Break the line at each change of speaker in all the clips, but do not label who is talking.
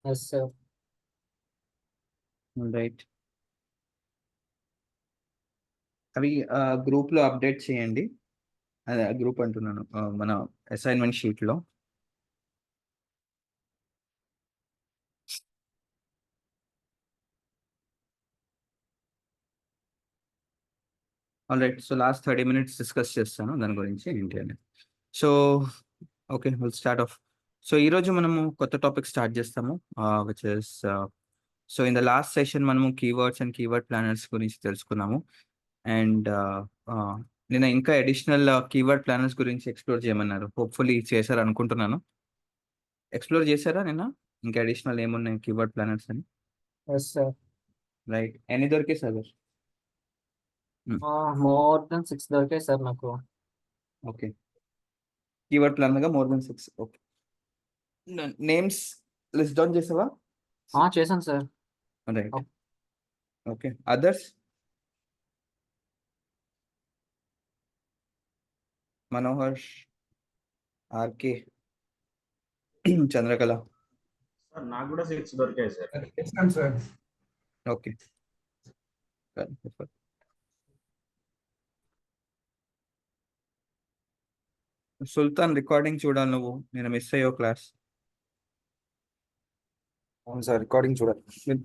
Yes sir.
Right. అవి గ్రూప్లో update చేయండి. అదే గ్రూప్ అంటున్నాను, మన అసైన్మెంట్ షీట్లో. All right. So last 30 minutes discuss చేస్తాను దాని గురించి ఏంటి అని. So okay, will start off. So ఈరోజు మనము కొత్త టాపిక్ స్టార్ట్ చేస్తాము, which is so in the last session మనము కీవర్డ్స్ అండ్ కీవర్డ్ ప్లానర్స్ గురించి తెలుసుకున్నాము. అండ్ నేను ఇంకా అడిషనల్ కీవర్డ్ ప్లానర్స్ గురించి ఎక్స్ప్లోర్ చేయమన్నారు. హోప్ఫుల్లీ చేశారు అనుకుంటున్నాను. ఎక్స్ప్లోర్ చేశారా నిన్న? ఇంకా అడిషనల్ ఏమున్నాయి కీవర్డ్ ప్లానర్స్ అని?
Yes sir.
రైట్. ఎన్ని దొరికే సార్?
మోర్ దెన్ 6 దొరికాయి సార్ నాకు.
ఓకే, కీవర్డ్ ప్లానర్గా more than 6. Okay, names list down చేసావా?
చేశాను sir.
Right. Okay, others? Manohar, RK, Chandrakala.
Sir నాకు కూడా 6 దొరికాయి సార్.
ఇస్తాను సార్.
ఓకే, సుల్తాన్ రికార్డింగ్ చూడాలి నువ్వు, నేను మిస్ అయ్యో క్లాస్.
అవును సార్, రికార్డింగ్ చూడాలి.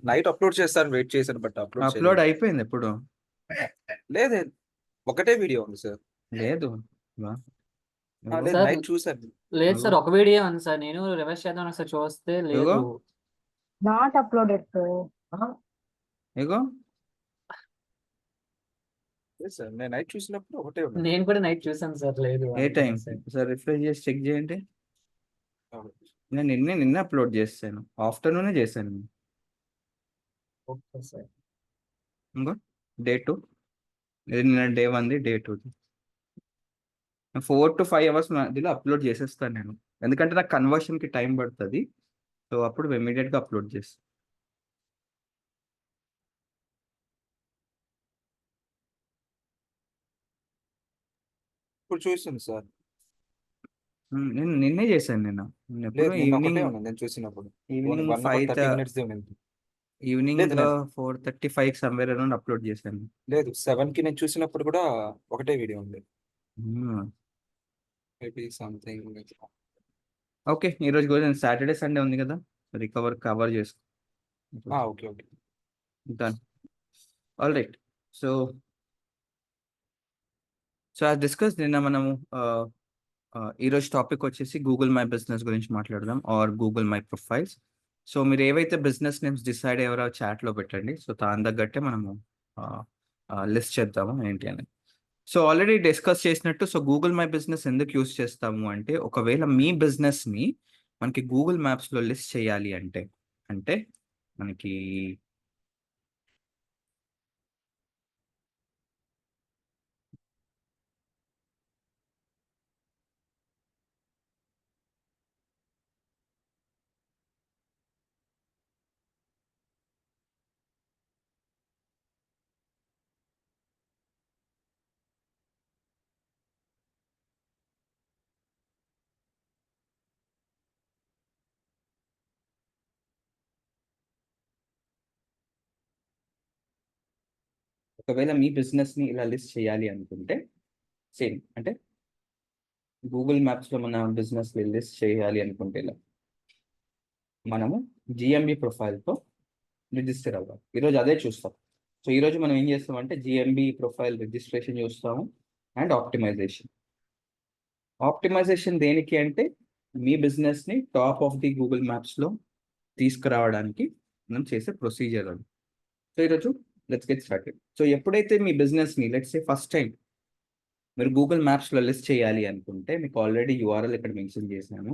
నైట్ అప్లోడ్ చేస్తాను, వెయిట్ చేశాను, బట్
అప్లోడ్ అయిపోయింది ఎప్పుడు?
లేదు, ఒకటే వీడియో ఉంది సార్.
లేదు వా.
లేదు,
సార్,
నైట్ చూసాను.
లేదు సార్, ఒక వీడియో ఉంది సార్. నేను రివర్స్ చేద్దాం ఒకసారి చూస్తే లేదు.
ఇదిగో.
Not uploaded to.
ఇగో
లేదు సార్, నేను నైట్ చూసినప్పుడు ఒకటే ఉంది.
నేను కూడా నైట్ చూసాను సార్, లేదు.
ఏ టైం సార్? రిఫ్రెష్ చేసి చెక్ చేయండి. నేను నిన్న అప్లోడ్ చేస్తాను, ఆఫ్టర్నూనే చేశాను.
Okay sir.
ఇంకో డే 2, ఇది నిన్న డే 1, డే 2. 4 to 5 hours మధ్యలో అప్లోడ్ చేసేస్తాను నేను, ఎందుకంటే నాకు కన్వర్షన్కి టైం పడుతుంది. సో అప్పుడు ఇమీడియట్గా అప్లోడ్ చేస్తాను.
ఇప్పుడు చూసాను సార్.
నేను నిన్నే చేశాను. నేను ఎప్పుడు
లేదు, నిన్న ఒకటే
ఈవినింగ్
ఉంది నేను చూసినప్పుడు.
ఈవినింగ్
1 hour 30 minutes ఉంది.
ఈవినింగ్
లేదు, లేదు.
4:35 సమ్వేర్ అరౌండ్ అప్లోడ్ చేశాను.
లేదు, 7 కి నేను చూసినప్పుడు కూడా ఒకటే వీడియో ఉంది. Maybe something.
ఓకే, ఈరోజు సాటర్డే సండే ఉంది కదా, కవర్ చేసుకో.
Okay okay.
Done. All right. So as discuss నిన్న మనము ఈరోజు టాపిక్ వచ్చేసి గూగుల్ మై బిజినెస్ గురించి మాట్లాడదాం, are Google my profiles. So మీరు ఏవైతే బిజినెస్ నేమ్స్ డిసైడ్ అయ్యారో చాట్లో పెట్టండి. సో దాని తగ్గట్టే మనము లిస్ట్ చేద్దాము ఏంటి అని. సో ఆల్రెడీ డిస్కస్ చేసినట్టు, సో గూగుల్ మై బిజినెస్ ఎందుకు యూస్ చేస్తాము అంటే, ఒకవేళ మీ బిజినెస్ని మనకి గూగుల్ మ్యాప్స్లో లిస్ట్ చేయాలి అంటే మనకి ఒకవేళ మీ బిజినెస్ని ఇలా లిస్ట్ చేయాలి అనుకుంటే, సేమ్ అంటే గూగుల్ మ్యాప్స్లో మన బిజినెస్ లిస్ట్ చేయాలి అనుకుంటే ఇలా మనము జిఎంబి ప్రొఫైల్తో రిజిస్టర్ అవ్వాలి. ఈరోజు అదే చూస్తాం. సో ఈరోజు మనం ఏం చేస్తామంటే జిఎంబి ప్రొఫైల్ రిజిస్ట్రేషన్ చూస్తాము అండ్ ఆప్టిమైజేషన్ దేనికి అంటే, మీ బిజినెస్ని టాప్ ఆఫ్ ది గూగుల్ మ్యాప్స్లో తీసుకురావడానికి మనం చేసే ప్రొసీజర్ అది. సో ఈరోజు లెట్స్ గెట్ స్టార్టెడ్. సో ఎప్పుడైతే మీ బిజినెస్ని లెట్స్ సే ఫస్ట్ టైం మీరు గూగుల్ మ్యాప్స్లో లిస్ట్ చేయాలి అనుకుంటే, మీకు ఆల్రెడీ యూఆర్ఎల్ ఇక్కడ మెన్షన్ చేశాను.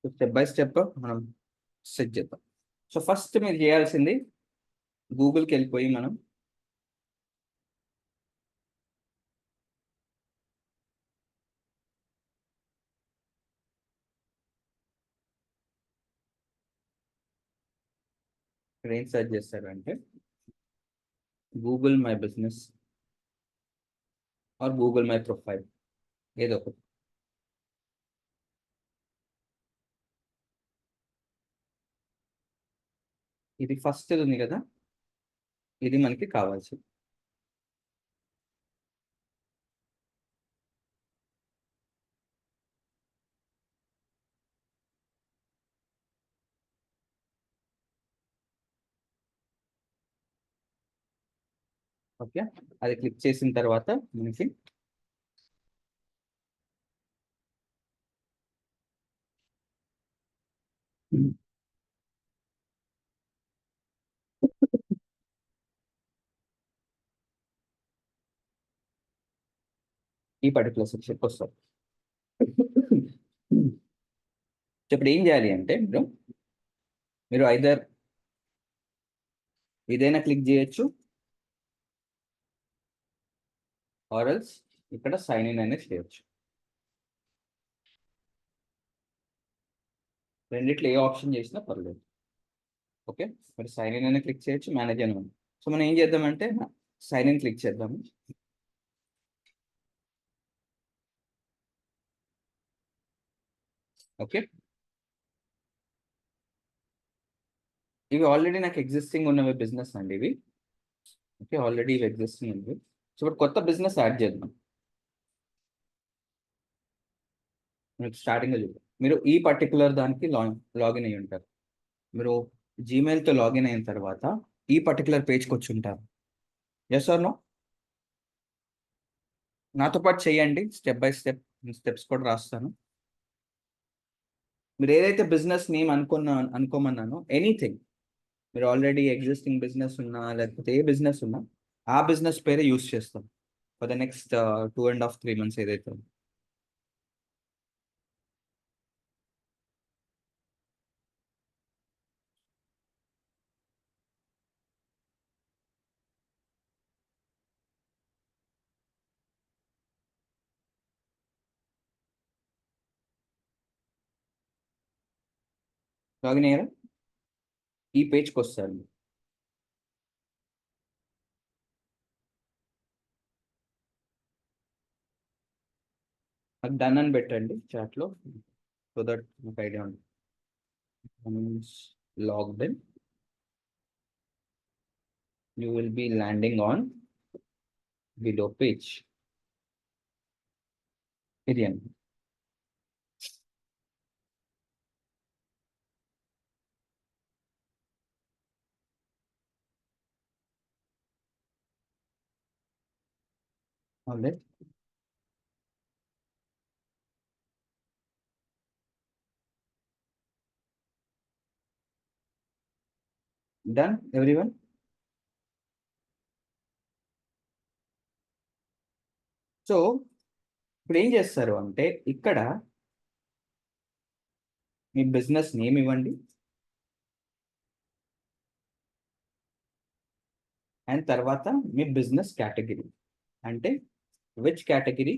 స్టెప్ బై స్టెప్ మనం సెట్ చేద్దాం. సో ఫస్ట్ మీరు చేయాల్సింది గూగుల్కి వెళ్ళిపోయి మనం ఇక్కడ ఏం సెర్చ్ చేస్తారు అంటే Google my business are Google my profile, ఏదో ఒకటి. ఇది ఫస్ట్ ఉంది కదా, ఇది మనకి కావాల్సింది. ఓకే, అది క్లిక్ చేసిన తర్వాత మనకి ఈ పర్టికులర్ సెక్షన్కి వస్తాం. ఇప్పుడు ఏం చేయాలి అంటే మీరు ఐదర్ ఏదైనా క్లిక్ చేయొచ్చు, ఆర్ఎల్స్ ఇక్కడ సైన్ ఇన్ అనేది చేయొచ్చు. రెండిట్లో ఏ ఆప్షన్ చేసినా పర్లేదు. ఓకే, మరి సైన్ ఇన్ అనేది క్లిక్ చేయొచ్చు, మేనేజ్ అని ఉంది. సో మనం ఏం చేద్దామంటే సైన్ ఇన్ క్లిక్ చేద్దాము. ఓకే, ఇవి ఆల్రెడీ నాకు ఎగ్జిస్టింగ్ ఉన్నవి బిజినెస్ అండి ఇవి. ఓకే, ఆల్రెడీ ఇవి ఎగ్జిస్టింగ్ ఉంది. సో ఇప్పుడు కొత్త బిజినెస్ యాడ్ చేద్దాం. మీకు స్టార్టింగ్లో చూద్దాం, మీరు ఈ పర్టికులర్ దానికి లాగిన్ అయ్యి ఉంటారు. మీరు జీమెయిల్తో లాగిన్ అయిన తర్వాత ఈ పర్టికులర్ పేజ్కి వచ్చి ఉంటారు. Yes or no? నాతో పాటు చేయండి, స్టెప్ బై స్టెప్ స్టెప్స్ కూడా రాస్తాను. మీరు ఏదైతే బిజినెస్ నేమ్ అనుకోమన్నానో ఎనీథింగ్, మీరు ఆల్రెడీ ఎగ్జిస్టింగ్ బిజినెస్ ఉన్నా లేకపోతే ఏ బిజినెస్ ఉన్నా ఆ బిజినెస్ పేరే యూస్ చేస్తాం ఫర్ ద నెక్స్ట్ 2.5 3 months ఏదైతే ఉందో. లాగిన్ అయ్యారా? ఈ పేజ్కి వస్తారు. నాకు డన్ అని పెట్టండి చాట్లో, సో దట్ నాకు ఐడియా ఉంటుంది. Logged in, you will be landing on below page. ఇది అండి. Alright. Done, everyone? సో ఇప్పుడు ఏం చేస్తారు అంటే ఇక్కడ మీ బిజినెస్ నేమ్ ఇవ్వండి, అండ్ తర్వాత మీ బిజినెస్ కేటగిరీ, అంటే which category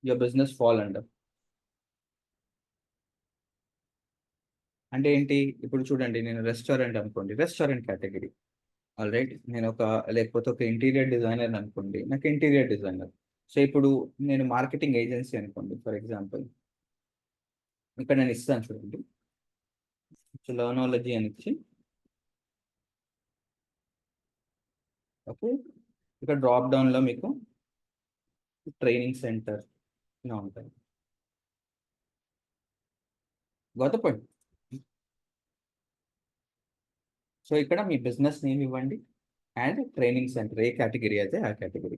your business fall under. అంటే ఏంటి, ఇప్పుడు చూడండి, నేను రెస్టారెంట్ అనుకోండి, రెస్టారెంట్ కేటగిరీ. ఆల్ రైట్, నేను లేకపోతే ఒక ఇంటీరియర్ డిజైనర్ అనుకోండి, నాకు ఇంటీరియర్ డిజైనర్. సో ఇప్పుడు నేను మార్కెటింగ్ ఏజెన్సీ అనుకోండి ఫర్ ఎగ్జాంపుల్, ఇక్కడ నేను ఇస్తాను చూడండి, లర్నాలజీ అని ఇచ్చి, ఓకే, ఇక్కడ డ్రాప్ డౌన్లో మీకు ట్రైనింగ్ సెంటర్ ఇలా ఉంటాయి. గత పాయింట్. సో ఇక్కడ మీ బిజినెస్ నేమ్ ఇవ్వండి and training centre, A category అయితే ఆ కేటగిరీ.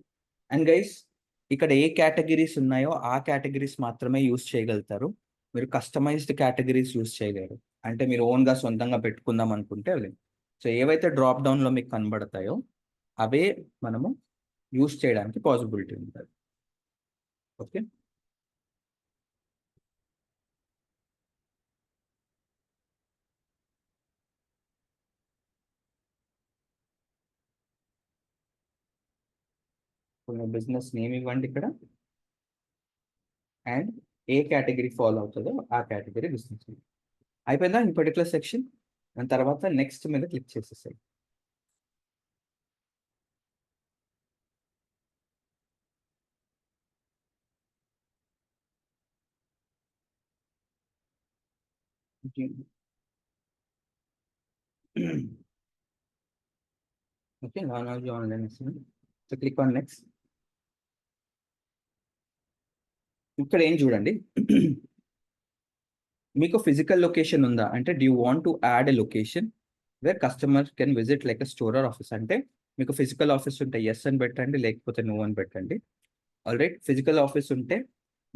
అండ్ గైస్, ఇక్కడ ఏ కేటగిరీస్ ఉన్నాయో ఆ కేటగిరీస్ మాత్రమే యూస్ చేయగలుగుతారు. మీరు కస్టమైజ్డ్ కేటగిరీస్ యూస్ చేయలేరు. అంటే మీరు ఓన్గా సొంతంగా పెట్టుకుందాం అనుకుంటే అవి. సో ఏవైతే డ్రాప్ డౌన్లో మీకు కనబడతాయో అవే మనము యూస్ చేయడానికి పాసిబిలిటీ ఉంటుంది. ఓకే, బిజినెస్ నేమ్ ఇవ్వండి ఇక్కడ, అండ్ ఏ కేటగిరీ ఫాలో అవుతుందో ఆ కేటగిరీ బిజినెస్. అయిపోయిందా ఈ పర్టికులర్ సెక్షన్? దాని తర్వాత నెక్స్ట్ మీద click చేసేసాయి. Okay, now you online assignment. So click on next. ఇక్కడ ఏం చూడండి, మీకు ఫిజికల్ లొకేషన్ ఉందా అంటే do you want to add a location where customer can visit like a store or office అంటే మీకు ఫిజికల్ ఆఫీస్ ఉంటే ఎస్ అని పెట్టండి, లేకపోతే నో అని పెట్టండి. ఆల్రైట్, ఫిజికల్ ఆఫీస్ ఉంటే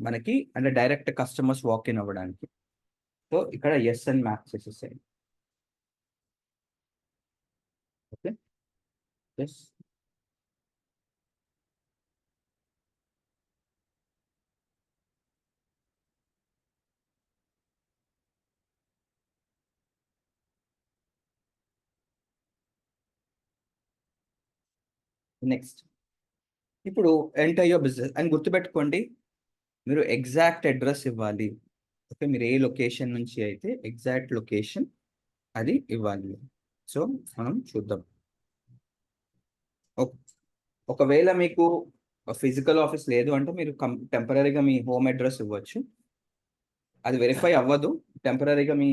మనకి అంటే డైరెక్ట్ కస్టమర్స్ వాక్ ఇన్ అవ్వడానికి. సో ఇక్కడ ఎస్ అని మ్యాప్ చేసేసేయండి. Okay, yes. నెక్స్ట్, ఇప్పుడు ఎంటర్ యువర్ బిజినెస్ అని గుర్తుపెట్టుకోండి, మీరు ఎగ్జాక్ట్ అడ్రస్ ఇవ్వాలి. ఓకే, మీరు ఏ లొకేషన్ నుంచి అయితే ఎగ్జాక్ట్ లొకేషన్ అది ఇవ్వాలి. సో మనం చూద్దాం. ఒకవేళ మీకు ఫిజికల్ ఆఫీస్ లేదు అంటే మీరు టెంపరీగా మీ హోమ్ అడ్రస్ ఇవ్వచ్చు. అది వెరిఫై అవ్వదు, టెంపరీగా మీ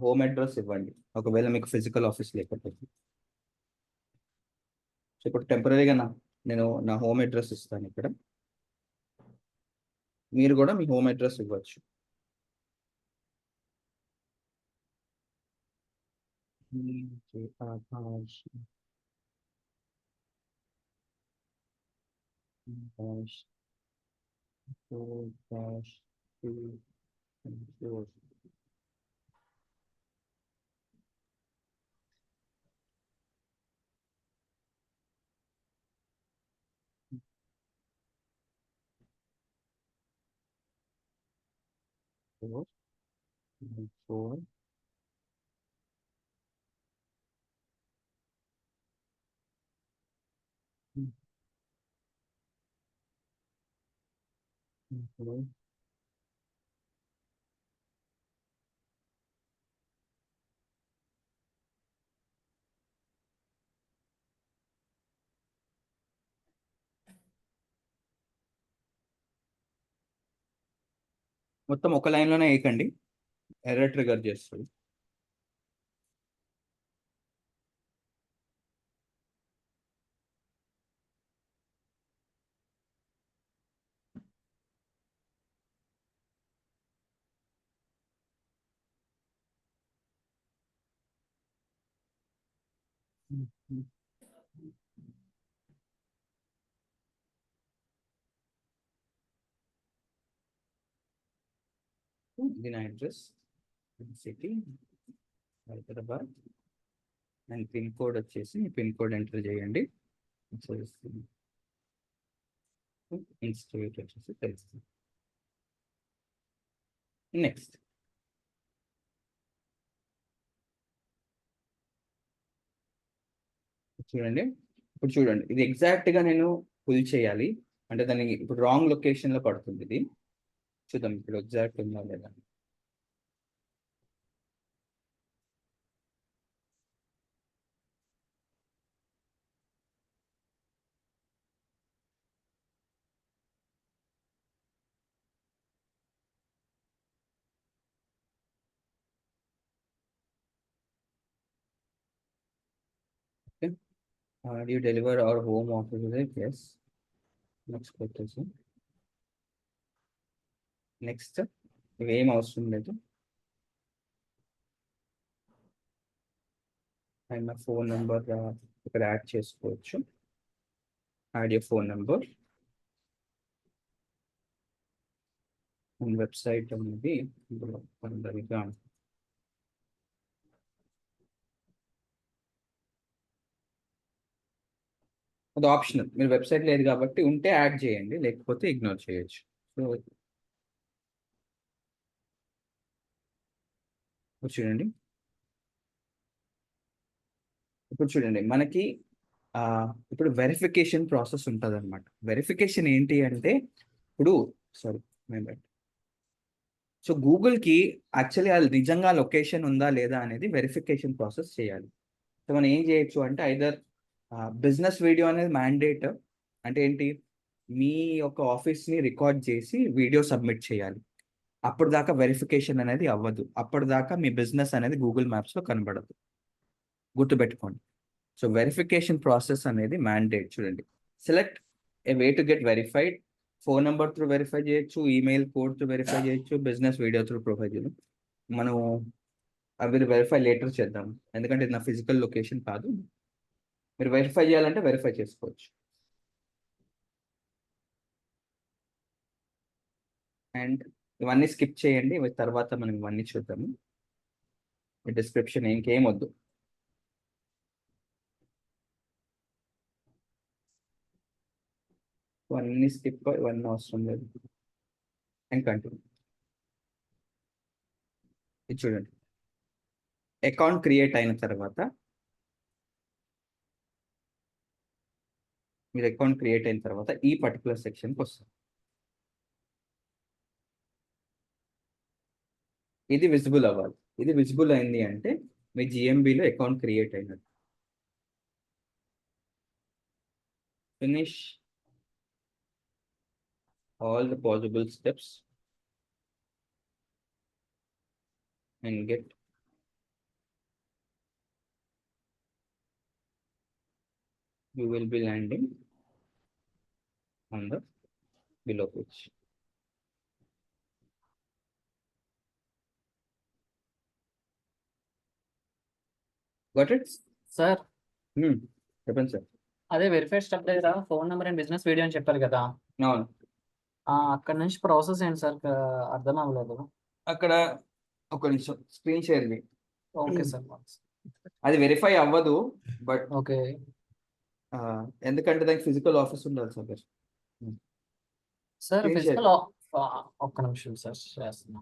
హోమ్ అడ్రస్ ఇవ్వండి ఒకవేళ మీకు ఫిజికల్ ఆఫీస్ లేకపోతే. సో ఇప్పుడు టెంపరీగా నేను నా హోమ్ అడ్రస్ ఇస్తాను ఇక్కడ, మీరు కూడా మీ హోమ్ అడ్రస్ ఇవ్వచ్చు. Four. మొత్తం ఒక లైన్లోనే వేయకండి, ఎర్రర్ ట్రిగర్ చేస్తుంది. ఇది నా address, city Hyderabad, and pin code వచ్చేసి పిన్ కోడ్ ఎంటర్ చేయండి. ఇన్స్టిట్యూట్ వచ్చేసి తెలుస్తుంది. నెక్స్ట్, చూడండి, ఇప్పుడు చూడండి ఇది ఎగ్జాక్ట్గా నేను ఫుల్ చేయాలి అంటే దానికి ఇప్పుడు రాంగ్ లొకేషన్లో పడుతుంది ఇది. చూద్దాం ఇప్పుడు ఎగ్జాక్ట్ ఉందా లేదా. Do you deliver our home office? Yes. Next పెట్టేసి నెక్స్ట్, ఇవేం అవసరం లేదు. అండ్ నా ఫోన్ నెంబర్ ఇక్కడ యాడ్ చేసుకోవచ్చు. Add your phone number and website అనేది కొందరిగా అది ఆప్షనల్, మీరు వెబ్సైట్ లేదు కాబట్టి ఉంటే యాడ్ చేయండి, లేకపోతే ఇగ్నోర్ చేయొచ్చు. సో చూడండి, ఇప్పుడు చూడండి మనకి ఇప్పుడు వెరిఫికేషన్ ప్రాసెస్ ఉంటుంది అనమాట. వెరిఫికేషన్ ఏంటి అంటే ఇప్పుడు సో గూగుల్కి యాక్చువల్లీ అది నిజంగా లొకేషన్ ఉందా లేదా అనేది వెరిఫికేషన్ ప్రాసెస్ చేయాలి. సో మనం ఏం చేయొచ్చు అంటే ఐదర్ బిజినెస్ వీడియో అనేది మ్యాండేట్, అంటే ఏంటి, మీ యొక్క ఆఫీస్ని రికార్డ్ చేసి వీడియో సబ్మిట్ చేయాలి. అప్పటిదాకా వెరిఫికేషన్ అనేది అవ్వదు. అప్పటిదాకా మీ బిజినెస్ అనేది గూగుల్ మ్యాప్స్లో కనబడదు. గుర్తుపెట్టుకోండి. సో వెరిఫికేషన్ ప్రాసెస్ అనేది మ్యాండేట్. చూడండి, select A way to get verified. Phone number through verify చేయొచ్చు, ఈమెయిల్ కోడ్ త్రూ వెరిఫై చేయొచ్చు, బిజినెస్ వీడియో త్రూ ప్రొవైడ్ చేయడం. మనం అవి వెరిఫై లేటర్ చేద్దాం, ఎందుకంటే ఇది నా ఫిజికల్ లొకేషన్ కాదు. మీరు వెరిఫై చేయాలంటే వెరిఫై చేసుకోవచ్చు. అండ్ ఇవన్నీ స్కిప్ చేయండి, ఇవి తర్వాత మనం ఇవన్నీ చూద్దాము. డిస్క్రిప్షన్ ఇంకేం వద్దు. ఇవన్నీ స్కిప్, ఇవన్నీ అవసరం లేదు. And continue. ఇది చూడండి, అకౌంట్ క్రియేట్ అయిన తర్వాత మీరు అకౌంట్ క్రియేట్ అయిన తర్వాత ఈ పర్టికులర్ సెక్షన్కి వస్తుంది. ఇది విజిబుల్ అవ్వాలి. ఇది విజిబుల్ అయింది అంటే మీ జిఎంబిలో అకౌంట్ క్రియేట్ అయినట్టు. Finish all the possible steps and get you will be landing on the below page. Got it?
Sir
చెప్పండి సార్.
అదే వెరిఫైడ్ స్టెప్ దగ్గర phone number and business video అని చెప్పారు కదా,
అవును,
అక్కడ నుంచి ప్రాసెస్ ఏంటి సార్? అర్థం అవ్వలేదు.
అక్కడ ఒక నిమిషం స్క్రీన్ షేర్.
Okay sir.
అది వెరిఫై అవ్వదు, బట్
ఓకే
ఎందుకంటే దానికి ఫిజికల్ ఆఫీస్ ఉండాలి సార్.
సార్
Screen
ఫిజికల్ ఒక్క నిమిషం సార్ చేస్తున్నా.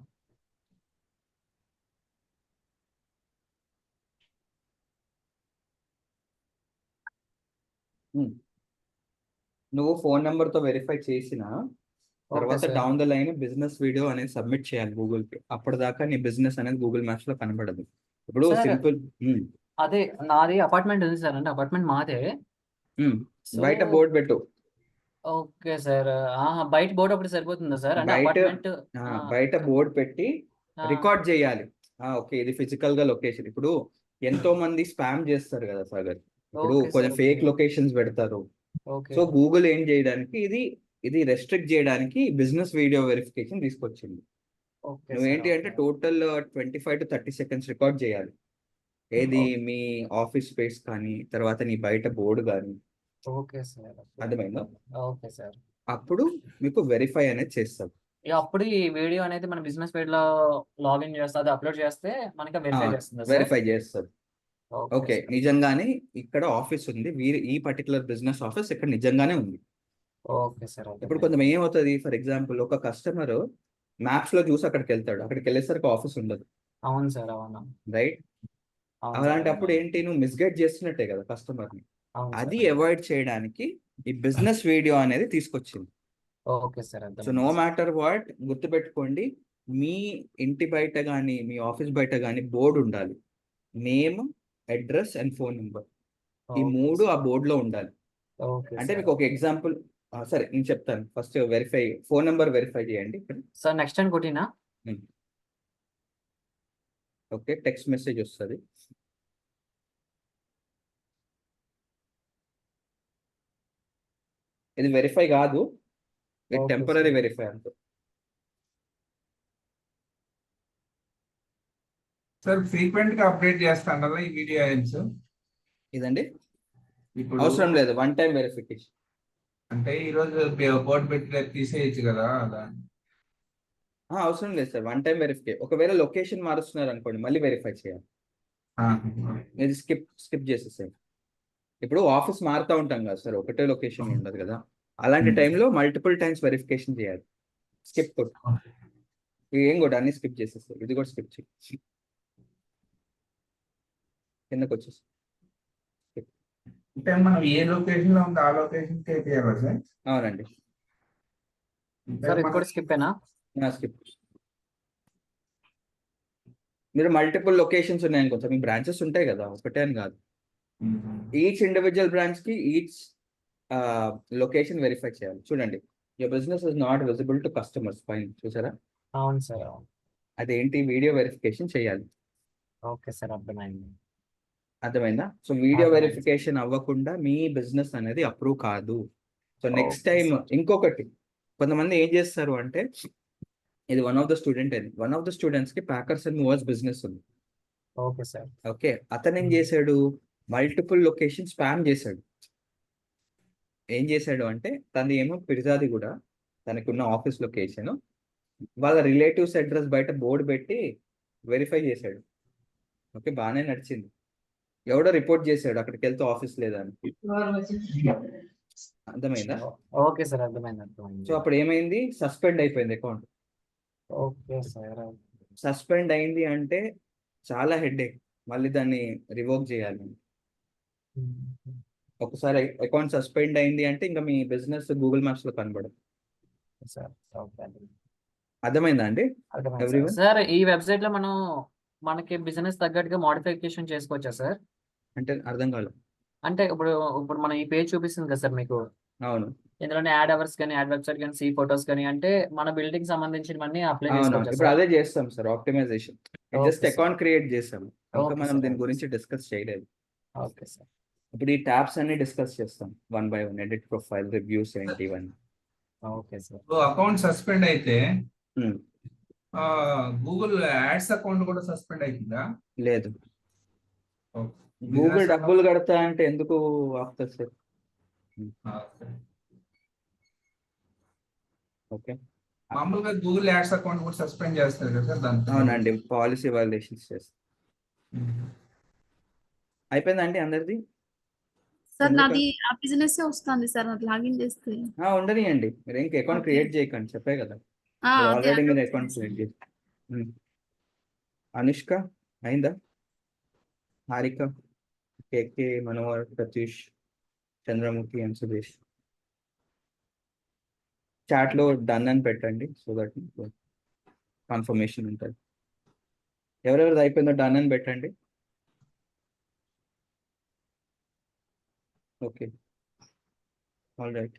నువ్వు ఫోన్ నెంబర్ తో వెరిఫై చేసిన తర్వాత
sir.
Down the line business video అనేది సబ్మిట్ చేయాలి గూగుల్ కి. అప్పటిదాకా నీ బిజినెస్ అనేది గూగుల్ మ్యాప్స్ లో కనబడదు. ఇప్పుడు
Sir,
సింపుల్
అదే నాది అపార్ట్మెంట్ ఉంది సార్, అంటే అపార్ట్మెంట్ మాదే.
బయట
So-
బోర్డు పెట్టు.
Okay sir. బయట బోర్డు ఒకటి సరిపోతుందా సార్? అంటే
బయట-
అపార్ట్మెంట్
బయట బోర్డు పెట్టి రికార్డ్ చేయాలి. ఓకే, ఇది ఫిజికల్ గా లొకేషన్. ఇప్పుడు ఎంతో మంది స్పామ్ చేస్తారు కదా సాగర్. ఇప్పుడు
Okay, sir,
కొంచెం ఫేక్
okay.
లొకేషన్స్ పెడతారు.
ఓకే
సో గూగుల్ ఏం చేయడానికి ఇది రెస్ట్రిక్ట్ చేయడానికి బిజినెస్ వీడియో వెరిఫికేషన్ తీసుకొచ్చింది.
ఓకే
నువ్వేంటి అంటే టోటల్ 25 to 30 seconds రికార్డ్ చేయాలి. ఏది మీ ఆఫీస్ స్పేస్ కానీ, తర్వాత నీ బయట బోర్డు కానీ.
Okay sir.
అర్థమైందా?
Okay sir.
అప్పుడు మీకు వెరిఫై అనేది చేస్తారు.
అప్పుడు ఈ వీడియో అనేది మన బిజినెస్ పేజ్ లో లాగిన్ చేస్తే, అది అప్లోడ్ చేస్తే మనకి వెరిఫై చేస్తుంది
వెరిఫై చేస్తారు. ఓకే, నిజంగానే ఇక్కడ ఆఫీస్ ఉంది, ఈ పర్టికులర్ బిజినెస్ ఆఫీస్ ఇక్కడ నిజంగానే ఉంది.
Okay sir.
ఇప్పుడు కొంచెం ఏమవుతుంది, ఫర్ ఎగ్జాంపుల్ ఒక కస్టమర్ మ్యాప్స్ లో చూసి అక్కడికి వెళ్తాడు, అక్కడికి వెళ్ళేసరికి ఆఫీస్ ఉండదు.
అవును సార్. అవును.
రైట్?
అవును
అలాంటప్పుడు
సార్.
ఏంటి, నువ్వు మిస్గైడ్ చేస్తున్నట్టే కదా కస్టమర్ ని.
అవును
అది
సార్.
అవాయిడ్ చేయడానికి ఈ బిజినెస్ వీడియో అనేది తీసుకొచ్చింది.
Okay sir.
So no matter what, గుర్తుపెట్టుకోండి, మీ ఇంటి బయట కానీ మీ ఆఫీస్ బయట కానీ బోర్డు ఉండాలి. Name, address and phone number, ఈ మూడు ఆ బోర్డు లో ఉండాలి.
ఓకే
అంటే మీకు ఒక ఎగ్జాంపుల్, సరే నేను చెప్తాను. First verify, phone number verify చేయండి ఇక్కడ.
సార్ నెక్స్ట్ టైం కొట్టినా.
ఓకే, టెక్స్ట్ మెసేజ్ వస్తుంది. ఇది వెరిఫై కాదు, ఇది
Okay,
టెంపరీ
sir.
వెరిఫై అంతే.
సార్ ఫ్రీక్వెంట్ గా అప్డేట్ చేస్తాను కదా ఈ వీడియో యాడ్స్.
ఇదండి
ఇప్పుడు
అవసరం లేదు, వన్ టైం వెరిఫికేషన్.
అంటే ఈ రోజు బోర్డు పెట్టి తీసేయచ్చు కదా అలా.
అవసరం లేదు సార్, వన్ టైం వెరిఫికేషన్. ఒకవేళ లొకేషన్ మారుస్తున్నారు అనుకోండి, మళ్ళీ వెరిఫై చేయాలి. ఇది స్కిప్ చేసేసాను. ఇప్పుడు ఆఫీస్ మారుతూ ఉంటాం కదా సార్, ఒకటే లొకేషన్ ఉండదు కదా. అలాంటి టైంలో మల్టిపుల్ టైమ్స్ వెరిఫికేషన్ చేయాలి. స్కిప్ కొట్టు, ఏం కూడా అన్ని స్కిప్ చేసేస్తాయి. ఇది కూడా స్కిప్ చేయి, కిందకు వచ్చేసి.
అంటే మనం ఏ లొకేషన్ లో ఉందో ఆ లొకేషన్ కి చేయాలా సార్?
అవునండి,
సార్ ఇది కూడా స్కిప్ అయినా.
స్కిప్. మీరు మల్టిపుల్ లొకేషన్స్ ఉన్నాయనుకో, మీ బ్రాంచెస్ ఉంటాయి కదా, ఒకటే అని కాదు. ఈచ్ ఇండివిజువల్ బ్రాంచ్ కి ఈచ్ లొకేషన్ వెరిఫై చేయాలి. చూడండి, your business is not visible to customers పైన చూసారా,
అవును సార్. అవును.
అదేంటి వీడియో వెరిఫికేషన్ చేయాలి.
ఓకే సార్, అర్థమైంది.
అర్థమైందా? సో వీడియో
అర్థమైంది.
వెరిఫికేషన్ అవ్వకుండా మీ బిజినెస్ అనేది అప్రూవ్ కాదు. So next
okay
time
sir.
ఇంకొకటి, కొంతమంది ఏం చేస్తారు అంటే, ఇది వన్ ఆఫ్ ద స్టూడెంట్స్ కి ప్యాకర్స్ అండ్ మూవర్స్ బిజినెస్ ఉంది.
Okay sir.
ఓకే, అతను ఏం చేశాడు, మల్టిపుల్ లొకేషన్ స్పామ్ చేశాడు. ఏం చేశాడు అంటే, తనది ఏమో పిర్జాది కూడా, తనకున్న ఆఫీస్ లొకేషన్, వాళ్ళ రిలేటివ్స్ అడ్రస్ బయట బోర్డు పెట్టి వెరిఫై చేశాడు. ఓకే, బాగానే నడిచింది. ఎవడో రిపోర్ట్ చేశాడు అక్కడికి వెళ్తే ఆఫీస్ లేదని. అర్థమైందా?
ఓకే సార్, అర్థమైంది. అర్థమైంది.
సో అప్పుడు ఏమైంది, సస్పెండ్ అయిపోయింది అకౌంట్.
Okay sir.
సస్పెండ్ అయింది అంటే చాలా హెడ్ఏక్, మళ్ళీ దాన్ని రివోక్ చేయాలి. ఒకసారి అకౌంట్ సస్పెండ్ అయింది అంటే ఇంకా మీ బిజినెస్ గూగుల్ మ్యాప్స్ లో కనబడదు.
సార్. ఓకే.
అర్థమైందా అండి
అర్థమైంది సార్.
ఎవ్రీవన్?
సార్, ఈ వెబ్సైట్ లో మనం మనకి బిజినెస్ తగ్గట్టుగా మోడిఫికేషన్ చేసుకోవచ్చా సార్?
అంటే అర్థం కాలేదు.
అంటే ఇప్పుడు ఇప్పుడు మనం ఈ పేజ్ చూపిస్తుంది కదా సార్ మీకు,
అవును
ఇందులోనే యాడ్ అవర్స్ కానీ యాడ్ వెబ్సైట్ కానీ సీ ఫొటోస్ కానీ, అంటే మన బిల్డింగ్ సంబంధించినవన్నీ అప్లై
అవును,
చేసుకోవచ్చా
ఇప్పుడు
సార్?
అదే చేస్తాం sir, optimization. Just
okay sir.
Account create చేస్తాం, ఇంకా
ఓకే
మనం
సార్.
దీని
ఓకే
గురించి
సార్.
డిస్కస్ చేయలేదు.
Okay sir.
ఇప్పుడు ఈ ట్యాబ్స్ అన్ని డిస్కస్ చేస్తాం one by one. Edit profile, reviews ఏంటి ఇవన్నీ.
Okay sir.
ఇప్పుడు అకౌంట్ సస్పెండ్ అయితే గూగుల్ యాడ్స్ అకౌంట్ కూడా సస్పెండ్ అవుతుందా?
లేదు,
ఓకే.
గూగుల్
Business
డబ్బులు కడతా అంటే ఎందుకు ఆపుతారు సార్?
ఓకే.
ఓకే,
మామూలుగా గూగుల్ యాడ్స్ అకౌంట్ కూడా సస్పెండ్ చేస్తారు కదా సార్ దాంట్లో?
అవునండి, పాలసీ వైలేషన్స్ చేస్తాం. అయిపోయిందండి అందరిది?
సార్
ఎందుకు?
నాది ఆ బిజినెస్ వస్తుంది సార్, నాకు లాగిన్ చేస్తే.
ఉండనియండి, మీరు ఇంకా అకౌంట్
Okay.
క్రియేట్ చేయకండి, చెప్పే కదా
అదే
ఆల్రెడీ మీరు
అదే
అకౌంట్
సార్.
క్రియేట్ చేసి. అనుష్క అయిందా? హారిక, కేకే, మనోహర్, ప్రతీష్, చంద్రముఖి అండ్ సురేష్. చాట్ లో డన్ అని పెట్టండి, సో దట్ కన్ఫర్మేషన్ ఉంటుంది. ఎవరెవరిది అయిపోయిందో డన్ అని పెట్టండి. Okay, all right.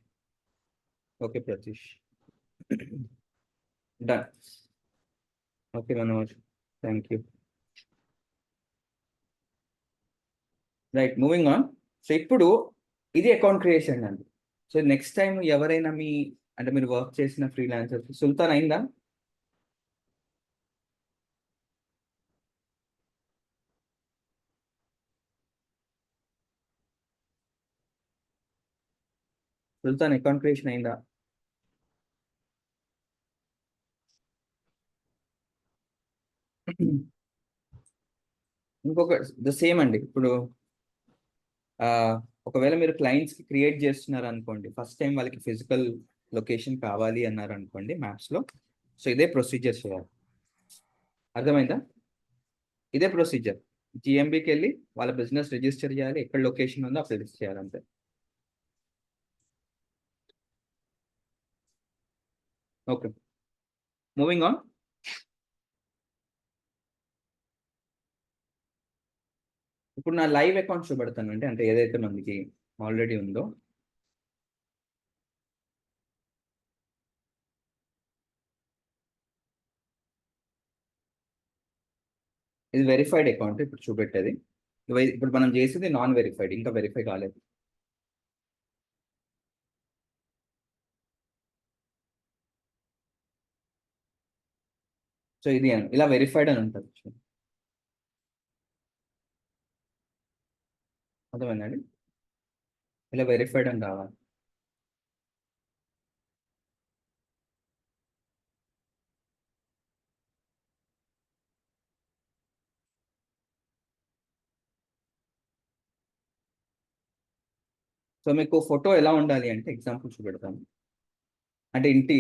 Okay Prateesh, done. Okay Manohar, thank you. Right, moving on. So ఇప్పుడు ఇది అకౌంట్ క్రియేషన్ అండి. సో నెక్స్ట్ టైం ఎవరైనా మీ, అంటే మీరు వర్క్ చేసిన ఫ్రీలాన్సర్, సుల్తాన్ అయిందా? సుల్తాన్ అకౌంట్ క్రియేషన్ అయిందా? ఇంకొక ద సేమ్ అండి. ఇప్పుడు ఒకవేళ మీరు క్లయింట్స్ కి క్రియేట్ చేస్తున్నారు అనుకోండి, ఫస్ట్ టైం వాళ్ళకి ఫిజికల్ లొకేషన్ కావాలి అన్నారు అనుకోండి మ్యాప్స్ లో, సో ఇదే ప్రొసీజర్ చేయాలి. అర్థమైందా? ఇదే ప్రొసీజర్. జిఎంబికి వెళ్ళి వాళ్ళ బిజినెస్ రిజిస్టర్ చేయాలి, ఎక్కడ లొకేషన్ ఉందో అక్కడ రిజిస్టర్ చేయాలి, అంతే. Okay, moving on. ఇప్పుడు నా లైవ్ అకౌంట్ చూపెడతానండి, అంటే ఏదైతే మనకి ఆల్రెడీ ఉందో. ఇది వెరిఫైడ్ అకౌంట్ ఇప్పుడు చూపెట్టేది. ఇప్పుడు మనం చేసేది నాన్ వెరిఫైడ్, ఇంకా వెరిఫై కాలేదు. సో ఇది ఇలా వెరిఫైడ్ అని ఉంటుంది. అర్థమైందండి? ఇలా వెరిఫైడ్ అని రావాలి. సో మీకు ఫోటో ఎలా ఉండాలి అంటే ఎగ్జాంపుల్ చూపెడతాను. అంటే ఇంటి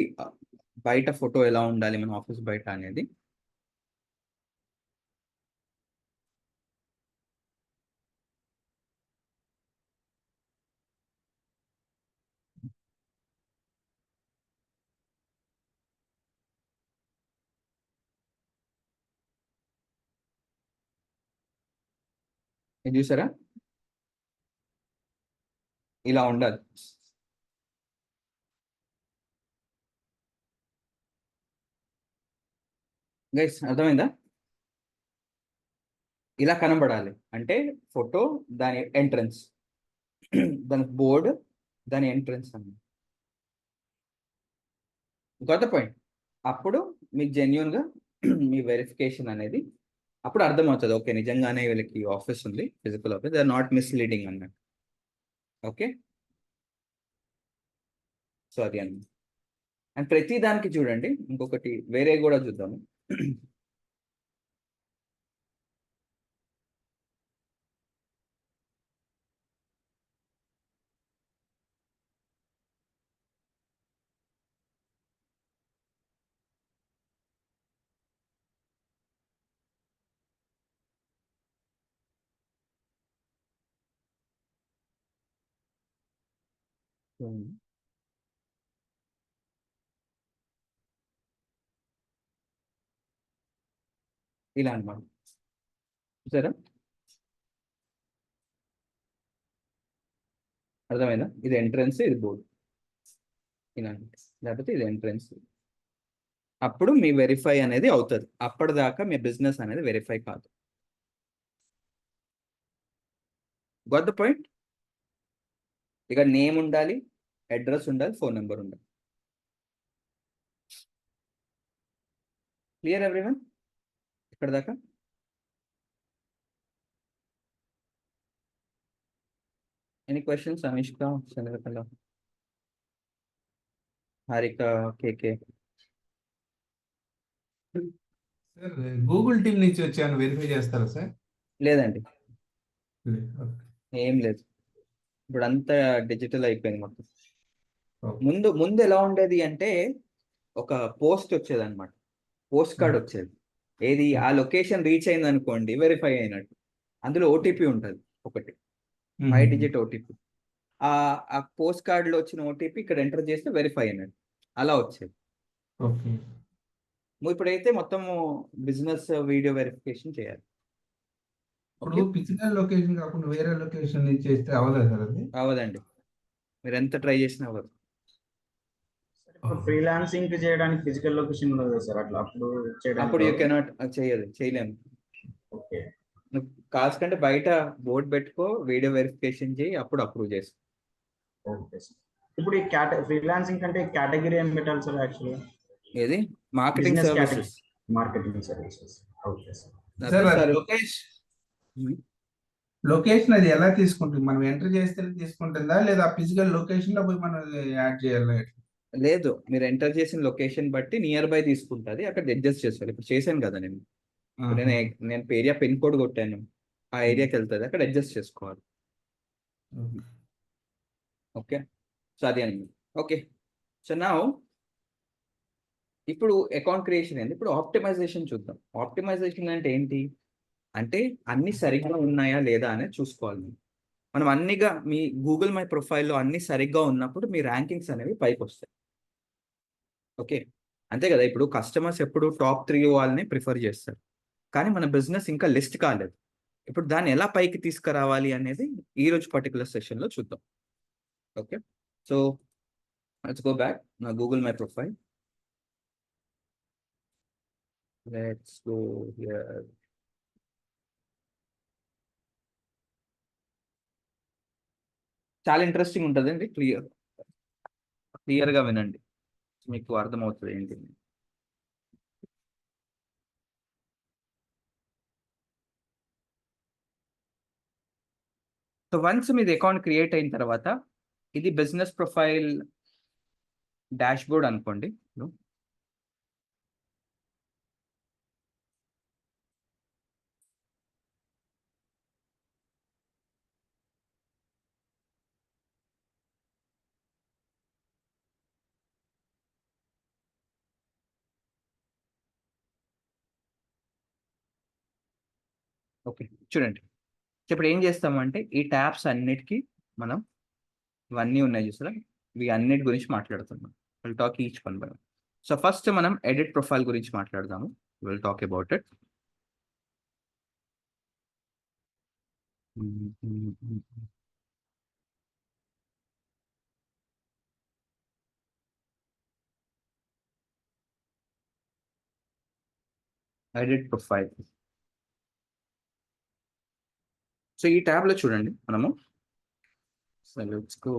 బయట ఫోటో ఎలా ఉండాలి మన ఆఫీస్ బయట అనేది. ఇది చూసారా, ఇలా ఉండాలి. గైస్ అర్థమైందా? ఇలా కనబడాలి అంటే ఫోటో, దాని ఎంట్రన్స్, దాని బోర్డు, దాని ఎంట్రన్స్ అన్నమాట. గొప్ప పాయింట్. అప్పుడు మీకు జెన్యున్గా మీ వెరిఫికేషన్ అనేది అప్పుడు అర్థమవుతుంది. ఓకే, నిజంగానే వీళ్ళకి ఆఫీస్ ఉంది, physical office, they are not misleading అన్నట్టు. ఓకే, సో అది అన్నమాట. అండ్ ప్రతి దానికి చూడండి, ఇంకొకటి వేరే కూడా చూద్దాము. ఇలా అన్నమాట. చూసారా? అర్థమైందా? ఇది ఎంట్రన్స్, ఇది బోర్డు, ఇలా అన్నమాట. లేకపోతే ఇది ఎంట్రన్స్. అప్పుడు మీ వెరిఫై అనేది అవుతుంది. అప్పటిదాకా మీ బిజినెస్ అనేది వెరిఫై కాదు. Got the point? ఇక నేమ్ ఉండాలి, అడ్రస్ ఉండాలి, ఫోన్ నెంబర్ ఉండాలి. క్లియర్ ఎవ్రీవన్ ఇక్కడ దాకా? Any questions? Anushka, Chandrakala, Harika, KK.
Sir Google team నుంచి వచ్చాను, వెరిఫై చేస్తారా సార్?
లేదండి,
ఓకే.
ఏం లేదు. ఇప్పుడు అంతా డిజిటల్ అయిపోయింది మొత్తం.
ఓకే.
ముందు ముందు ఎలా ఉండేది అంటే ఒక పోస్ట్ వచ్చేది అనమాట, పోస్ట్ కార్డ్ వచ్చేది. ఏది ఆ లొకేషన్ రీచ్ అయింది అనుకోండి, వెరిఫై అయినట్టు. అందులో ఓటీపీ ఉంటుంది ఒకటి, 5 డిజిట్ ఓటీపీ. ఆ పోస్ట్ కార్డులో వచ్చిన ఓటీపీ ఇక్కడ ఎంటర్ చేస్తే వెరిఫై అయినట్టు, అలా వచ్చేది.
ఓకే.
ఇప్పుడైతే మొత్తము బిజినెస్ వీడియో వెరిఫికేషన్ చేయాలి.
ఇప్పుడు ఫిజికల్ లొకేషన్ కాకుండా వేరే లొకేషన్ నుంచి చేస్తే అవ్వదా సార్ అది?
అవ్వదండి, మీరు ఎంత ట్రై చేసినా అవ్వదు.
ఇప్పుడు ఫ్రీలాన్సింగ్ చేయడానికి ఫిజికల్ లొకేషన్ ఉండదు కదా సార్, అట్లా అప్పుడు
అప్పుడు యూ
చేయడానికి
కెనాట్, చేయలేము.
ఓకే.
నువ్వు కాస్ట్ కంటే బయట బోర్డు పెట్టుకో, వీడియో వెరిఫికేషన్ చేయి, అప్పుడు అప్రూవ్ చేసుకో.
Okay sir. ఇప్పుడు ఈ ఫ్రీలాన్సింగ్ కంటే కేటగిరీ ఏం పెట్టాలి సార్ యాక్చువల్గా?
ఏది? Marketing
business
services.
Marketing services. Okay sir.
Sir అది లొకేషన్ అది ఎలా తీసుకుంటుంది? మనం ఎంటర్ చేస్తే తీసుకుంటుందా, లేదా ఫిజికల్ లొకేషన్ లో పోయి మనం యాడ్ చేయాలి?
లేదు, మీరు ఎంటర్ చేసిన లొకేషన్ బట్టి నియర్ బై తీసుకుంటుంది, అక్కడ అడ్జస్ట్ చేస్తారు. ఇప్పుడు చేశాను కదా నేను, ఇప్పుడు నేను ఏరియా పిన్ కోడ్ కొట్టాను, ఆ ఏరియాకి వెళ్తుంది, అక్కడ అడ్జస్ట్ చేసుకోవాలి. ఓకే, సో అది అని. ఓకే, సో నా ఇప్పుడు అకౌంట్ క్రియేషన్ అయింది. ఇప్పుడు ఆప్టిమైజేషన్ చూద్దాం. ఆప్టిమైజేషన్ అంటే ఏంటి అంటే అన్ని సరిగ్గా ఉన్నాయా లేదా అనేది చూసుకోవాలి. మనం అన్నిగా మీ గూగుల్ మై ప్రొఫైల్లో అన్ని సరిగ్గా ఉన్నప్పుడు మీ ర్యాంకింగ్స్ అనేవి పైకి వస్తాయి. ఓకే, అంతే కదా. ఇప్పుడు కస్టమర్స్ ఎప్పుడు టాప్ 3 వాళ్ళని ప్రిఫర్ చేస్తారు, కానీ మన బిజినెస్ ఇంకా లిస్ట్ కాలేదు. ఇప్పుడు దాన్ని ఎలా పైకి తీసుకురావాలి అనేది ఈ రోజు పర్టికులర్ సెషన్లో చూద్దాం. Okay, so let's go back నా Google my profile. Let's go here. చాలా ఇంట్రెస్టింగ్ ఉంటుందండి, క్లియర్గా వినండి, మీకు అర్థమవుతుంది ఏంటి. సో వన్స్ మీది అకౌంట్ క్రియేట్ అయిన తర్వాత ఇది బిజినెస్ ప్రొఫైల్ డాష్ బోర్డ్ అనుకోండి. ఓకే, చూడండి. ఇప్పుడు ఏం చేస్తామంటే ఈ ట్యాబ్స్ అన్నిటికీ మనం ఇవన్నీ ఉన్నాయి చూసారా, ఇవి అన్నిటి గురించి మాట్లాడుతున్నాం. Will talk each one by one. So first మనం ఎడిట్ ప్రొఫైల్ గురించి మాట్లాడదాము. Will talk about it. Edit profile. So ఈ ట్యాబ్ లో చూడండి మనము. So let's go.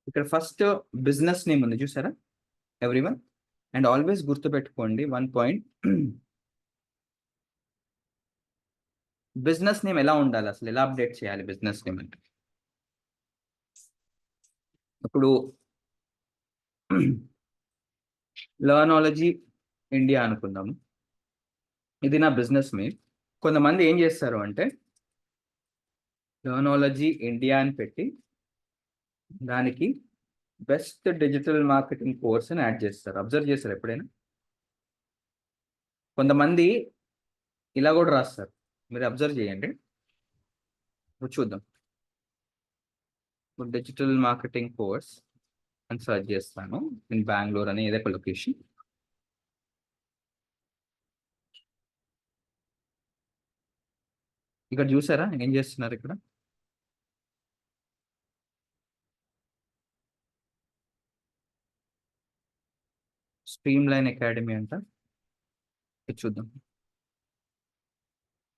ఇక్కడ ఫస్ట్ బిజినెస్ నేమ్ ఉంది చూసారా ఎవ్రీవన్. అండ్ ఆల్వేస్ గుర్తుపెట్టుకోండి 1 పాయింట్, బిజినెస్ నేమ్ ఎలా ఉండాలి, అసలు ఎలా అప్డేట్ చేయాలి బిజినెస్ నేమ్ అంటే. ఇప్పుడు లర్నాలజీ ఇండియా అనుకుందాము, ఇది నా బిజినెస్ నేమ్. కొంతమంది ఏం చేస్తారు అంటే లర్నాలజీ ఇండియా అని పెట్టి దానికి బెస్ట్ డిజిటల్ మార్కెటింగ్ కోర్స్ అని యాడ్ చేస్తారు. అబ్జర్వ్ చేస్తారు ఎప్పుడైనా? కొంతమంది ఇలా కూడా రాస్తారు, మీరు అబ్జర్వ్ చేయండి. ఇప్పుడు చూద్దాం. ఇప్పుడు డిజిటల్ మార్కెటింగ్ కోర్స్ అని సర్చ్ చేస్తాను ఇన్ బెంగళూరు అని ఏదో ఒక లొకేషన్. ఇక్కడ చూసారా ఏం చేస్తున్నారు? ఇక్కడ స్ట్రీమ్ లైన్ అకాడమీ అంట. ఇది చూద్దాం.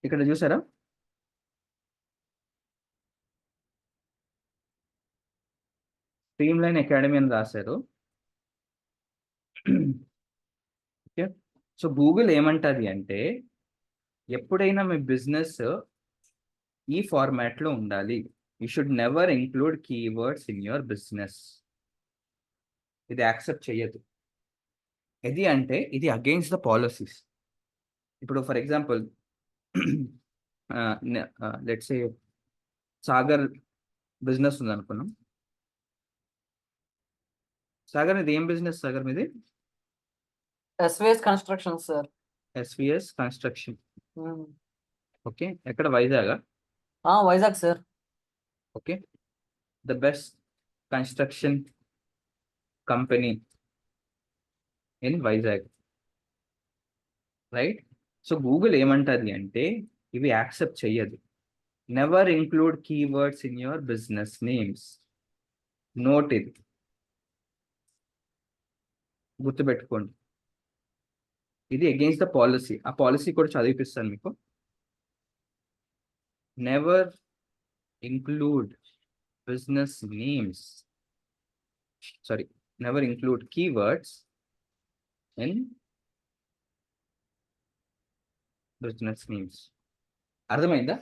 ఇక్కడ చూసారా స్ట్రీమ్ లైన్ అకాడమీ అని రాశారు. ఓకే. సో గూగుల్ ఏమంటది అంటే ఎప్పుడైనా మీ బిజినెస్ ఈ ఫార్మాట్లో ఉండాలి. You should never include keywords in your business. ఇది యాక్సెప్ట్ చేయదు. ఇది అంటే ఇది అగెయిన్స్ట్ ద పాలసీస్. ఇప్పుడు for example let's say Sagar business ఉంది అనుకున్నాం. సాగర్ ఇది ఏం బిజినెస్? సాగర్ మీది
SVS construction sir.
SVS construction. Okay. ఎక్కడ? Vizag.
Vizag sir.
Okay. The best construction company in Vizag, right? So Google ఏమంటది అంటే ఇవి యాక్సెప్ట్ చెయ్యదు. Never include keywords in your business names. Note ఇది, గుర్తుపెట్టుకోండి. ఇది అగెయిన్స్ట్ ద పాలసీ. ఆ పాలసీ కూడా చదివిపిస్తాను మీకు. Never include business names, sorry, never include keywords in business names. అర్థమైందా?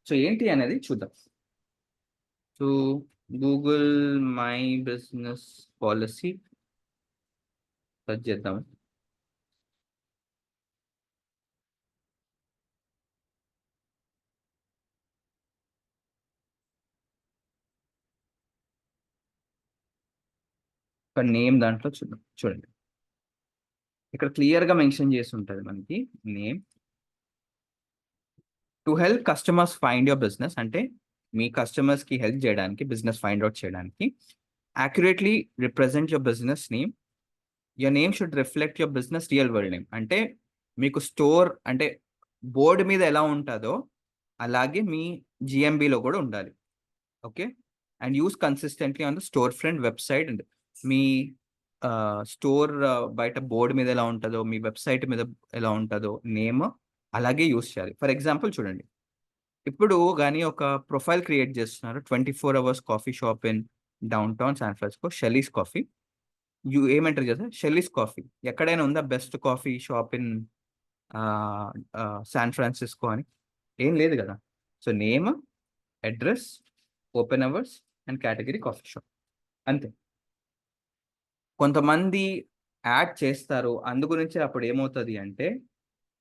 సో ఏంటి అనేది చూద్దాం. So Google my business policy search చేద్దాం. ఒక నేమ్ దాంట్లో చూద్దాం. చూడండి ఇక్కడ క్లియర్గా మెన్షన్ చేసి ఉంటుంది మనకి name. To help customers find your business, అంటే మీ కస్టమర్స్కి హెల్ప్ చేయడానికి, బిజినెస్ ఫైండ్ అవుట్ చేయడానికి. Accurately represent your business name. Your name should reflect your business real world name. అంటే మీకు స్టోర్ అంటే బోర్డు మీద ఎలా ఉంటుందో అలాగే మీ జిఎంబిలో కూడా ఉండాలి. Okay. And use consistently on the store front website. And me store బయట బోర్డు మీద ఎలా ఉంటుందో మీ వెబ్సైట్ మీద ఎలా ఉంటుందో నేమ్ అలాగే యూస్ చేయాలి. ఫర్ ఎగ్జాంపుల్ చూడండి, ఇప్పుడు కానీ ఒక ప్రొఫైల్ క్రియేట్ చేస్తున్నారు, 24 hours coffee shop in downtown San Francisco, Shelly's coffee. ఏమంటారు చేస్తారు? Shelly's coffee. ఎక్కడైనా ఉందా best coffee shop in San Francisco అని? ఏం లేదు కదా. So name, address, open hours and category coffee shop, అంతే. కొంతమంది యాడ్ చేస్తారు, అందు గురించి అప్పుడు ఏమవుతుంది అంటే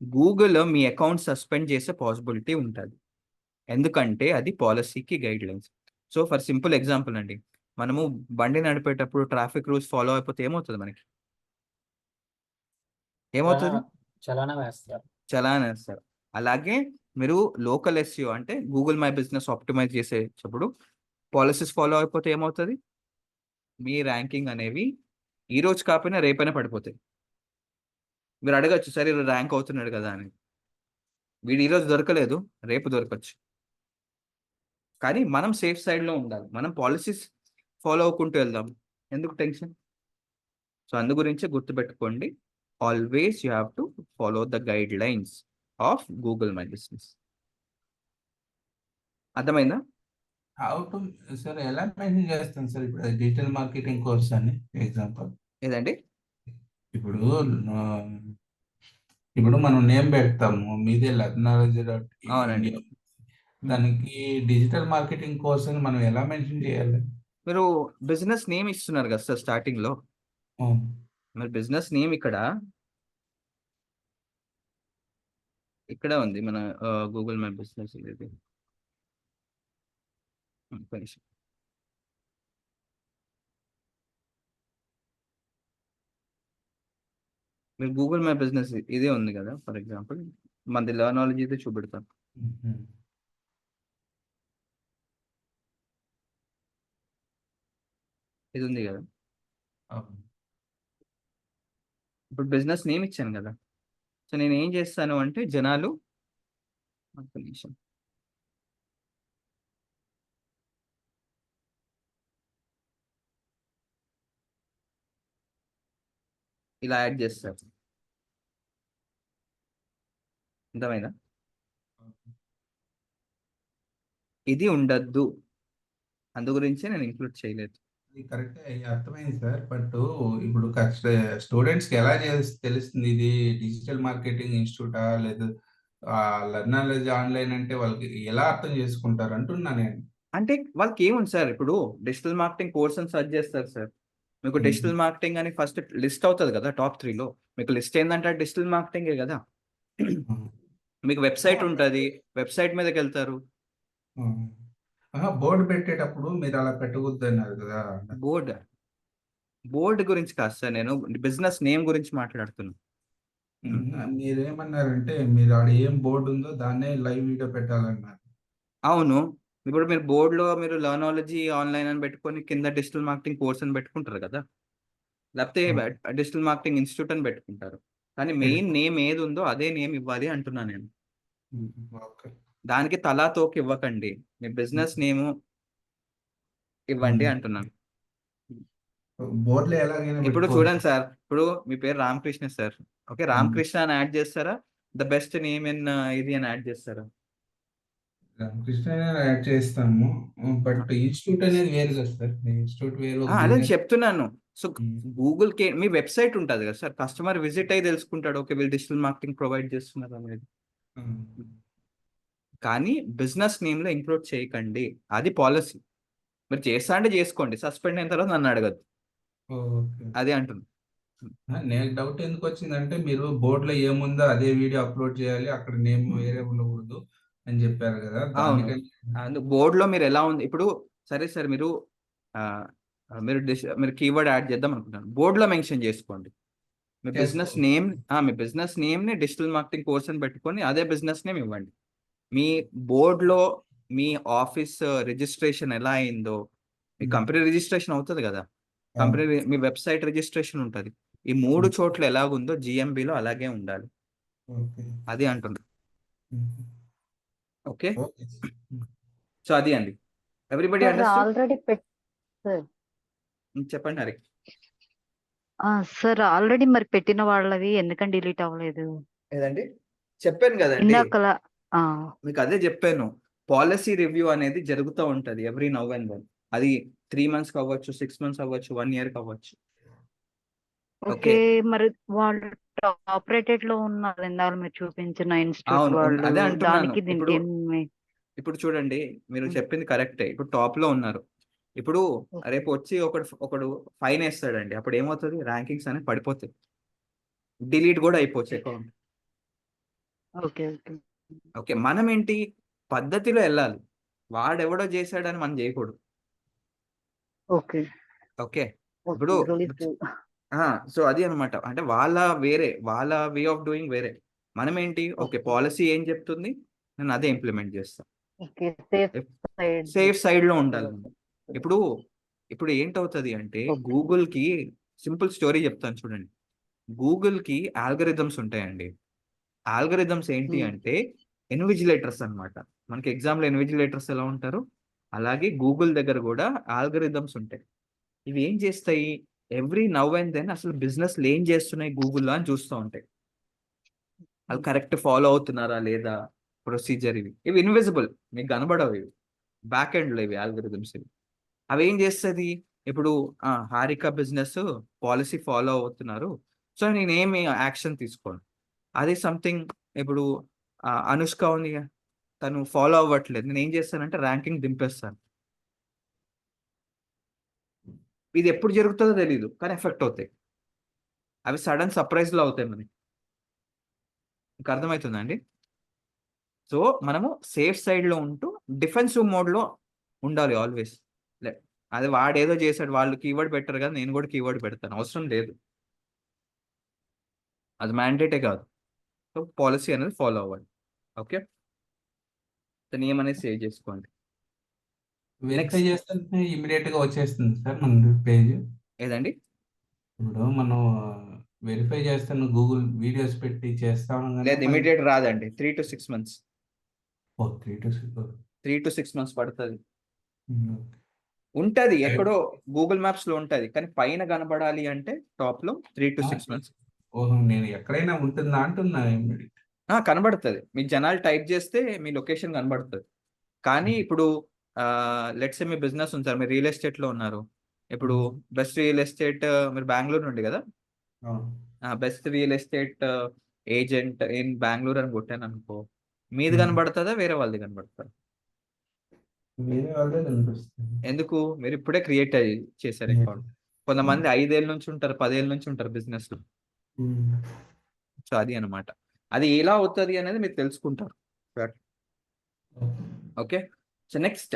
గూగుల్ మీ అకౌంట్ సస్పెండ్ చేసే పాసిబిలిటీ ఉంటుంది. ఎందుకంటే అది పాలసీకి guidelines. So for simple example అండి, మనము బండి నడిపేటప్పుడు ట్రాఫిక్ రూల్స్ ఫాలో అయిపోతే ఏమవుతుంది? మనకి ఏమవుతుంది?
చలానా వేస్తారు.
చలానా వేస్తారు. అలాగే మీరు లోకల్ ఎస్ఈఓ అంటే గూగుల్ మై బిజినెస్ ఆప్టిమైజ్ చేసేటప్పుడు పాలసీస్ ఫాలో అయిపోతే ఏమవుతుంది? మీ ర్యాంకింగ్ అనేవి ఈ రోజు కాకపోయినా రేపైనా పడిపోతాయి. మీరు అడగచ్చు, సరే ర్యాంక్ అవుతున్నాడు కదా అని. వీడు ఈరోజు దొరకలేదు, రేపు దొరకచ్చు. కానీ మనం సేఫ్ సైడ్లో ఉండాలి. మనం పాలసీస్ ఫాలో అవ్వకుంటూ వెళ్దాం. ఎందుకు టెన్షన్? సో అందు గురించి గుర్తుపెట్టుకోండి, always you have to follow the guide lines of Google my business. అర్థమైందా?
హౌ టు సార్ ఎలా మెయింటైన్ చేస్తాం సార్ ఇప్పుడు డిజిటల్ మార్కెటింగ్ కోర్స్ అని ఎగ్జాంపుల్
ఏదండి?
ఇప్పుడు ఆ, ఇప్పుడు మనం నేమ్ పెడతాము మీదే లగ్నాలజీ
అవునండి.
దానికి డిజిటల్ మార్కెటింగ్ కోర్స్ అని మనం ఎలా మెన్షన్ చేయాలి?
మీరు బిజినెస్ నేమ్ ఇస్తున్నారు కదా సార్ స్టార్టింగ్ లో. మరి బిజినెస్ నేమ్ ఇక్కడ ఉంది మన గూగుల్ మై బిజినెస్. ఇది ఒక్క నిమిషం. మీరు గూగుల్ మై బిజినెస్ ఇదే ఉంది కదా, ఫర్ ఎగ్జాంపుల్ మనది లర్నాలజీ అయితే చూపెడతాను. ఇది ఉంది కదా, ఇప్పుడు బిజినెస్ నేమ్ ఇచ్చాను కదా. సో నేను ఏం చేస్తాను అంటే జనాలు, ఒక్క నిమిషం, ఇలా యాడ్ చేస్తారు. అర్థమైందా? ఇది ఉండద్దు, అందు గురించి నేను ఇంక్లూడ్ చేయలేదు.
కరెక్ట్ అర్థమైంది సార్. బట్ ఇప్పుడు స్టూడెంట్స్ కి ఎలా తెలుస్తుంది ఇది డిజిటల్ మార్కెటింగ్ ఇన్స్టిట్యూటా లేదా లర్నాలజీ ఆన్లైన్ అంటే వాళ్ళకి ఎలా అర్థం చేసుకుంటారు అంటున్నా నేను.
అంటే వాళ్ళకి ఏముంది సార్, ఇప్పుడు డిజిటల్ మార్కెటింగ్ కోర్స్ అని సర్చ్ చేస్తారు సార్, మీకు డిజిటల్ మార్కెటింగ్ అని ఫస్ట్ లిస్ట్ అవుతుంది కదా టాప్ 3లో. మీకు లిస్ట్ ఏంటంటే డిజిటల్ మార్కెటింగే కదా. మీకు వెబ్సైట్ ఉంటుంది, వెబ్సైట్ మీదకి వెళ్తారు.
బోర్డు పెట్టేటప్పుడు మీరు అలా పెట్టకూడదు అన్నారు కదా.
బోర్డు గురించి కాదు సార్, నేను బిజినెస్ నేమ్ గురించి మాట్లాడుతున్నాను.
మీరేమన్నారంటే మీరు ఆడ ఏం బోర్డు ఉందో దాన్నే లైవ్ వీడియో పెట్టాలన్నారు.
అవును, ఇప్పుడు మీరు బోర్డులో మీరు లర్నాలజీ ఆన్లైన్ అని పెట్టుకొని కింద డిజిటల్ మార్కెటింగ్ కోర్స్ అని పెట్టుకుంటారు కదా, లేకపోతే డిజిటల్ మార్కెటింగ్ ఇన్స్టిట్యూట్ అని పెట్టుకుంటారు. కానీ మెయిన్ నేమ్ ఏది ఉందో అదే నేమ్ ఇవ్వాలి అంటున్నాను నేను.
ఓకే.
దానికి తలా తోక ఇవ్వకండి, మీ బిజినెస్ నేమ్ ఇవ్వండి అంటున్నాను.
బోర్డులో ఎలాగైనా
ఇప్పుడు చూడండి సార్, ఇప్పుడు మీ పేరు రామకృష్ణ సార్, ఓకే, రామకృష్ణ అని యాడ్ చేస్తారా, ద బెస్ట్ నేమ్ ఇన్ ఇది అని యాడ్ చేస్తారా?
రామకృష్ణ యాడ్ చేస్తాము. బట్ ఇన్స్టిట్యూట్ అనేది వేరు కదా సార్, ఇన్స్టిట్యూట్ వేరు.
అదే చెప్తున్నాను. సో గూగుల్ కి మీ వెబ్సైట్ ఉంటుంది కదా సార్, కస్టమర్ విజిట్ అయ్యి తెలుసుకుంటాడు, ఓకే వీళ్ళు డిజిటల్ మార్కెటింగ్ ప్రొవైడ్ చేస్తున్నారు అనేది. కానీ బిజినెస్ నేమ్ లో ఇంక్లూడ్ చేయకండి, అది పాలసీ. మీరు చేస్తా అంటే చేసుకోండి, సస్పెండ్ అయిన తర్వాత నన్ను అడగద్దు, అదే అంటున్నాను.
నేను డౌట్ ఎందుకు వచ్చిందంటే మీరు బోర్డులో ఏముందో అదే వీడియో అప్లోడ్ చేయాలి, అక్కడ నేమ్ వేరే ఉండకూడదు అని చెప్పారు కదా.
బోర్డులో మీరు ఎలా ఉంది ఇప్పుడు, సరే సార్ మీరు మీరు కీవర్డ్ యాడ్ చేద్దాం అనుకుంటున్నాను, బోర్డులో మెన్షన్ చేసుకోండి మీ బిజినెస్ నేమ్. మీ బిజినెస్ నేమ్ ని డిజిటల్ మార్కెటింగ్ కోర్స్ అని పెట్టుకొని అదే బిజినెస్ నేమ్ ఇవ్వండి. మీ బోర్డులో మీ ఆఫీస్ రిజిస్ట్రేషన్ ఎలా అయిందో, మీ కంపెనీ రిజిస్ట్రేషన్ అవుతుంది కదా, కంపెనీ మీ వెబ్సైట్ రిజిస్ట్రేషన్ ఉంటుంది, ఈ 3 చోట్ల ఎలాగుందో జిఎంబిలో అలాగే ఉండాలి, అది అంటుంది. ఓకే, సో అది అండి. ఎవ్రీబడి
ఆల్రెడీ
చెప్పండి హరి.
సార్ ఆల్రెడీ మరి పెట్టిన వాళ్ళవి ఎందుకని డిలీట్ అవ్వలేదు?
ఏదండి చెప్పాను కదండి,
ఇందాకలా
మీకు అదే చెప్పాను, పాలసీ రివ్యూ అనేది జరుగుతూ ఉంటది ఎవ్రీ నవ్ అండ్ దెన్. అది 3 months అవ్వచ్చు, 6 months అవ్వచ్చు, 1 year అవ్వచ్చు.
ఓకే, మరి వాళ్ళు టాప్ రేటెడ్ లో ఉన్నారు ఇందాక మీరు చూపించిన ఇన్స్టిట్యూట్
అవును,
వాళ్ళు,
అదే అంటున్నాను.
దానికి దీనికి
ఇప్పుడు చూడండి, మీరు చెప్పింది కరెక్టే, ఇప్పుడు టాప్ లో ఉన్నారు. ఇప్పుడు రేపు వచ్చి ఒకడు ఫైన్ వేస్తాడండి, అప్పుడు ఏమవుతుంది, ర్యాంకింగ్స్ అనేవి పడిపోతాయి, డిలీట్ కూడా అయిపోవచ్చు అకౌంట్.
ఓకే ఓకే
ఓకే, మనం ఏంటి పద్ధతిలో వెళ్ళాలి, వాడెవడో చేశాడని మనం చేయకూడదు.
ఓకే
ఓకే, ఇప్పుడు సో అది అనమాట, అంటే వాళ్ళ వే ఆఫ్ డూయింగ్ వేరే, మనం ఏంటి, ఓకే పాలసీ ఏం చెప్తుంది నేను అదే ఇంప్లిమెంట్ చేస్తాను, సేఫ్ సైడ్ లో ఉండాలి. ఇప్పుడు ఏంటవుతుంది అంటే, గూగుల్ కి సింపుల్ స్టోరీ చెప్తాను చూడండి. గూగుల్ కి ఆల్గరిథమ్స్ ఉంటాయండి. ఆల్గరిథమ్స్ ఏంటి అంటే ఇన్విజిలేటర్స్ అన్నమాట. మనకి ఎగ్జామ్ లో ఇన్విజిలేటర్స్ ఎలా ఉంటారు, అలాగే గూగుల్ దగ్గర కూడా ఆల్గరిథమ్స్ ఉంటాయి. ఇవి ఏం చేస్తాయి, ఎవ్రీ నవ్ అండ్ దెన్ అసలు బిజినెస్లు ఏం చేస్తున్నాయి గూగుల్లో అని చూస్తూ ఉంటాయి. వాళ్ళు కరెక్ట్ ఫాలో అవుతున్నారా లేదా ప్రొసీజర్, ఇవి ఇన్విజిబుల్, మీకు కనబడవు, ఇవి బ్యాక్ ఎండ్లో ఇవి ఆల్గరిథమ్స్. ఇవి అవి ఏం చేస్తుంది, ఇప్పుడు హారిక బిజినెస్ పాలసీ ఫాలో అవుతున్నారు, సో నేనేమి యాక్షన్ తీసుకోను. అది సంథింగ్, ఇప్పుడు అనుష్క ఉంది, తను ఫాలో అవ్వట్లేదు, నేను ఏం చేస్తానంటే ర్యాంకింగ్ దింపేస్తాను. ఇది ఎప్పుడు జరుగుతుందో తెలియదు, కానీ ఎఫెక్ట్ అవుతాయి. అవి సడన్ సర్ప్రైజ్లో అవుతాయి మనకి. మీకు అర్థమవుతుందండి? సో మనము సేఫ్ సైడ్లో ఉంటూ డిఫెన్సివ్ మోడ్లో ఉండాలి ఆల్వేస్. అది వాడేదో చేశాడు, వాళ్ళు కీవర్డ్ పెట్టరు కదా, నేను కూడా కీవర్డ్ పెడతాను, అవసరం లేదు, అది మ్యాండేటే కాదు. సో పాలసీ అనేది ఫాలో అవ్వాలి. ఓకే, నేమ్ అనేది సేవ్ చేసుకోండి.
వెరిఫై చేస్తే ఇమీడియట్ గా వచ్చేస్తుంది సార్ మన పేజ్.
ఏదండి?
ఇప్పుడు మనం వెరిఫై చేస్తాను గూగుల్ వీడియోస్ పెట్టి చేస్తాను
లేదు, ఇమీడియట్ రాదండి, 3 to 6 months. 3 to 6 months పడుతుంది. ఉంటది ఎక్కడో గూగుల్ మ్యాప్స్ లో ఉంటది, కానీ పైన కనబడాలి అంటే టాప్ లో 3 to 6 months.
ఓహో, నేను ఎక్కడైనా ఉంటుందా అంటున్నా.
కనబడుతుంది, మీ జనాలు టైప్ చేస్తే మీ లొకేషన్ కనబడుతుంది. కానీ ఇప్పుడు లెట్స్ మీ బిజినెస్ ఉంది సార్, మీరు రియల్ ఎస్టేట్ లో ఉన్నారు, ఇప్పుడు బెస్ట్ రియల్ ఎస్టేట్, మీరు బెంగళూరు నుండి కదా, best real estate agent in Bengaluru అని కొట్టాను అనుకో, మీది కనబడుతుందా వేరే వాళ్ళది కనబడుతుందా?
వేరే వాళ్ళే కనిపిస్తుంది.
ఎందుకు? మీరు ఇప్పుడే క్రియేట్ చేశారు అకౌంట్. కొంతమంది 5 ఏళ్ళ నుంచి ఉంటారు, 10 ఏళ్ళ నుంచి ఉంటారు బిజినెస్ లో. సో అది అనమాట, అది ఎలా అవుతుంది అనేది మీరు తెలుసుకుంటారు. Okay, so next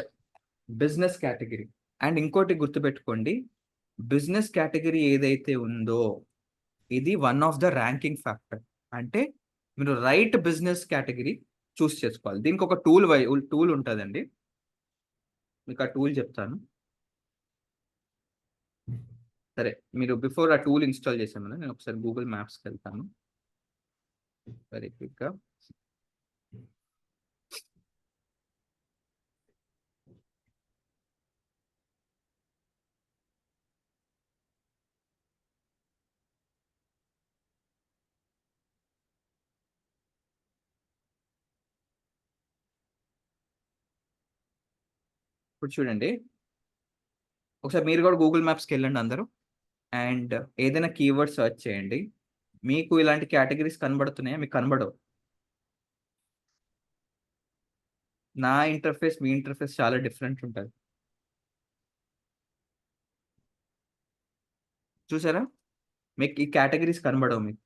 business category. And ఇంకోటి గుర్తుపెట్టుకోండి, బిజినెస్ కేటగిరీ ఏదైతే ఉందో ఇది one of the ranking factor. అంటే మీరు రైట్ బిజినెస్ కేటగిరీ చూస్ చేసుకోవాలి. దీనికి ఒక టూల్ ఉంటుందండి, మీకు ఆ టూల్ చెప్తాను. సరే, మీరు బిఫోర్ ఆ టూల్ ఇన్స్టాల్ చేసాను కదా, నేను ఒకసారి గూగుల్ మ్యాప్స్కి వెళ్తాను వెరీ క్విక్గా. ఇప్పుడు చూడండి, ఒకసారి మీరు కూడా గూగుల్ మ్యాప్స్కి వెళ్ళండి అందరూ, అండ్ ఏదైనా కీవర్డ్ సెర్చ్ చేయండి. మీకు ఇలాంటి కేటగిరీస్ కనబడుతున్నాయా? మీకు కనబడవు. నా ఇంటర్ఫేస్ మీ ఇంటర్ఫేస్ చాలా డిఫరెంట్ ఉంటుంది, చూసారా? మీకు ఈ కేటగిరీస్ కనబడవు మీకు.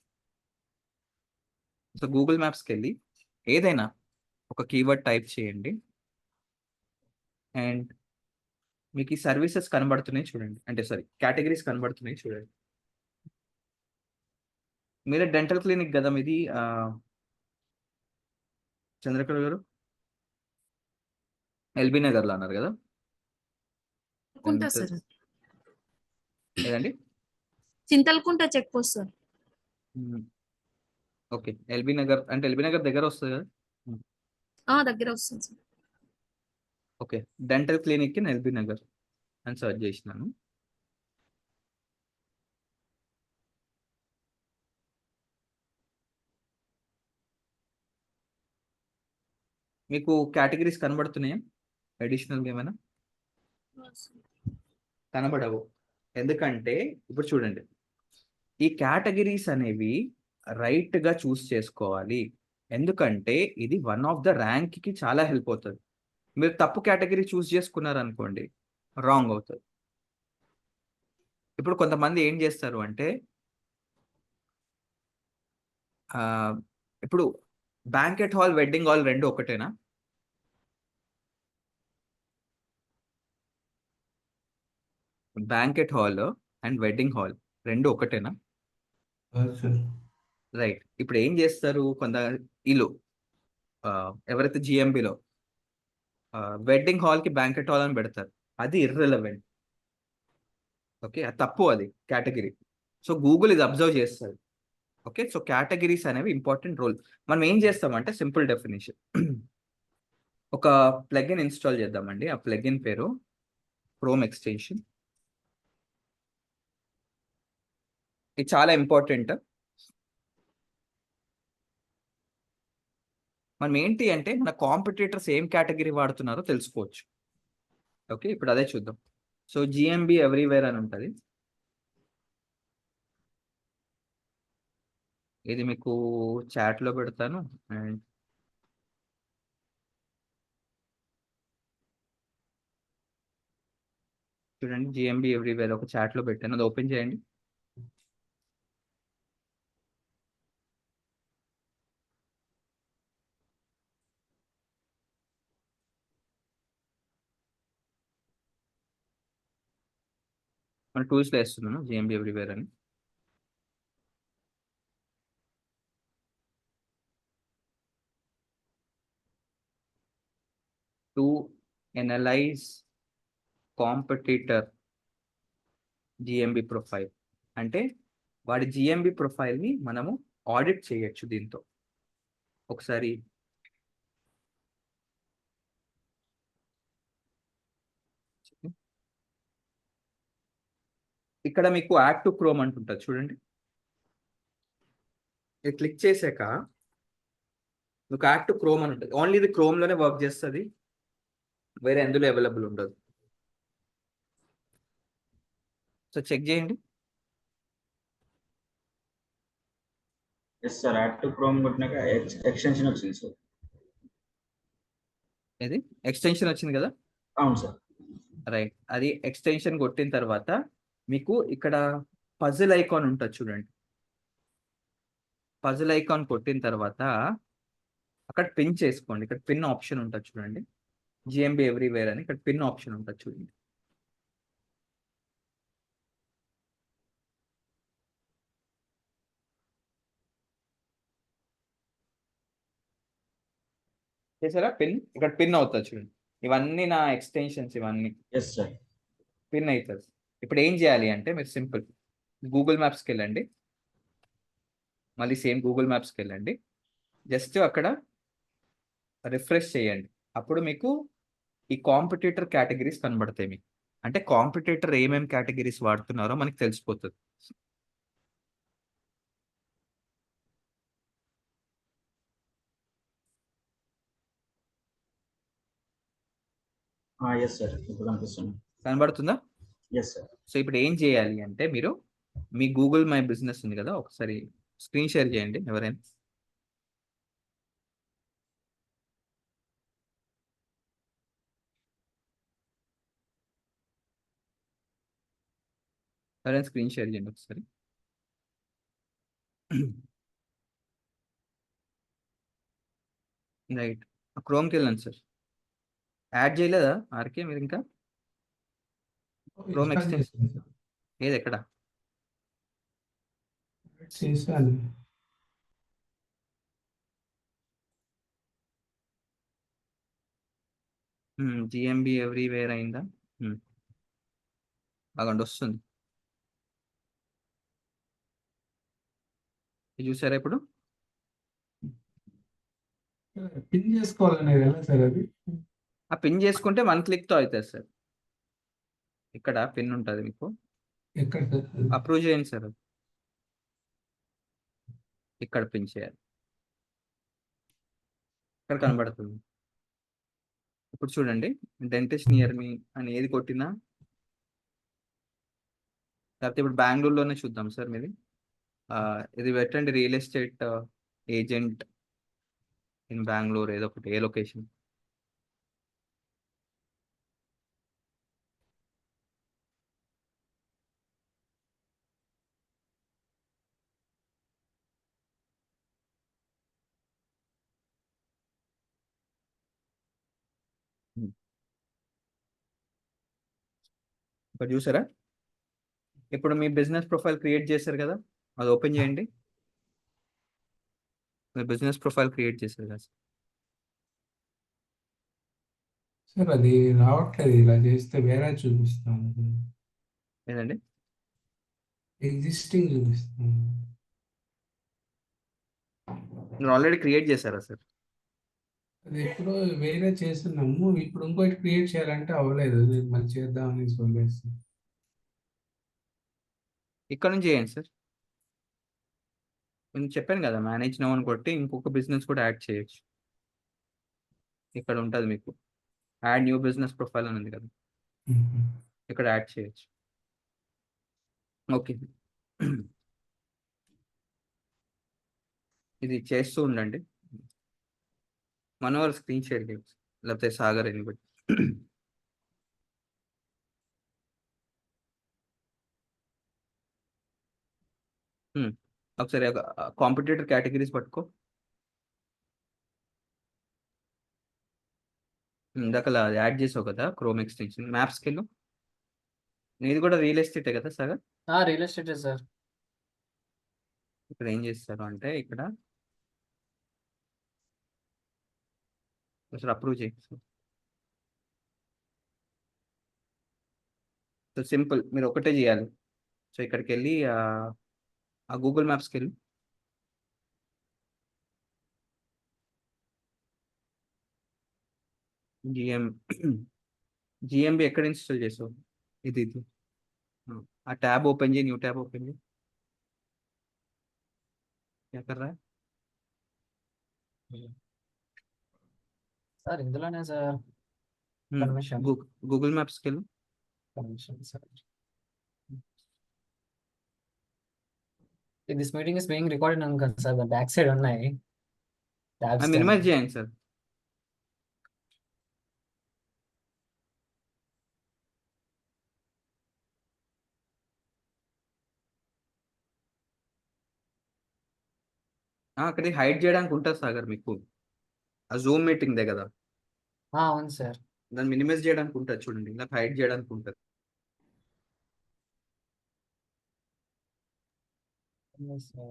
సో గూగుల్ మ్యాప్స్కి వెళ్ళి ఏదైనా ఒక కీవర్డ్ టైప్ చేయండి, అండ్ మీకు ఈ సర్వీసెస్ కనబడుతున్నాయి చూడండి, అంటే సారీ కేటగిరీస్ కనబడుతున్నాయి చూడండి. మీరే డెంటల్ క్లినిక్ కదా మీది, చంద్రకళ గారు ఎల్బీ నగర్లో అన్నారు కదా?
సార్
ఏదండి?
Chintalakunta check post sir.
Okay, LB Nagar అంటే ఎల్బీ నగర్ దగ్గర వస్తుంది కదా?
దగ్గర వస్తుంది sir.
Okay, dental clinic in LB Nagar అని సర్చ్ చేసినాను. మీకు కేటగిరీస్ కనబడుతున్నాయా అడిషనల్గా ఏమైనా? కనబడవు, ఎందుకంటే ఇప్పుడు చూడండి, ఈ కేటగిరీస్ అనేవి రైట్గా చూస్ చేసుకోవాలి, ఎందుకంటే ఇది వన్ ఆఫ్ ద ర్యాంక్కి చాలా హెల్ప్ అవుతుంది. మీరు తప్పు కేటగిరీ చూస్ చేసుకున్నారనుకోండి, రాంగ్ అవుతుంది. ఇప్పుడు కొంతమంది ఏం చేస్తారు అంటే, ఇప్పుడు బ్యాంకెట్ హాల్, వెడ్డింగ్ హాల్ రెండు ఒకటేనా? Banquet hall and wedding hall రెండు ఒకటేనా? రైట్. ఇప్పుడు ఏం చేస్తారు కొంత ఇల్లు, ఎవరైతే జిఎంబిలో వెడ్డింగ్ హాల్కి బ్యాంకెట్ హాల్ అని పెడతారు, అది ఇర్రెలవెంట్. ఓకే, అది తప్పు, అది కేటగిరీ. సో గూగుల్ ఇది అబ్జర్వ్ చేస్తుంది. ఓకే, సో కేటగిరీస్ అనేవి ఇంపార్టెంట్ రోల్. మనం ఏం చేస్తామంటే సింపుల్ డెఫినేషన్, ఒక ప్లగిన్ ఇన్స్టాల్ చేద్దామండి. ఆ ప్లగిన్ పేరు క్రోమ్ ఎక్స్టెన్షన్. ఇది చాలా ఇంపార్టెంట్. మనం ఏంటి అంటే మన కాంపిటీటర్స్ ఏం కేటగిరీ వాడుతున్నారో తెలుసుకోవచ్చు. ఓకే, ఇప్పుడు అదే చూద్దాం. సో జిఎంబి ఎవ్రీవేర్ అని ఉంటుంది. ఇది మీకు చాట్లో పెడతాను. అండ్ చూడండి, జిఎంబి ఎవ్రీవేర్ ఒక చాట్లో పెట్టాను, అది ఓపెన్ చేయండి. మన టూల్స్లో వేస్తున్నాను జిఎంబి ఎవ్రీవేర్ అని. To analyse competitor GMB profile అంటే వాడి జిఎంబి ప్రొఫైల్ని మనము ఆడిట్ చేయొచ్చు దీంతో. ఒకసారి ఇక్కడ మీకు యాడ్ టు క్రోమ్ అంటుంటుంది చూడండి. ఇది క్లిక్ చేశాక మీకు యాడ్ టు క్రోమ్ అని ఉంటుంది. ఓన్లీ ఇది క్రోమ్లోనే వర్క్ చేస్తుంది, వేరే ఎందులో అవైలబుల్ ఉండదు. సో చెక్ చేయండి.
Yes sir, add to Chrome కొట్టినాక ఎక్స్టెన్షన్ వచ్చింది సార్.
ఇది ఎక్స్టెన్షన్ వచ్చింది కదా.
అవును సార్.
రైట్, అది ఎక్స్టెన్షన్ కొట్టిన తర్వాత మీకు ఇక్కడ పజిల్ ఐకాన్ ఉంటుంది చూడండి. పజిల్ ఐకాన్ కొట్టిన తర్వాత అక్కడ పిన్ చేసుకోండి. ఇక్కడ పిన్ ఆప్షన్ ఉంటుంది చూడండి, జిఎంబి ఎవ్రీవేర్ అని ఇక్కడ పిన్ ఆప్షన్ ఉంటుంది చూడండి. చేసారా పిన్? ఇక్కడ పిన్ అవుతుంది చూడండి. ఇవన్నీ నా ఎక్స్టెన్షన్స్, ఇవన్నీ
ఎస్ సార్.
పిన్ అవుతుంది. ఇప్పుడు ఏం చేయాలి అంటే మీరు సింపుల్ గూగుల్ మ్యాప్స్కి వెళ్ళండి. మళ్ళీ సేమ్ గూగుల్ మ్యాప్స్కి వెళ్ళండి. జస్ట్ అక్కడ రిఫ్రెష్ చేయండి. అప్పుడు మీకు ఈ కాంపిటీటర్ కేటగిరీస్ కనబడతాయి మీకు. అంటే కాంపిటీటర్ ఏమేమి కేటగిరీస్ వాడుతున్నారో మనకి తెలిసిపోతుంది.
ఎస్ సార్, ఇప్పుడు కనిపిస్తుంది.
కనబడుతుందా?
Yes sir.
సో ఇప్పుడు ఏం చేయాలి అంటే మీరు మీ గూగుల్ మై బిజినెస్ ఉంది కదా, ఒకసారి స్క్రీన్ షేర్ చేయండి ఎవరైనా. ఎవరైనా స్క్రీన్ షేర్ చేయండి ఒకసారి. రైట్, క్రోమ్కి వెళ్ళండి సార్. యాడ్ చేయలేదా ఆర్కే మీరు ఇంకా? క్రోమ్
ఇన్స్టాల్
ఎక్స్టెన్షన్
చేశాను సార్.
ఏది ఎక్కడ?
చేశాను.
జిఎంబి ఎవ్రీవేర్ అయిందా? అగండి వస్తుంది. ఇది చూసారా ఇప్పుడు?
పిన్ చేసుకోవాలనేది ఎలా సార్ అది?
ఆ పిన్ చేసుకుంటే 1 క్లిక్తో అవుతుంది సార్. ఇక్కడ పిన్ ఉంటుంది మీకు,
ఎక్కడ సార్?
అప్రూవ్ చేయండి సార్. అది ఇక్కడ పిన్ చేయాలి, ఇక్కడ కనబడుతుంది. ఇప్పుడు చూడండి, డెంటిస్ట్ నియర్ మీ అని ఏది కొట్టినా. లేకపోతే ఇప్పుడు బెంగళూరులోనే చూద్దాం సార్ మీది. ఇది పెట్టండి, real estate agent in Bengaluru, ఏదో ఒకటి, ఏ లొకేషన్. ఇక్కడ చూసారా? ఇప్పుడు మీ బిజినెస్ ప్రొఫైల్ క్రియేట్ చేశారు కదా, అది ఓపెన్ చేయండి. మీ బిజినెస్ ప్రొఫైల్ క్రియేట్ చేశారు కదా
సార్ అది రావట్లేదు, ఇలా చేస్తే వేరే చూపిస్తాను.
ఏదండి?
ఎగ్జిస్టింగ్ చూపిస్తాను.
మీరు ఆల్రెడీ క్రియేట్ చేశారా సార్?
అది ఎప్పుడో వేరే చేస్తున్నాము, ఇప్పుడు ఇంకోటి క్రియేట్ చేయాలంటే అవ్వలేదు. నేను మళ్ళీ చేద్దామని వదిలేస్తాను.
ఇక్కడ నుంచి చేయండి సార్. నేను చెప్పాను కదా, మేనేజ్ నౌ అని కొట్టి ఇంకొక బిజినెస్ కూడా యాడ్ చేయొచ్చు. ఇక్కడ ఉంటుంది మీకు యాడ్ న్యూ బిజినెస్ ప్రొఫైల్ అని ఉంది కదా, ఇక్కడ యాడ్ చేయొచ్చు. ఓకే. ఇది చేస్తూ ఉండండి. మనోహర్ స్క్రీన్ షేర్ చేయొచ్చు, లేకపోతే సాగర్ ఎనిబడి. ఒకసారి కాంపిటేటర్ కేటగిరీస్ పట్టుకో. ఇందాక యాడ్ చేసావు కదా క్రోమ్ ఎక్స్టెన్షన్, మ్యాప్స్కి వెళ్ళు. నీది కూడా రియల్ ఎస్టేటే కదా సాగర్?
Real estate sir.
ఇక్కడ ఏం చేస్తారు అంటే, ఇక్కడ అసలు అప్రూవ్ చేయి. సో సింపుల్, మీరు ఒకటే చేయాలి. సో ఇక్కడికి వెళ్ళి ఆ గూగుల్ మ్యాప్స్కి వెళ్ళి జిఎంబి ఎక్కడ ఇన్స్టాల్ చేసావు? ఇది ఆ ట్యాబ్ ఓపెన్ చేయి, న్యూ ట్యాబ్ ఓపెన్ చేయి. ఎక్కడ రా
సార్ ఇందులోనే సార్. Permission.
గూగుల్ మ్యాప్స్కి వెళ్ళు.
Permission, sir. This meeting is being recorded అని కదా సార్, బ్యాక్ సైడ్ ఉన్నాయి tabs
మినిమైజ్ చేయండి సార్. అక్కడ హైడ్ చేయడానికి ఉంటుంది సాగర్ మీకు, ఆ జూమ్ మీటింగ్ దే కదా,
అవును సార్.
దాన్ని మినిమైజ్ చేయడానికి ఉంటుంది చూడండి, ఇలా హైడ్ చేయడానికి ఉంటుంది.
Yes, sir.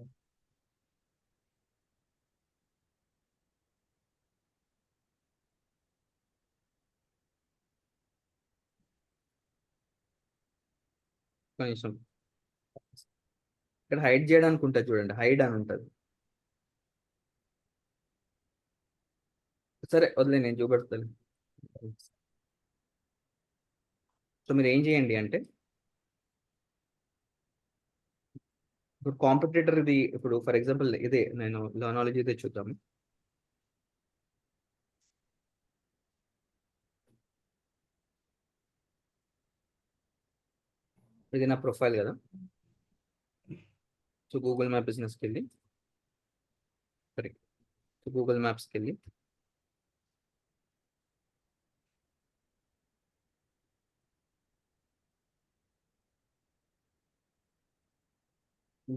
కొంచెం ఇక్కడ హైడ్ చేయడానికి ఉంటుంది చూడండి, హైడ్ అని ఉంటుంది. సరే వదిలే, నేను చూపెడతాను. సో మీరు ఏం చేయండి అంటే, ఇప్పుడు కాంపిటేటర్ ఇది, ఇప్పుడు ఫర్ ఎగ్జాంపుల్ ఇదే నేను లర్నాలజీ ఇదే చూద్దాము. ఇది నా ప్రొఫైల్ కదా. సో గూగుల్ మ్యాప్ బిజినెస్కి వెళ్ళి, సరే సో గూగుల్ మ్యాప్స్కి వెళ్ళి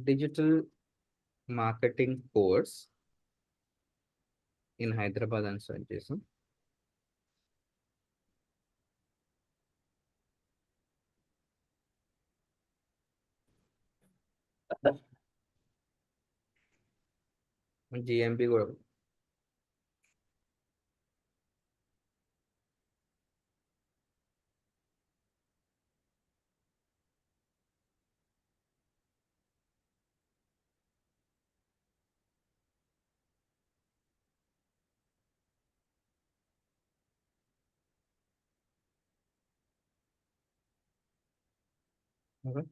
digital marketing course in Hyderabad అని సెర్చ్ చేసాం. జిఎంపి కూడా okay.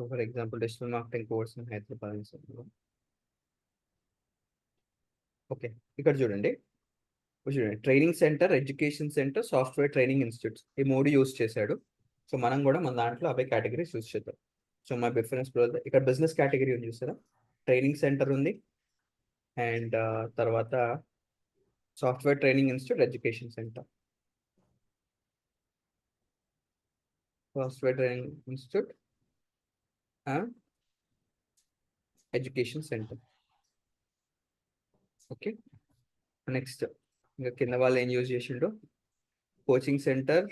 For example digital marketing course in Hyderabad. Okay, ఇక్కడ చూడండి, training centre, education centre, software training institutes, ఈ మూడు యూస్ చేశాడు. సో మనం కూడా మన దాంట్లో అవే కేటగిరీస్ యూస్ చేద్దాం. సో మై ప్రిఫరెన్స్ ఇక్కడ బిజినెస్ కేటగిరీ ఉంది చూసారా, ట్రైనింగ్ సెంటర్ ఉంది, అండ్ తర్వాత software training institute, education centre. Software training institute, education centre. Okay, next ఇంకా కింద వాళ్ళు ఏం యూజ్ చేసిండు, coaching centre,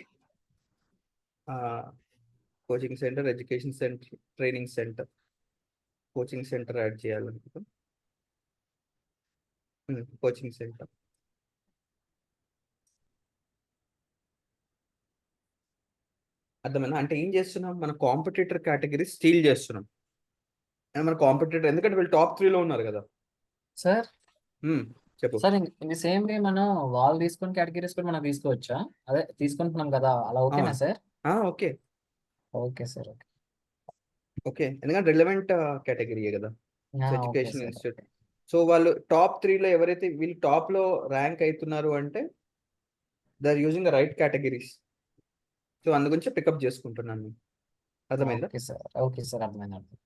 coaching centre, education centre, training centre. Coaching centre add చేయాలనుకుంటాం. Coaching centre. అర్థమైనా? అంటే ఏం చేస్తున్నాం, మన కాంపిటీటర్ కేటగిరీ స్టీల్ చేస్తున్నాం. అండ్ మన కాంపిటీటర్, ఎందుకంటే వీళ్ళు టాప్ 3లో ఉన్నారు కదా.
సార్
చెప్పు.
Sir in the same way మనం వాళ్ళు తీసుకున్న కేటగిరీస్ కూడా మనం తీసుకోవచ్చా? అదే తీసుకుంటున్నాం కదా, అలా ఓకేనా sir?
Okay
okay sir. Okay.
Okay, ఎందుకంటే రిలవెంట్ కేటగిరీయే కదా
okay
education
sir.
Institute. So వాళ్ళు టాప్ 3లో ఎవరైతే వీళ్ళు టాప్ లో ర్యాంక్ అవుతున్నారు అంటే they are using the right categories. So అందు గురించి పికప్ చేసుకుంటున్నాను. అర్థమైందా?
Okay sir. ఓకే సార్, అర్థమైంది.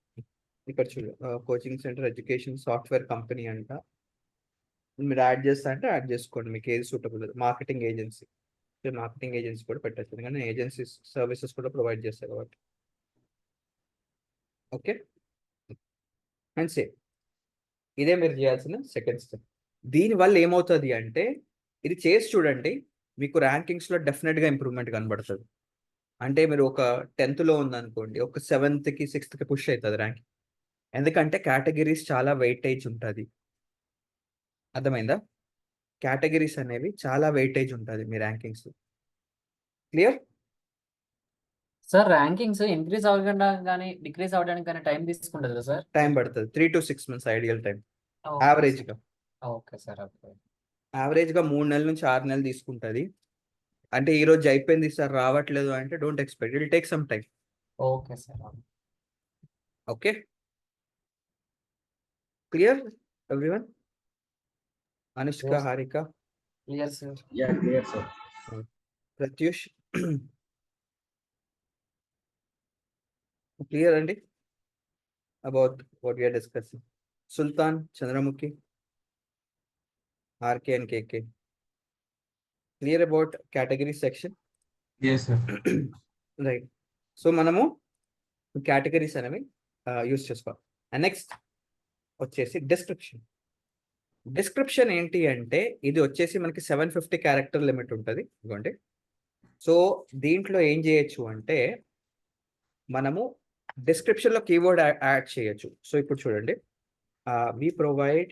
ఇక్కడ చూడు, coaching centre, education, software company అంట. మీరు యాడ్ చేస్తా అంటే యాడ్ చేసుకోండి, మీకు ఏది suitable. Marketing agency, marketing agency కూడా పెట్టచ్చు, ఎందుకంటే ఏజెన్సీ సర్వీసెస్ కూడా ప్రొవైడ్ చేస్తారు కాబట్టి. ఓకే, అండ్ సేమ్ ఇదే మీరు చేయాల్సిన సెకండ్ స్టెప్. దీనివల్ల ఏమవుతుంది అంటే, ఇది చేసి చూడండి, మీకు ర్యాంకింగ్స్లో డెఫినెట్గా ఇంప్రూవ్మెంట్ కనబడుతుంది. అంటే మీరు ఒక 10th ఉందనుకోండి, ఒక 7th, 6th పుష్ అవుతుంది ర్యాంకింగ్. ఎందుకంటే కేటగిరీస్ చాలా వెయిటేజ్ ఉంటుంది. అర్థమైందా? కేటగిరీస్ అనేవి చాలా వెయిటేజ్ ఉంటుంది మీ rankings. Clear?
Sir rankings increase అవ్వకుండా కానీ డిక్రీజ్ అవ్వడానికి కానీ టైం తీసుకుంటుంది కదా సార్?
టైం పడుతుంది, 3 to 6 months ideal time.
Okay
యావరేజ్గా
ఓకే సార్. ఓకే.
యావరేజ్గా 3 నెలల నుంచి 6 నెలలు తీసుకుంటుంది. అంటే ఈ రోజు అయిపోయింది సార్ రావట్లేదు అంటే don't expect, it will take some time.
Okay sir.
Okay, clear everyone? Anushka,
Yes.
Harika,
clear sir.
Yeah, clear, sir.
Pratyush clear అండి about what we're discussing? Sultan, Chandramukhi, RK and KK, clear about category section?
Yes, sir.
Right. So మనము categories అనేవి use చేసుకోవాలి. అండ్ next వచ్చేసి description. Description ఏంటి అంటే, ఇది వచ్చేసి మనకి 750 క్యారెక్టర్ లిమిట్ ఉంటుంది ఇదిగోండి. సో దీంట్లో ఏం చేయొచ్చు అంటే, మనము డిస్క్రిప్షన్లో కీవర్డ్ యాడ్ చేయొచ్చు. సో ఇప్పుడు చూడండి, we provide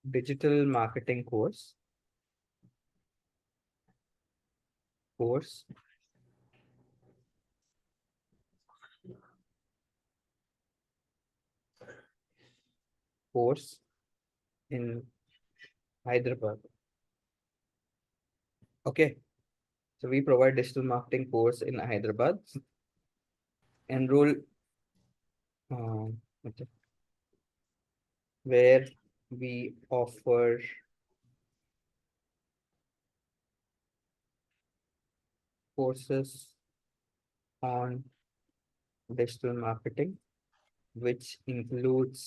digital marketing course in Hyderabad. Okay, so we provide digital marketing course in Hyderabad. Enroll where we offer courses on digital marketing, which includes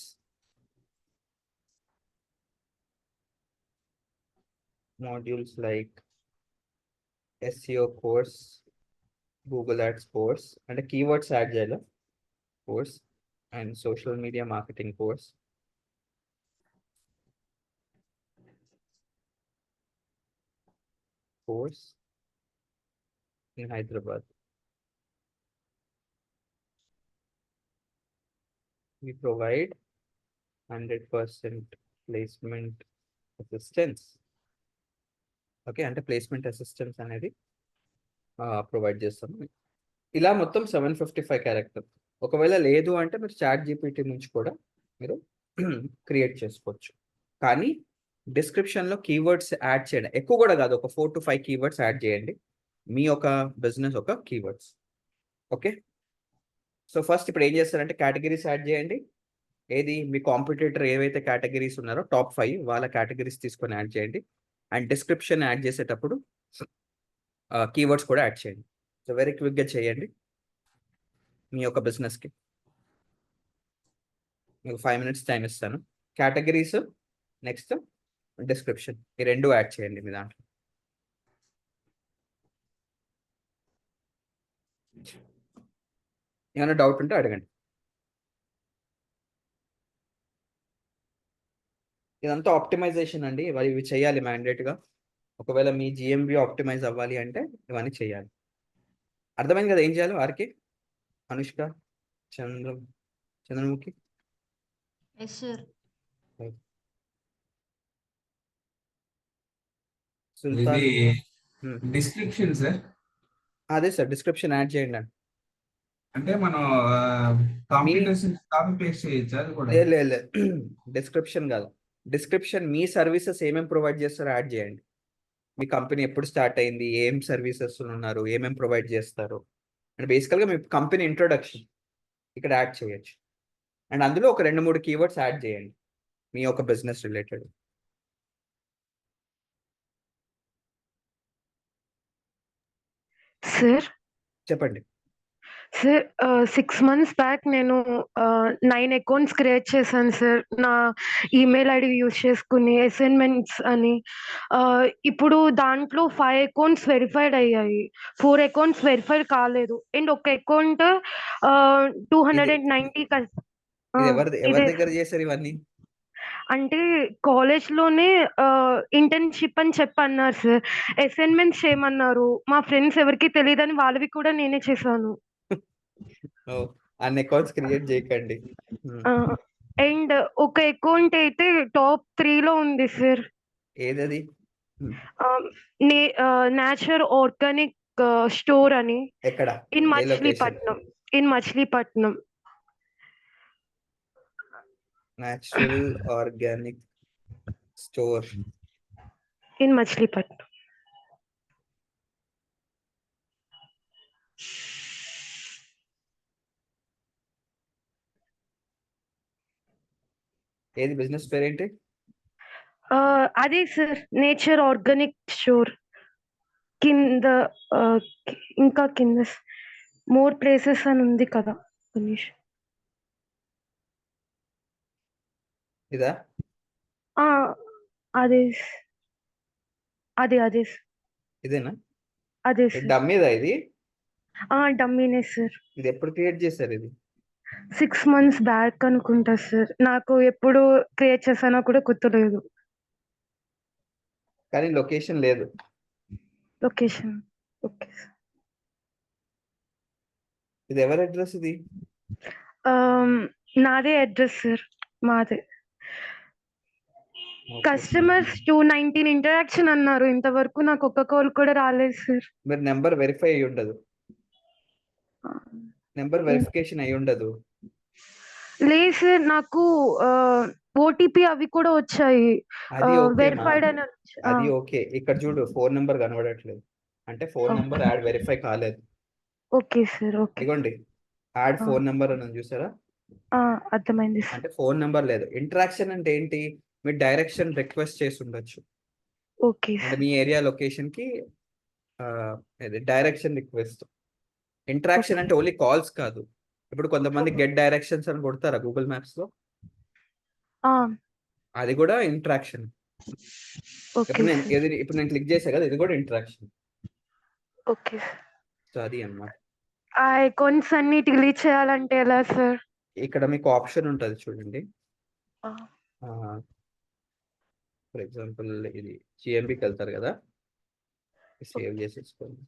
modules like SEO course, Google Ads course, and a keywords add చేయాలి course, and social media marketing course. In Hyderabad. We provide 100% placement assistance. Okay, అంటే placement assistance అనేది provide చేస్తాము. ఇలా మొత్తం 755 character. ఒకవేళ లేదు అంటే మీరు చాట్ జీపీటీ నుంచి కూడా మీరు క్రియేట్ చేసుకోవచ్చు. కానీ డిస్క్రిప్షన్లో కీవర్డ్స్ యాడ్ చేయండి, ఎక్కువ కూడా కాదు, ఒక 4 to 5 కీవర్డ్స్ యాడ్ చేయండి, మీ ఒక బిజినెస్ ఒక కీవర్డ్స్. ఓకే, సో ఫస్ట్ ఇప్పుడు ఏం చేస్తారంటే కేటగిరీస్ యాడ్ చేయండి. ఏది మీ కాంపిటీటర్ ఏవైతే కేటగిరీస్ ఉన్నారో టాప్ 5 వాళ్ళ కేటగిరీస్ తీసుకొని యాడ్ చేయండి. అండ్ డిస్క్రిప్షన్ యాడ్ చేసేటప్పుడు కీవర్డ్స్ కూడా యాడ్ చేయండి. సో వెరీ క్విక్గా చేయండి మీ యొక్క బిజినెస్కి. మీకు 5 minutes టైం ఇస్తాను. కేటగిరీస్, నెక్స్ట్ డిస్క్రిప్షన్, ఈ 2 యాడ్ చేయండి మీ దాంట్లో. ఏమైనా డౌట్ ఉంటే అడగండి. ఇదంతా ఆప్టిమైజేషన్ అండి, ఇవి చేయాలి మ్యాండేట్గా. ఒకవేళ మీ జిఎంబి ఆప్టిమైజ్ అవ్వాలి అంటే ఇవన్నీ చేయాలి. అర్థమైంది కదా ఏం చేయాలో ఆర్కే, అనుష్క, చంద్రముఖి.
Yes sir.
సుల్తాన్.
ఇది
Hmm.
Description sir.
అదే సార్ డిస్క్రిప్షన్ యాడ్ చేయండి అండి.
అంటే మనం కాంపిటీటర్స్ కాపీ పేస్ట్ చేయొచ్చు అది కూడా.
లేదు డిస్క్రిప్షన్ కాదు, డిస్క్రిప్షన్ మీ సర్వీసెస్ ఏమేమి ప్రొవైడ్ చేస్తారో యాడ్ చేయండి. మీ కంపెనీ ఎప్పుడు స్టార్ట్ అయింది, ఏం సర్వీసెస్ ఉన్నారు, ఏమేమి ప్రొవైడ్ చేస్తారు అండ్ బేసికల్గా మీ కంపెనీ ఇంట్రొడక్షన్ ఇక్కడ యాడ్ చేయొచ్చు. అండ్ అందులో ఒక 2-3 కీవర్డ్స్ యాడ్ చేయండి మీ యొక్క బిజినెస్ రిలేటెడ్.
సార్
చెప్పండి.
సార్ 6 months బ్యాక్ నేను 9 అకౌంట్స్ క్రియేట్ చేశాను సార్, నా ఈమెయిల్ ఐడి యూజ్ చేసుకుని అసైన్మెంట్స్ అని. ఇప్పుడు దాంట్లో 5 అకౌంట్స్ వెరిఫైడ్ అయ్యాయి, 4 అకౌంట్స్ వెరిఫైడ్ కాలేదు, అండ్ ఒక అకౌంట్ 290
ఇది ఎవరి దగ్గర చేశారు ఇవన్నీ?
అంటే కాలేజ్లోనే ఇంటర్న్షిప్ అని చెప్పన్నారు సార్, అసైన్మెంట్స్ చేయమన్నారు. మా ఫ్రెండ్స్ ఎవరికి తెలియదని వాళ్ళవి కూడా నేనే చేశాను.
అన్ని అకౌంట్స్ క్రియేట్ చేయకండి.
అండ్ ఒక అకౌంట్ అయితే టాప్ 3లో ఉంది సార్.
ఏదది?
నేచర్ ఆర్గానిక్ స్టోర్ అని,
ఎక్కడ?
In
a location?
Machilipatnam.
Natural organic store
in Machilipatnam.
ఏది బిజినెస్ పేరేంటి?
అదే సార్ నేచర్ ఆర్గానిక్ స్టోర్. కింద ఇంకా కింద మోర్ ప్లేసెస్ అని ఉంది కదా.
ఇదా?
అదే అదే
ఇదేనా?
అదే సార్.
డమ్మీదా ఇది?
డమ్మీనే సార్.
ఇది ఎప్పుడు క్రియేట్ చేశారు ఇది?
6 months బ్యాక్ అనుకుంటా సార్, నాకు ఎప్పుడు క్రియేట్ చేశానో కూడా గుర్తులేదు.
కానీ లొకేషన్ లేదు.
Location okay sir.
ఇది ఎవరి అడ్రస్ ఇది?
నాదే అడ్రస్ సార్, మాదే. కస్టమర్స్ 219 ఇంటరాక్షన్ అన్నారు, ఇంతవరకు నాకు ఒక్క కాల్ కూడా రాలేదు సార్.
మీరు నెంబర్ వెరిఫై అయ్యి ఉండదు, నెంబర్ వెరిఫికేషన్ అయ్యి ఉండదు.
లేదు సార్, నాకు ఓటీపీ అవి కూడా వచ్చాయి,
అది ఓకే
వెరిఫైడ్ అని
అది ఓకే. ఇక్కడ చూడు ఫోన్ నెంబర్ కనబడట్లేదు, అంటే ఫోన్ నెంబర్ యాడ్ వెరిఫై కాలేదు.
Okay sir. ఓకే,
ఇదిగోండి యాడ్ ఫోన్ నెంబర్ అని చూసారా?
అర్థమైంది సార్.
అంటే ఫోన్ నెంబర్ లేదు. ఇంటరాక్షన్ అంటే ఏంటి? మీరు డైరెక్షన్ రిక్వెస్ట్ చేసి ఉండొచ్చు.
ఓకే
అంటే
సార్.
మీ ఏరియా లొకేషన్ కి డైరెక్షన్ రిక్వెస్ట్. ఇంటరాక్షన్ అంటే ఓన్లీ కాల్స్ కాదు. ఇప్పుడు కొంతమంది గెట్ డైరెక్షన్స్ అని కొడతారా గూగుల్ మ్యాప్స్ లో, అది కూడా ఇంటరాక్షన్.
ఓకే
ఇప్పుడు నేను క్లిక్ చేసా కదా, ఇది కూడా ఇంటరాక్షన్.
ఓకే.
సో అది అన్నమాట.
ఆ అకౌంట్స్ అన్ని డిలీట్ చేయాలంటే ఎలా సార్?
ఇక్కడ మీకు ఆప్షన్ ఉంటుంది చూడండి. ఫర్ ఎగ్జాంపుల్ ఇది జిఎంబికి వెళ్తారు కదా, సేవ్ చేసేసుకోండి.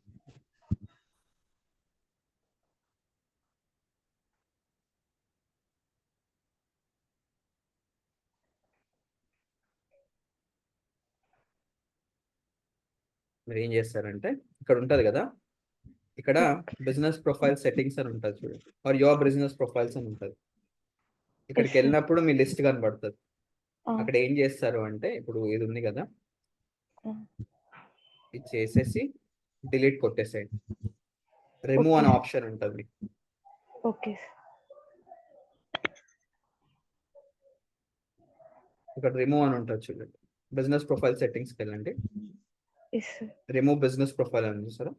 మీరు ఏం చేస్తారంటే ఇక్కడ ఉంటుంది కదా, ఇక్కడ బిజినెస్ ప్రొఫైల్ సెట్టింగ్స్ అని ఉంటుంది చూడండి, ఆర్ యువర్ బిజినెస్ ప్రొఫైల్స్ అని ఉంటుంది. ఇక్కడికి వెళ్ళినప్పుడు మీ లిస్ట్ కనబడుతుంది. అక్కడ ఏం చేస్తారు అంటే ఇప్పుడు ఇది ఉంది కదా, ఇది చేసేసి డిలీట్ కొట్టేసేయండి. రిమూవ్ అనే ఆప్షన్ ఉంటుంది.
ఓకే.
ఇక్కడ రిమూవ్ అని ఉంటుంది చూడండి, బిజినెస్ ప్రొఫైల్ సెట్టింగ్స్కి వెళ్ళండి. రిమూవ్ బిజినెస్ ప్రొఫైల్ అని చూసారా,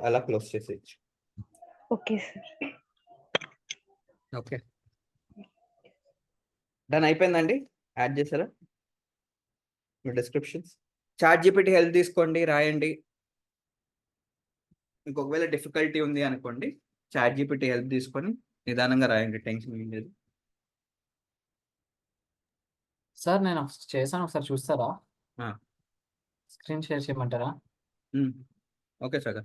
అలా క్లోజ్ చేసేయచ్చు.
Okay sir.
ఓకే డన్ అయిపోయిందండి. యాడ్ చేశారా మీ డిస్క్రిప్షన్స్? చాట్ జీపీటీ హెల్ప్ తీసుకోండి, రాయండి. మీకు ఒకవేళ డిఫికల్టీ ఉంది అనుకోండి, చాట్ జీపీటీ హెల్ప్ తీసుకొని నిదానంగా రాయండి, టెన్షన్ ఏం లేదు.
సార్ నేను చేశాను, ఒకసారి చూస్తారా?
ఆ.
స్క్రీన్ షేర్ చేయమంటారా?
Okay sir.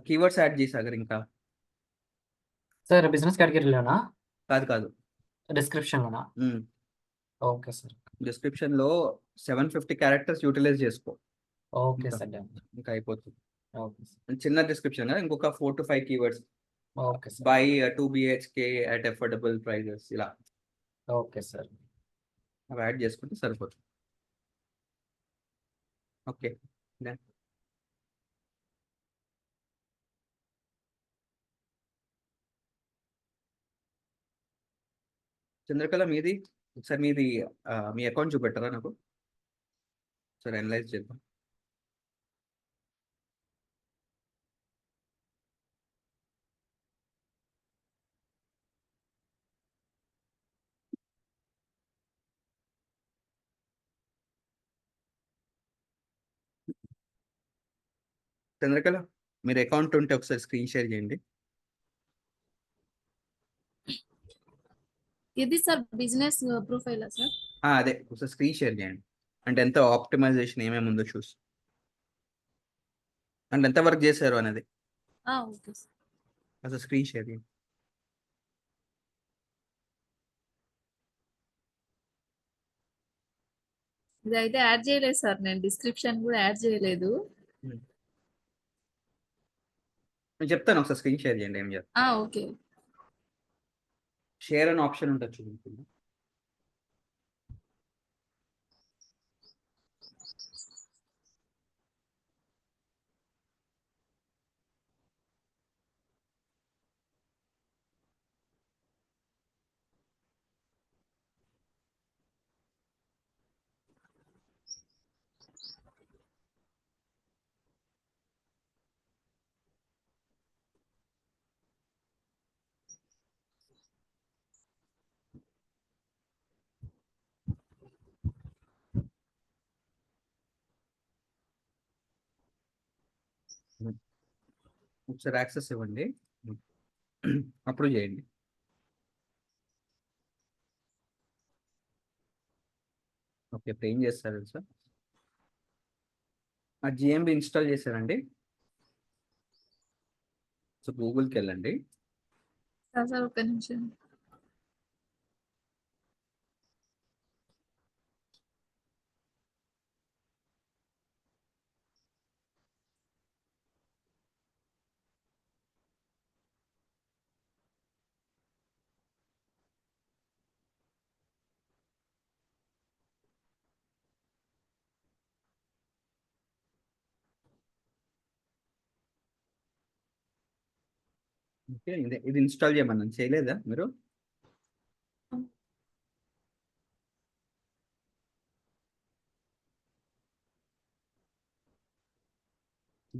కీవర్డ్స్ యాడ్ చేసాగరు ఇంకా
సార్ బిజినెస్ కేటగిరీలోనా
కాదు
డిస్క్రిప్షన్లోనా? Okay sir.
డిస్క్రిప్షన్ లో 750 క్యారెక్టర్స్ యూటిలైజ్ చేసుకో,
ఓకే
ఇంకా
సార్, డన్.
ఇంకా అయిపోతుంది.
Okay sir.
చిన్న డిస్క్రిప్షన్ కదా, ఇంకొక 4 to 5 keywords.
Okay sir.
By 2 BHK at affordable prices ఇలా
ఓకే సార్.
అవి యాడ్ చేసుకుంటే సరిపోతుంది. Okay, done. చంద్రకళ మీది ఒకసారి మీ అకౌంట్ చూపెట్టరా నాకు, సరే అనలైజ్ చేద్దాం. చంద్రకళ మీరు అకౌంట్ ఉంటే ఒకసారి స్క్రీన్ షేర్ చేయండి.
ఇది సార్ బిజినెస్ ప్రొఫైల్ సార్?
అదే ఒకసారి స్క్రీన్ షేర్ చేయండి, అంటే ఎంత ఆప్టిమైజేషన్ ఏమేమి ఉందో చూసి, అంటే ఎంత వర్క్ చేశారు అనేది
ఓకే సార్.
అసలు స్క్రీన్ షేర్ చేయండి.
ఇది అయితే యాడ్ చేయలేదు సార్, నేను డిస్క్రిప్షన్ కూడా యాడ్ చేయలేదు.
నేను చెప్తాను, ఒకసారి స్క్రీన్ షేర్ చేయండి. ఏం చేస్తాను,
ఓకే.
షేర్ అనే ఆప్షన్ ఉంటుంది చూడండి. ఒకసారి యాక్సెస్ ఇవ్వండి, అప్రూవ్ చేయండి. ఓకే, ఇప్పుడు ఏం చేస్తారు సార్, ఆ జిఎంబి ఇన్స్టాల్ చేశారండి. సో గూగుల్కి వెళ్ళండి.
సార్ ఒక్క నిమిషం.
ఓకే, ఇది ఇన్స్టాల్ చేయమన్నాను, చేయలేదా మీరు?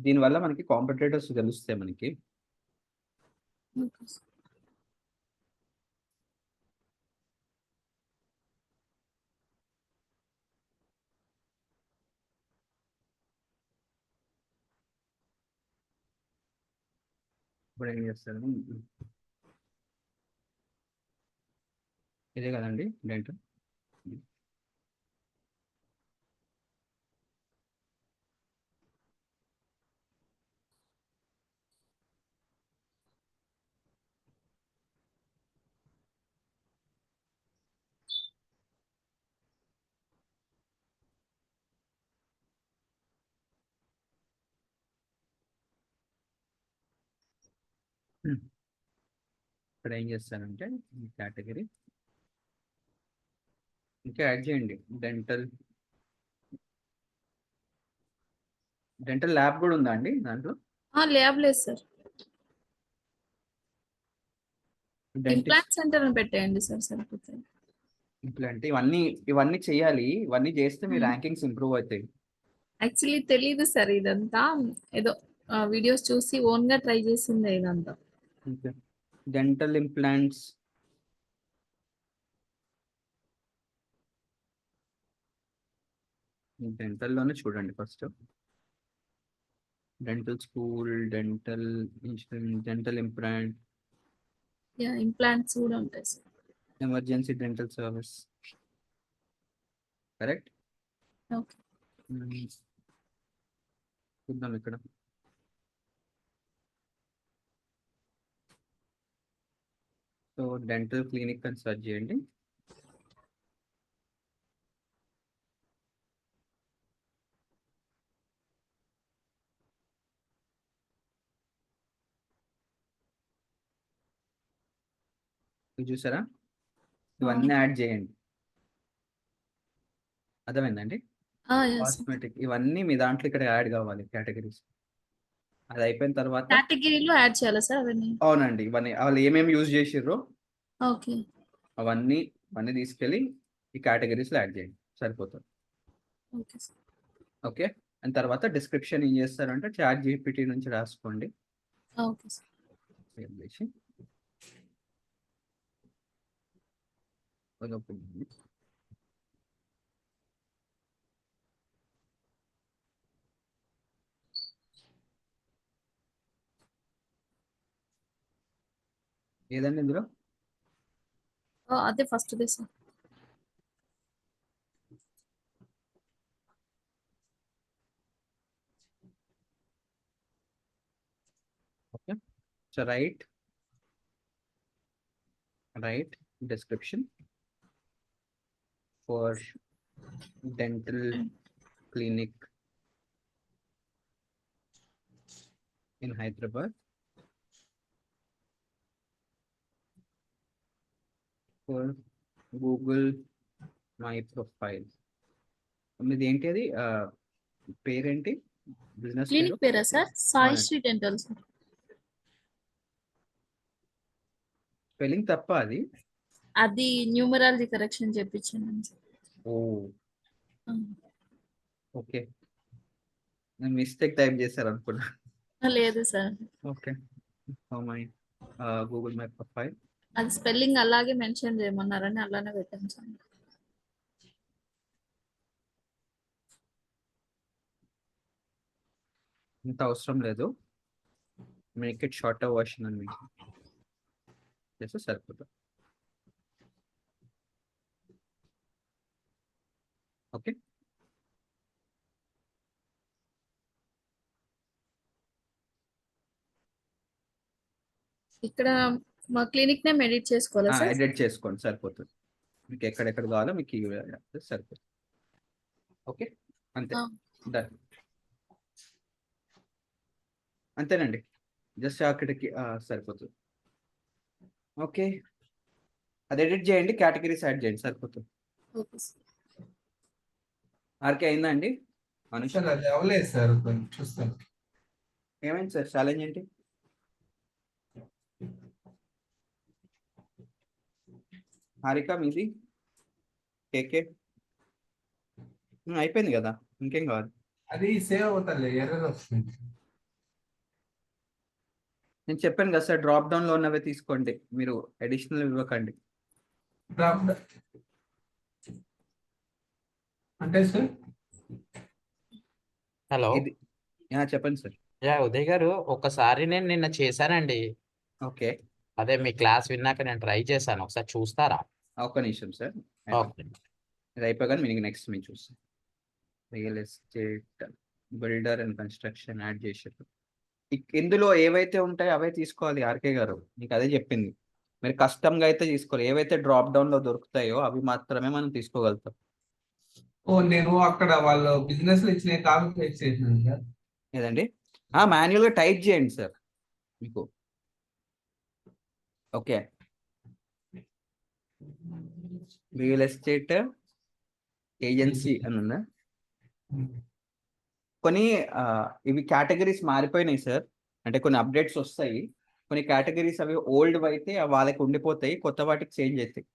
దీనివల్ల మనకి కాంపిటేటర్స్ తెలుస్తాయి మనకి.
Okay sir.
ఇప్పుడు ఏం చేస్తారు, ఇదే కదండి డెంట్. ఇక్కడ ఏం చేస్తారంటే ఈ కేటగిరీ ఇంకా యాడ్ చేయండి. డెంటల్ ల్యాబ్ కూడా ఉందా అండి దాంట్లో?
ల్యాబ్ లేదు సార్.
డెంటిస్ట్
ఇంప్లాంట్ సెంటర్ అని పెట్టేయండి సార్, సరిపోతుంది.
ఇంప్లాంట్ ఇవన్నీ చేయాలి. ఇవన్నీ చేస్తే మీ ర్యాంకింగ్స్ ఇంప్రూవ్ అవుతాయి.
యాక్చువల్లీ తెలీదు సార్, ఇదంతా ఏదో వీడియోస్ చూసి ఓన్ గా ట్రై చేసిందే ఇదంతా.
డెంటల్ ఇంప్లాంట్స్ డెంటల్లోనే చూడండి first. Dental school, dental insurance, dental implant,
implants కూడా ఉంటాయి sir.
Emergency dental service, correct.
Okay.
చూద్దాం ఇక్కడ. సో డెంటల్ క్లినిక్ అని సెర్చ్ చేయండి. ఇది చూసారా, ఇవన్నీ యాడ్ చేయండి. అర్థమైందండి? కాస్మెటిక్ ఇవన్నీ మీ దాంట్లో ఇక్కడ యాడ్ కావాలి కేటగిరీస్. అది అయిపోయిన తర్వాత
కేటగిరీలో యాడ్ చేయాలా సార్ అవన్నీ?
అవునండి, ఇవన్నీ వాళ్ళు ఏమేమి యూజ్ చేసిర్రో
ఓకే.
అవన్నీ తీసుకెళ్ళి ఈ కేటగిరీస్లో యాడ్ చేయండి, సరిపోతుంది.
Okay sir.
ఓకే. అండ్ తర్వాత డిస్క్రిప్షన్ ఏం చేస్తారంటే చాట్ జీపీటీ నుంచి రాసుకోండి.
Okay sir.
సేవ్ చేసి అది open చేయండి. ఏదండి ఇందులో?
అదే first they sir.
Okay. So right description for dental clinic in Hyderabad for Google My Profile. మీది ఏంటి, అది పేరేంటి, బిజినెస్ పేరు?
క్లినిక్ పేరా సార్? సాయి
అవునండి.
Shri dental sir.
స్పెల్లింగ్ తప్ప అది?
అది న్యూమరాలజీ కరెక్షన్ చెప్పించాను సార్.
ఓ ఓకే, నేను మిస్టేక్ టైప్ చేశారు అనుకున్నా.
లేదు sir,
okay. My Google my profile.
అది స్పెల్లింగ్ అలాగే మెన్షన్ చేయమన్నారని అలానే పెట్టాను సార్.
ఇంత అవసరం లేదు, మేక్ ఇట్ షార్టర్ వర్షన్ అని చేస్తే సరిపోతుంది. ఓకే.
ఇక్కడ మా క్లినిక్ నేమ్ ఎడిట్ చేసుకోవాలా సార్?
ఎడిట్ చేసుకోండి, సరిపోతుంది. మీకు ఎక్కడెక్కడ కావాలో మీకు సరిపోతుంది. ఓకే, అంతే. డన్, అంతేనండి. జస్ట్ అక్కడికి సరిపోతుంది. ఓకే, అది ఎడిట్ చేయండి, కేటగిరీస్ యాడ్ చేయండి, సరిపోతుంది.
Okay sir.
ఆర్కే అయిందా అండి? అనుష
సార్ అది అవ్వలేదు సార్, కొంచెం చూస్తాను.
ఏమైంది సార్, ఛాలెంజ్ ఏంటి? హారిక మీది కేకే అయిపోయింది కదా, ఇంకేం కావాలి?
అది సేవ్ అవుతుంది, ఎర్రర్ వస్తుంది.
నేను చెప్పాను కదా సార్, డ్రాప్ డౌన్ లో ఉన్నవే తీసుకోండి, మీరు అడిషనల్ ఇవ్వకండి.
అంటే సార్
హలో,
ఇది చెప్పండి సార్.
ఉదయ్ గారు, ఒకసారి నేను నిన్న చేశానండి.
ఓకే,
అదే మీ క్లాస్ విన్నాక నేను ట్రై చేశాను, ఒకసారి చూస్తారా?
ఒక్క నిమిషం సార్.
ఓకే.
ఇది అయిపోగానే మీకు నెక్స్ట్ మీరు చూస్తాం. Real estate builder and construction add చేసారు. ఇందులో ఏవైతే ఉంటాయో అవే తీసుకోవాలి ఆర్కే గారు, మీకు అదే చెప్పింది. మీరు కస్టమ్గా అయితే తీసుకోవాలి, ఏవైతే డ్రాప్ డౌన్ లో దొరుకుతాయో అవి మాత్రమే మనం తీసుకోగలుగుతాం.
నేను అక్కడ వాళ్ళు బిజినెస్ లో ఇచ్చిన కాపీ పేస్ట్ చేసినాను సార్.
ఏదండి, మాన్యువల్గా టైప్ చేయండి సార్ మీకు. ఓకే, రియల్ ఎస్టేట్ ఏజెన్సీ అని ఉందా? కొన్ని ఇవి కేటగిరీస్ మారిపోయినాయి సార్, అంటే కొన్ని అప్డేట్స్ వస్తాయి. కొన్ని కేటగిరీస్ అవి ఓల్డ్ అయితే వాళ్ళకి ఉండిపోతాయి, కొత్త వాటికి చేంజ్ అవుతాయి.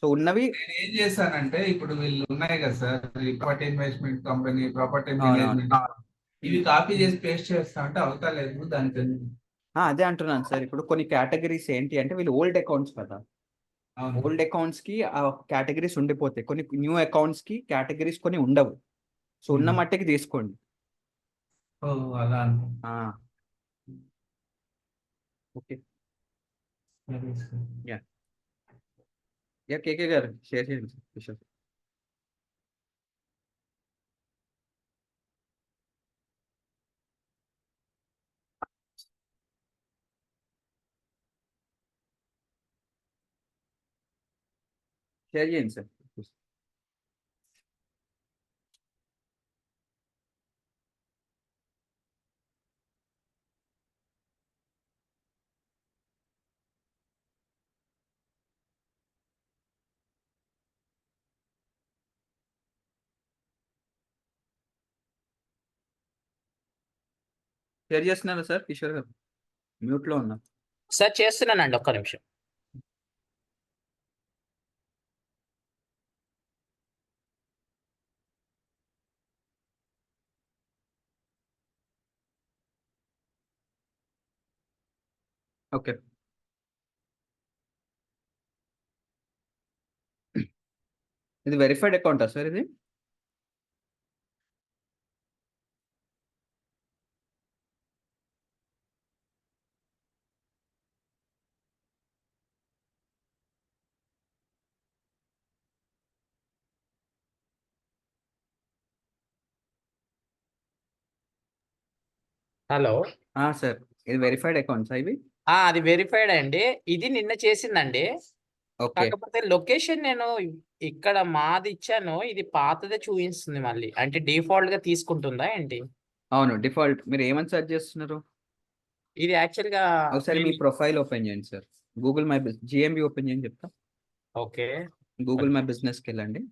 సో ఉన్నవి
నేను ఏం చేశానంటే, ఇప్పుడు వీళ్ళు ఉన్నాయి కదా sir, property investment company, property
అవునవును.
మేనేజ్మెంట్, ఇవి కాపీ చేసి పేస్ట్ చేస్తా అంటే అవుతా లేదు. దానికి
అదే అంటున్నాను సార్. ఇప్పుడు కొన్ని కేటగిరీస్ ఏంటి అంటే, వీళ్ళు ఓల్డ్ అకౌంట్స్ కదా,
అవును.
ఓల్డ్ అకౌంట్స్ కి ఆ కేటగిరీస్ ఉండిపోతాయి, కొన్ని న్యూ అకౌంట్స్ కి కేటగిరీస్ కొన్ని ఉండవు. సో ఉన్న మట్టికి తీసుకోండి.
ఓ అలా
ఓకే,
సరే సార్.
కేకే గారు షేర్ చేయండి విషయం. షేర్ చేయండి సార్. షేర్ చేస్తున్నారా సార్ కిషోర్ గారు? మ్యూట్లో ఉన్నా.
సార్ చేస్తున్నానండి, ఒక్క నిమిషం.
ఓకే. ఇది వెరిఫైడ్ అకౌంటా సార్ ఇది?
హలో.
సార్ ఇది వెరిఫైడ్ అకౌంట్స్ ఇవి?
అది వెరిఫైడ్ అండి. ఇది నిన్న చేసిందండి.
ఓకే.
కాకపోతే లొకేషన్ నేను ఇక్కడ మాది ఇచ్చాను, ఇది పాతదే చూపిస్తుంది మళ్ళీ. అంటే డిఫాల్ట్ గా తీసుకుంటుందా ఏంటి?
అవును, డిఫాల్ట్. మీరు ఏమని సెర్చ్ చేస్తున్నారు?
ఇది యాక్చువల్ గా
ఒకసారి మీ ప్రొఫైల్ ఓపెన్ చేయండి sir. Google my business GMB open చేయండి చెప్తా.
ఓకే.
గూగుల్ మై బిజినెస్కి వెళ్ళండి.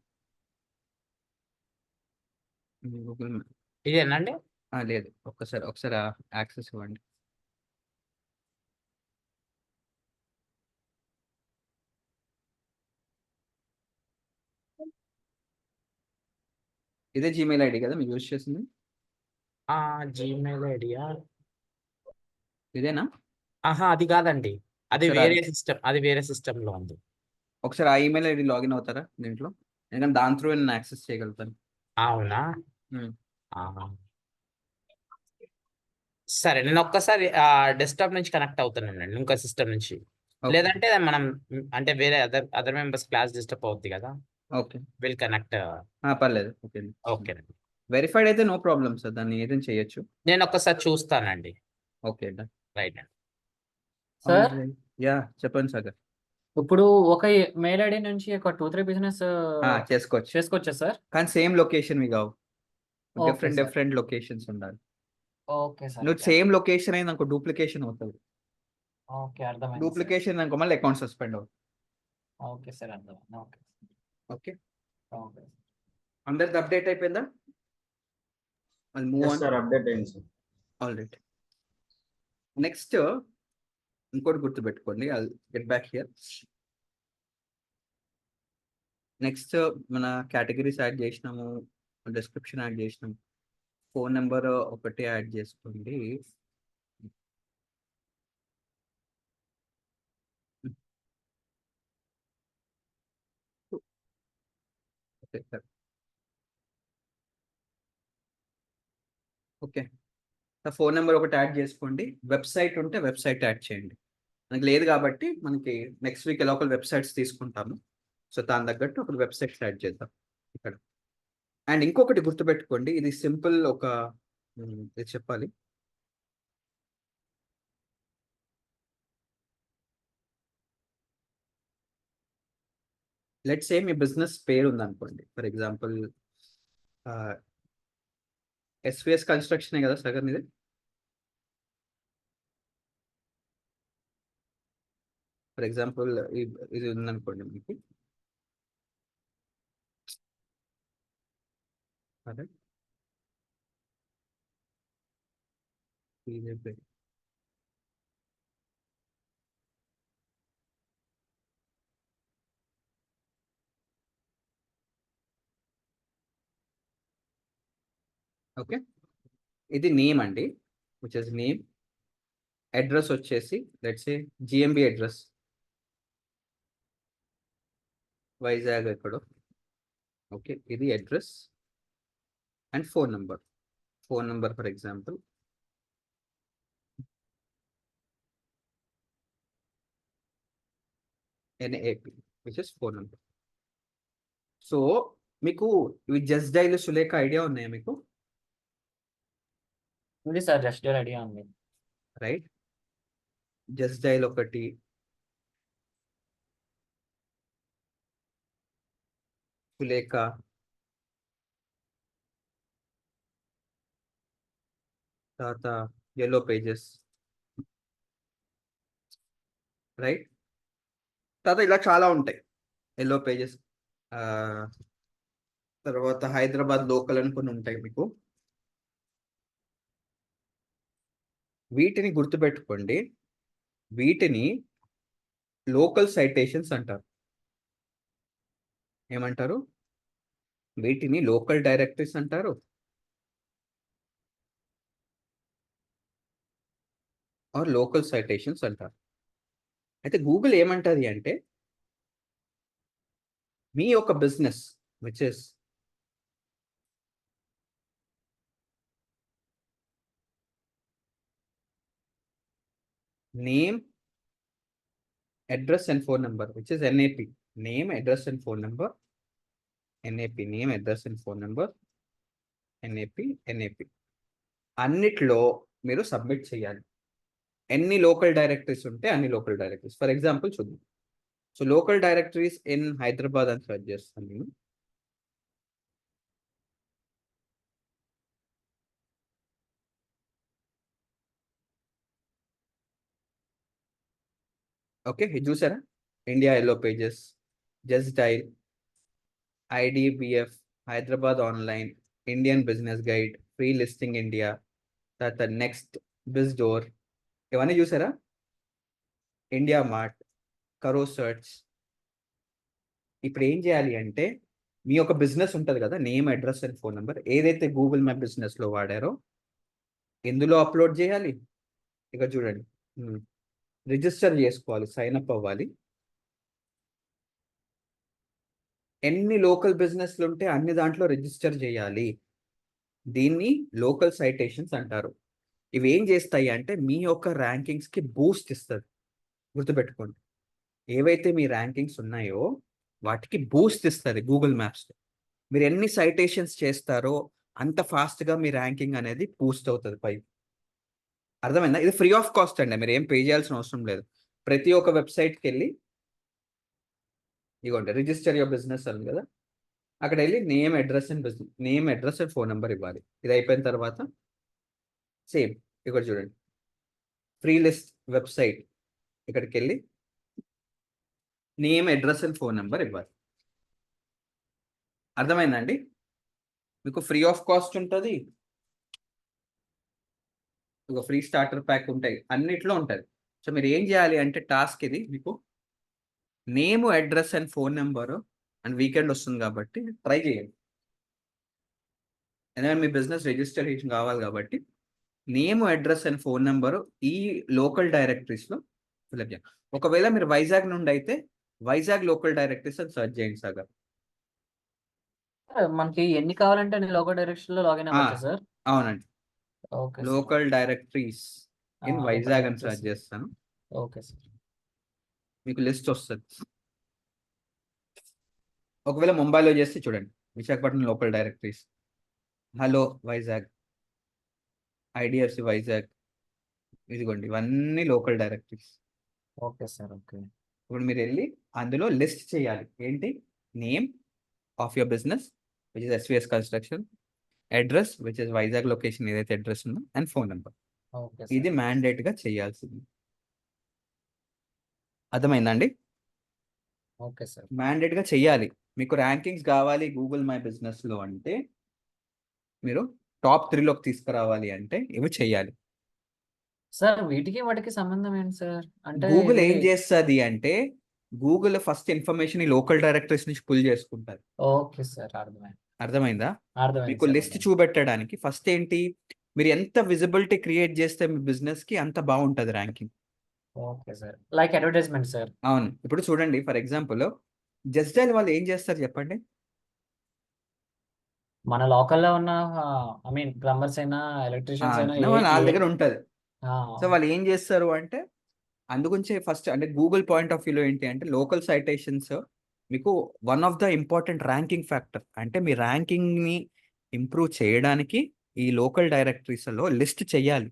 గూగుల్
ఇదేనండి.
లేదు, ఒకసారి యాక్సెస్ ఇవ్వండి. ఇదే జీమెయిల్ ఐడి కదా మీరు యూజ్ చేసింది?
Gmail idea?
ఇదేనా?
అది కాదండి, అది
ఒకసారి
వేరే సిస్టమ్, అది వేరే సిస్టమ్ లో ఉంది.
ఒకసారి ఆ ఈమెయిల్ ఐడి లాగిన్ అవుతారా దీంట్లో? ఎందుకంటే దాని త్రూ నేను యాక్సెస్ చేయగలుగుతాను.
అవునా?
ఉమ్.
సరే, నేను ఒక్కసారి డెస్క్టాప్ నుంచి కనెక్ట్ అవుతానండి, ఇంకో సిస్టమ్ నుంచి.
Okay.
లేదంటే మనం అంటే వేరే అదర్ మెంబర్స్ క్లాస్ డిస్టర్బ్ అవుద్ది కదా.
ఓకే.
Will connect.
పర్లేదు. ఓకే.
ఓకేనండి.
వెరిఫైడ్ అయితే నో ప్రాబ్లం సార్, దాన్ని ఏదైనా చేయొచ్చు.
నేను ఒక్కసారి చూస్తానండి.
ఓకే.
రైట్ అండి.
సార్
యా, చెప్పండి సార్.
ఇప్పుడు ఒక మెయిల్ ఐడి నుంచి ఒక 2-3 బిజినెస్ చేసుకోవచ్చా సార్?
కానీ సేమ్ లొకేషన్ మీ కావు,
ఓకే సార్.
డిఫరెంట్ లొకేషన్స్ ఉండాలి.
Okay sir.
నువ్వు సేమ్ లొకేషన్ అయినా నాకు డూప్లికేషన్ అవుతుంది.
ఓకే, అర్థమైంది సార్.
డూప్లికేషన్ అనుకో మళ్ళీ అకౌంట్ సస్పెండ్ అవుతుంది.
ఓకే సార్, అర్థమైంది. Okay
okay.
ఓకే.
అందరిది అప్డేట్ అయిపోయిందా?
Yes, sir, update అయింది సార్.
All right. నెక్స్ట్ ఇంకోటి గుర్తుపెట్టుకోండి. I get back here. Next మన కేటగిరీస్ యాడ్ చేసినాము, డిస్క్రిప్షన్ యాడ్ చేసినాము, ఫోన్ నెంబర్ ఒకటి యాడ్ చేసుకోండి. Okay sir. Okay, phone number ఒకటి యాడ్ చేసుకోండి. వెబ్సైట్ ఉంటే వెబ్సైట్ యాడ్ చేయండి. మనకి లేదు కాబట్టి మనకి నెక్స్ట్ వీక్ ఎలా ఒక వెబ్సైట్స్ తీసుకుంటాము. సో దాని తగ్గట్టు ఒక వెబ్సైట్ యాడ్ చేద్దాం ఇక్కడ. అండ్ ఇంకొకటి గుర్తుపెట్టుకోండి, ఇది సింపుల్ ఇది చెప్పాలి. లెట్స్ సే మీ బిజినెస్ పేరు ఉందనుకోండి. ఫర్ ఎగ్జాంపుల్ ఎస్విఎస్ కన్స్ట్రక్షన్ కదా సగం ఇది. ఫర్ ఎగ్జాంపుల్ ఇది ఉందనుకోండి మీకు. అదే ఓకే, ఇది నేమ్ అండి, విచ్ ఇస్ నేమ్. అడ్రస్ వచ్చేసి let's say GMB address, Vizag ఎక్కడో. ఓకే, ఇది address. And phone number for example NAP, which is phone number. So మీకు ఇవి జస్ట్ డైల్ సులేఖ ఐడియా ఉన్నాయా మీకు?
ఉంది సార్, జస్ట్ ఐడియా ఉంది.
రైట్, జస్ట్ డైల్ ఒకటి, సులేఖ, తర్వాత yellow pages, రైట్. తర్వాత ఇలా చాలా ఉంటాయి yellow pages. తర్వాత హైదరాబాద్ లోకల్ అని కొన్ని ఉంటాయి మీకు. వీటిని గుర్తుపెట్టుకోండి, వీటిని లోకల్ సైటేషన్స్ అంటారు. ఏమంటారు? వీటిని లోకల్ డైరెక్టరీస్ అంటారు, ఆర్ లోకల్ సైటేషన్స్ అంటారు. అయితే గూగుల్ ఏమంటది అంటే మీ యొక్క business which is name, address and phone number, which is NAP, name, address and phone number, NAP, name, address and phone number, NAP. అన్నిట్లో మీరు సబ్మిట్ చేయాలి. ఎన్ని లోకల్ డైరెక్టరీస్ ఉంటే అన్ని లోకల్ డైరెక్టరీస్. ఫర్ ఎగ్జాంపుల్ చూద్దాం. So local directories in Hyderabad అని search చేస్తాను నేను. ఓకే, ఇది చూసారా? India yellow pages, just dial, IDBF, Hyderabad online, Indian business guide, free listing India, తర్వాత నెక్స్ట్ బిజ్ డోర్, ఇవన్నీ చూసారా? ఇండియా మార్ట్, కరో సెర్చ్. ఇప్పుడు ఏం చేయాలి అంటే మీ యొక్క బిజినెస్ ఉంటుంది కదా, name, address and phone number, ఏదైతే గూగుల్ మై బిజినెస్లో వాడారో ఎందులో అప్లోడ్ చేయాలి. ఇక చూడండి, రిజిస్టర్ చేసుకోవాలి, సైన్ అప్ అవ్వాలి. ఎన్ని లోకల్ బిజినెస్లు ఉంటే అన్ని దాంట్లో రిజిస్టర్ చేయాలి. దీన్ని లోకల్ సైటేషన్స్ అంటారు. ఇవి ఏం చేస్తాయి అంటే మీ యొక్క ర్యాంకింగ్స్కి బూస్ట్ ఇస్తుంది. గుర్తుపెట్టుకోండి, ఏవైతే మీ ర్యాంకింగ్స్ ఉన్నాయో వాటికి బూస్ట్ ఇస్తుంది గూగుల్ మ్యాప్స్లో. మీరు ఎన్ని సైటేషన్స్ చేస్తారో అంత ఫాస్ట్గా మీ ర్యాంకింగ్ అనేది బూస్ట్ అవుతుంది పై. అర్థమైందా? ఇది ఫ్రీ ఆఫ్ కాస్ట్ అండి, మీరు ఏం పే చేయాల్సిన అవసరం లేదు. ప్రతి ఒక్క వెబ్సైట్కి వెళ్ళి ఇగోండి రిజిస్టర్ యువర్ బిజినెస్ అని కదా, అక్కడ వెళ్ళి name, address and phone number ఇవ్వాలి. ఇది అయిపోయిన తర్వాత సేమ్ ఇక్కడ చూడండి ఫ్రీ లిస్ట్ వెబ్సైట్, ఇక్కడికి వెళ్ళి name, address and phone number ఇవ్వాలి. అర్థమైందండి? మీకు ఫ్రీ ఆఫ్ కాస్ట్ ఉంటుంది, ఒక ఫ్రీ స్టార్టర్ ప్యాక్ ఉంటాయి, అన్నిట్లో ఉంటుంది. సో మీరు ఏం చేయాలి అంటే టాస్క్ ఇది, మీకు name, address and phone number and weekend వస్తుంది కాబట్టి ట్రై చేయండి. ఎందుకంటే మీ బిజినెస్ రిజిస్ట్రేషన్ కావాలి కాబట్టి name, address and phone number ఈ లోకల్ డైరెక్టరీస్లో ఫిల్అప్ చేయండి. ఒకవేళ మీరు వైజాగ్ నుండి అయితే వైజాగ్ లోకల్ డైరెక్టరీస్ అని సెర్చ్ చేయండి సాగర్.
మనకి ఎన్ని కావాలంటే అన్ని లోకల్ డైరెక్షన్ లో లాగిన్ అవ్వచ్చు సార్.
అవునండి,
okay
local directories in Vizag అని సెర్చ్ చేస్తాను.
Okay sir.
మీకు లిస్ట్ వస్తుంది. ఒకవేళ ముంబైలో చేస్తే చూడండి Visakhapatnam local directories, hello Vizag, IDFC Vizag, ఇదిగోండి ఇవన్నీ local directories.
Okay sir. Okay,
ఇప్పుడు మీరు వెళ్ళి అందులో లిస్ట్ చేయాలి. ఏంటి? Name of your business which is SVS construction, address which is Vizag location ఏదైతే అడ్రస్ ఉందో, అండ్ ఫోన్ నెంబర్.
ఓకే
ఇది మ్యాండేట్గా చేయాల్సింది. అర్థమైందండి?
Okay sir.
మ్యాండేట్గా చెయ్యాలి. మీకు ర్యాంకింగ్స్ కావాలి గూగుల్ మై బిజినెస్లో అంటే, మీరు టాప్ 3లోకి తీసుకురావాలి అంటే ఇవి చెయ్యాలి.
సార్ వీటికి వాటికి సంబంధం ఏంటి సార్? అంటే
గూగుల్ ఏం చేస్తుంది అంటే గూగుల్ ఫస్ట్ ఇన్ఫర్మేషన్ ఈ లోకల్ డైరెక్టరీస్ నుంచి పుల్ చేసుకుంటుంది.
ఓకే సార్, అర్థమైంది.
అర్థమైందా?
అర్థమైంది
మీకు
సార్,
లిస్ట్
అర్థమైంది.
చూపెట్టడానికి ఫస్ట్ ఏంటి, మీరు ఎంత విజిబిలిటీ క్రియేట్ చేస్తే మీ బిజినెస్ కి అంత బాగుంటుంది ranking.
Okay sir, like advertisement sir.
అవును, ఇప్పుడు చూడండి ఫర్ ఎగ్జాంపుల్ జస్ట్ డైల్ వాళ్ళు ఏం చేస్తారు చెప్పండి.
మన లోకల్లో ఉన్న ఐ మీన్ ప్లంబర్స్ అయినా ఎలక్ట్రీషియన్స్ అయినా
వాళ్ళ దగ్గర ఉంటుంది. సో వాళ్ళు ఏం చేస్తారు అంటే అందుగురించే ఫస్ట్ అంటే గూగుల్ పాయింట్ ఆఫ్ వ్యూలో ఏంటి అంటే లోకల్ సైటేషన్స్ మీకు one of the important ranking factor. అంటే మీ ర్యాంకింగ్ని ఇంప్రూవ్ చేయడానికి ఈ లోకల్ డైరెక్టరీస్లో లిస్ట్ చేయాలి.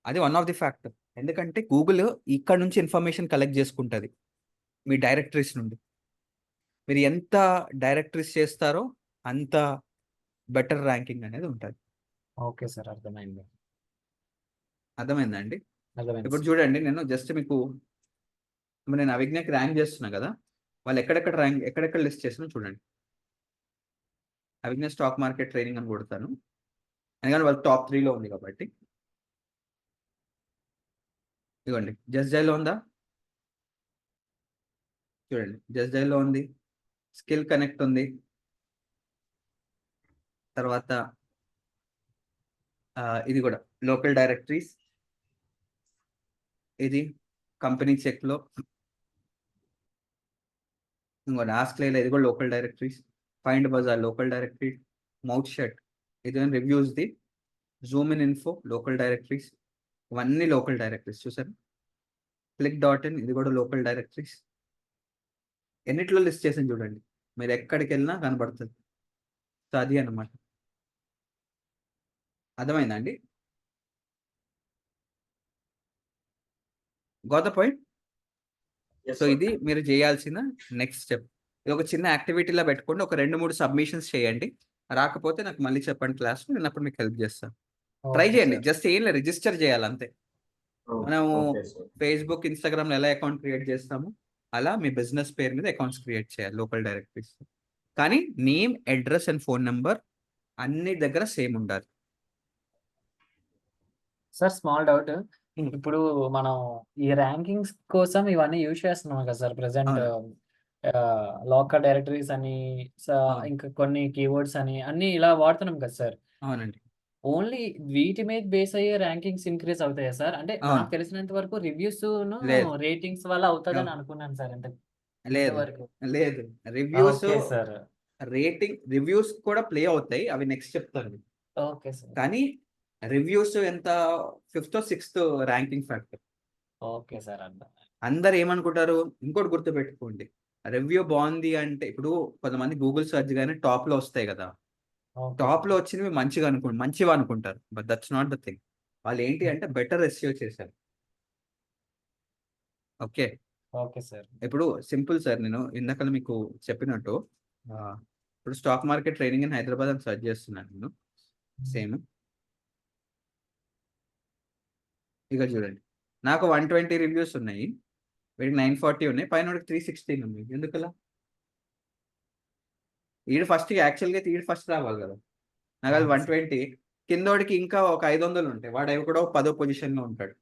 అది వన్ ఆఫ్ ది ఫ్యాక్టర్. ఎందుకంటే గూగుల్ ఇక్కడ నుంచి ఇన్ఫర్మేషన్ కలెక్ట్ చేసుకుంటుంది మీ డైరెక్టరీస్ నుండి. మీరు ఎంత డైరెక్టరీస్ చేస్తారో అంత బెటర్ ర్యాంకింగ్ అనేది ఉంటుంది.
ఓకే సార్, అర్థమైంది.
అర్థమైందండి?
అర్థమైంది
ఇప్పుడు
సార్.
చూడండి, నేను జస్ట్ మీకు ఇప్పుడు నేను అవిజ్ఞకి ర్యాంక్ చేస్తున్నా కదా, వాళ్ళు ఎక్కడెక్కడ లిస్ట్ చేస్తున్నా చూడండి. అవిజ్ఞ స్టాక్ మార్కెట్ ట్రైనింగ్ అని కొడతాను, ఎందుకంటే వాళ్ళు టాప్ 3లో ఉంది కాబట్టి. ఇదిగోండి, జస్ట్ డైల్లో ఉందా? చూడండి, జస్ట్ డైల్లో ఉంది, స్కిల్ కనెక్ట్ ఉంది, తర్వాత ఇది కూడా లోకల్ డైరెక్టరీస్, ఇది కంపెనీ చెక్లో, ఇంకోటి ఆస్క్లేలో ఇది కూడా local directories, find bazaar local directory, mouth shut ఇది రివ్యూస్ది, zoom in info local directories, ఇవన్నీ లోకల్ డైరెక్టరీస్. చూసారు? click.in ఇది కూడా లోకల్ డైరెక్టరీస్. ఎన్నిట్లో లిస్ట్ చేసాను చూడండి, మీరు ఎక్కడికి వెళ్ళినా కనబడుతుంది. సో అది అన్నమాట. అర్థమైందా అండి? గోత పాయింట్.
Yes,
so
sir.
ఇది మీరు చేయాల్సిన నెక్స్ట్ స్టెప్. ఇది ఒక చిన్న యాక్టివిటీలా పెట్టుకోండి, ఒక 2-3 సబ్మిషన్స్ చేయండి. రాకపోతే నాకు మళ్ళీ చెప్పండి క్లాస్, నేను అప్పుడు మీకు హెల్ప్ చేస్తాను. ట్రై
ఓకే
చేయండి,
సార్.
జస్ట్ ఏం లేదు, రిజిస్టర్ చేయాలి అంతే.
Oh,
మనము
okay, sir.
ఫేస్బుక్, ఇన్స్టాగ్రామ్లో ఎలా అకౌంట్ క్రియేట్ చేస్తామో అలా మీ బిజినెస్ పేరు మీద అకౌంట్స్ క్రియేట్ చేయాలి లోకల్ డైరెక్టరీస్. కానీ name, address and phone number అన్ని దగ్గర సేమ్ ఉండాలి.
Sir, small doubt. ఇప్పుడు మనం ఈ ర్యాంకింగ్స్ కోసం ఇవన్నీ యూజ్ చేస్తున్నాం కదా సార్ ప్రెసెంట్.
అవును.
లోకల్ డైరెక్టరీస్ అని,
అవును.
ఇంకా కొన్ని కీవర్డ్స్ అని అన్ని ఇలా వాడుతున్నాం కదా సార్.
అవునండి.
ఓన్లీ వీటి మీద బేస్ అయ్యే ర్యాంకింగ్స్ ఇంక్రీజ్ అవుతాయా సార్? అంటే
అవును.
నాకు తెలిసినంత వరకు రివ్యూస్
లేదు.
రేటింగ్స్ వల్ల అవుతుందని
అవును.
అనుకున్నాను సార్
లేదు,
ఇంతవరకు.
లేదు. Reviews,
okay sir.
రివ్యూస్ కూడా ప్లే అవుతాయి, అవి నెక్స్ట్ చెప్తాను.
Okay sir.
కానీ రివ్యూస్ ఎంత 5th or 6th ranking factor.
Okay sir, అర్థం.
అందరు ఏమనుకుంటారు, ఇంకోటి గుర్తుపెట్టుకోండి, రివ్యూ బాగుంది అంటే ఇప్పుడు కొంతమంది గూగుల్ సెర్చ్ గానే టాప్ లో వస్తాయి కదా,
ఓకే
టాప్ లో
సార్.
వచ్చినవి మంచిగా అనుకుంటారు, but that's not the thing. వాళ్ళు ఏంటి అంటే బెటర్ ఎస్ఈఓ చేశారు. ఓకే.
Okay sir.
ఇప్పుడు సింపుల్ సార్, నేను ఇందాక మీకు చెప్పినట్టు ఇప్పుడు stock market training in Hyderabad అని సెర్చ్ చేస్తున్నాను నేను. సేమ్ ఇక చూడండి, నాకు 120 రివ్యూస్ ఉన్నాయి, వీడికి 940 ఉన్నాయి, పైన 316 ఉన్నాయి. ఎందుకలా? ఈడు ఫస్ట్ యాక్చువల్గా ఈడు ఫస్ట్ రావాలి కదా, నాకు అది 120, కిందోడికి ఇంకా ఒక 500 ఉంటాయి, వాడు ఎక్కడో 10వ పొజిషన్లో ఉంటాడు.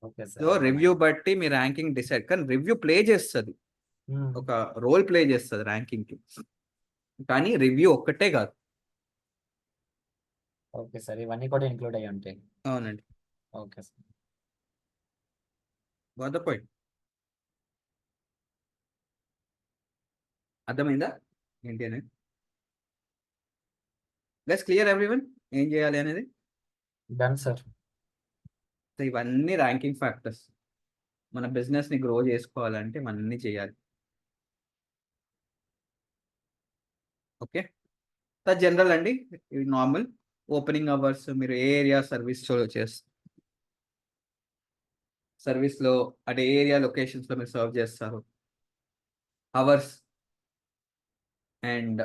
ఓకే సార్,
సో రివ్యూ బట్టి మీ ర్యాంకింగ్ డిసైడ్, కానీ రివ్యూ ప్లే చేస్తుంది, ఒక రోల్ ప్లే చేస్తుంది ర్యాంకింగ్కి, కానీ రివ్యూ ఒక్కటే కాదు.
ఓకే సార్, ఇవన్నీ కూడా ఇంక్లూడ్ అయ్యి ఉంటాయి.
అవునండి.
Okay sir.
What the point? అర్థమైందా ఏంటి అనేది? లెట్స్ క్లియర్ ఎవ్రీవన్ ఏం చేయాలి అనేది.
Done sir.
సో ఇవన్నీ ర్యాంకింగ్ ఫ్యాక్టర్స్, మన బిజినెస్ని గ్రో చేసుకోవాలంటే ఇవన్నీ చేయాలి. ఓకే. సో జనరల్ అండి, ఇవి నార్మల్ ఓపెనింగ్ అవర్స్, మీరు ఏ ఏరియా సర్వీస్లో అంటే ఏ ఏరియా లొకేషన్స్లో మీరు సర్వ్ చేస్తారు, అవర్స్, అండ్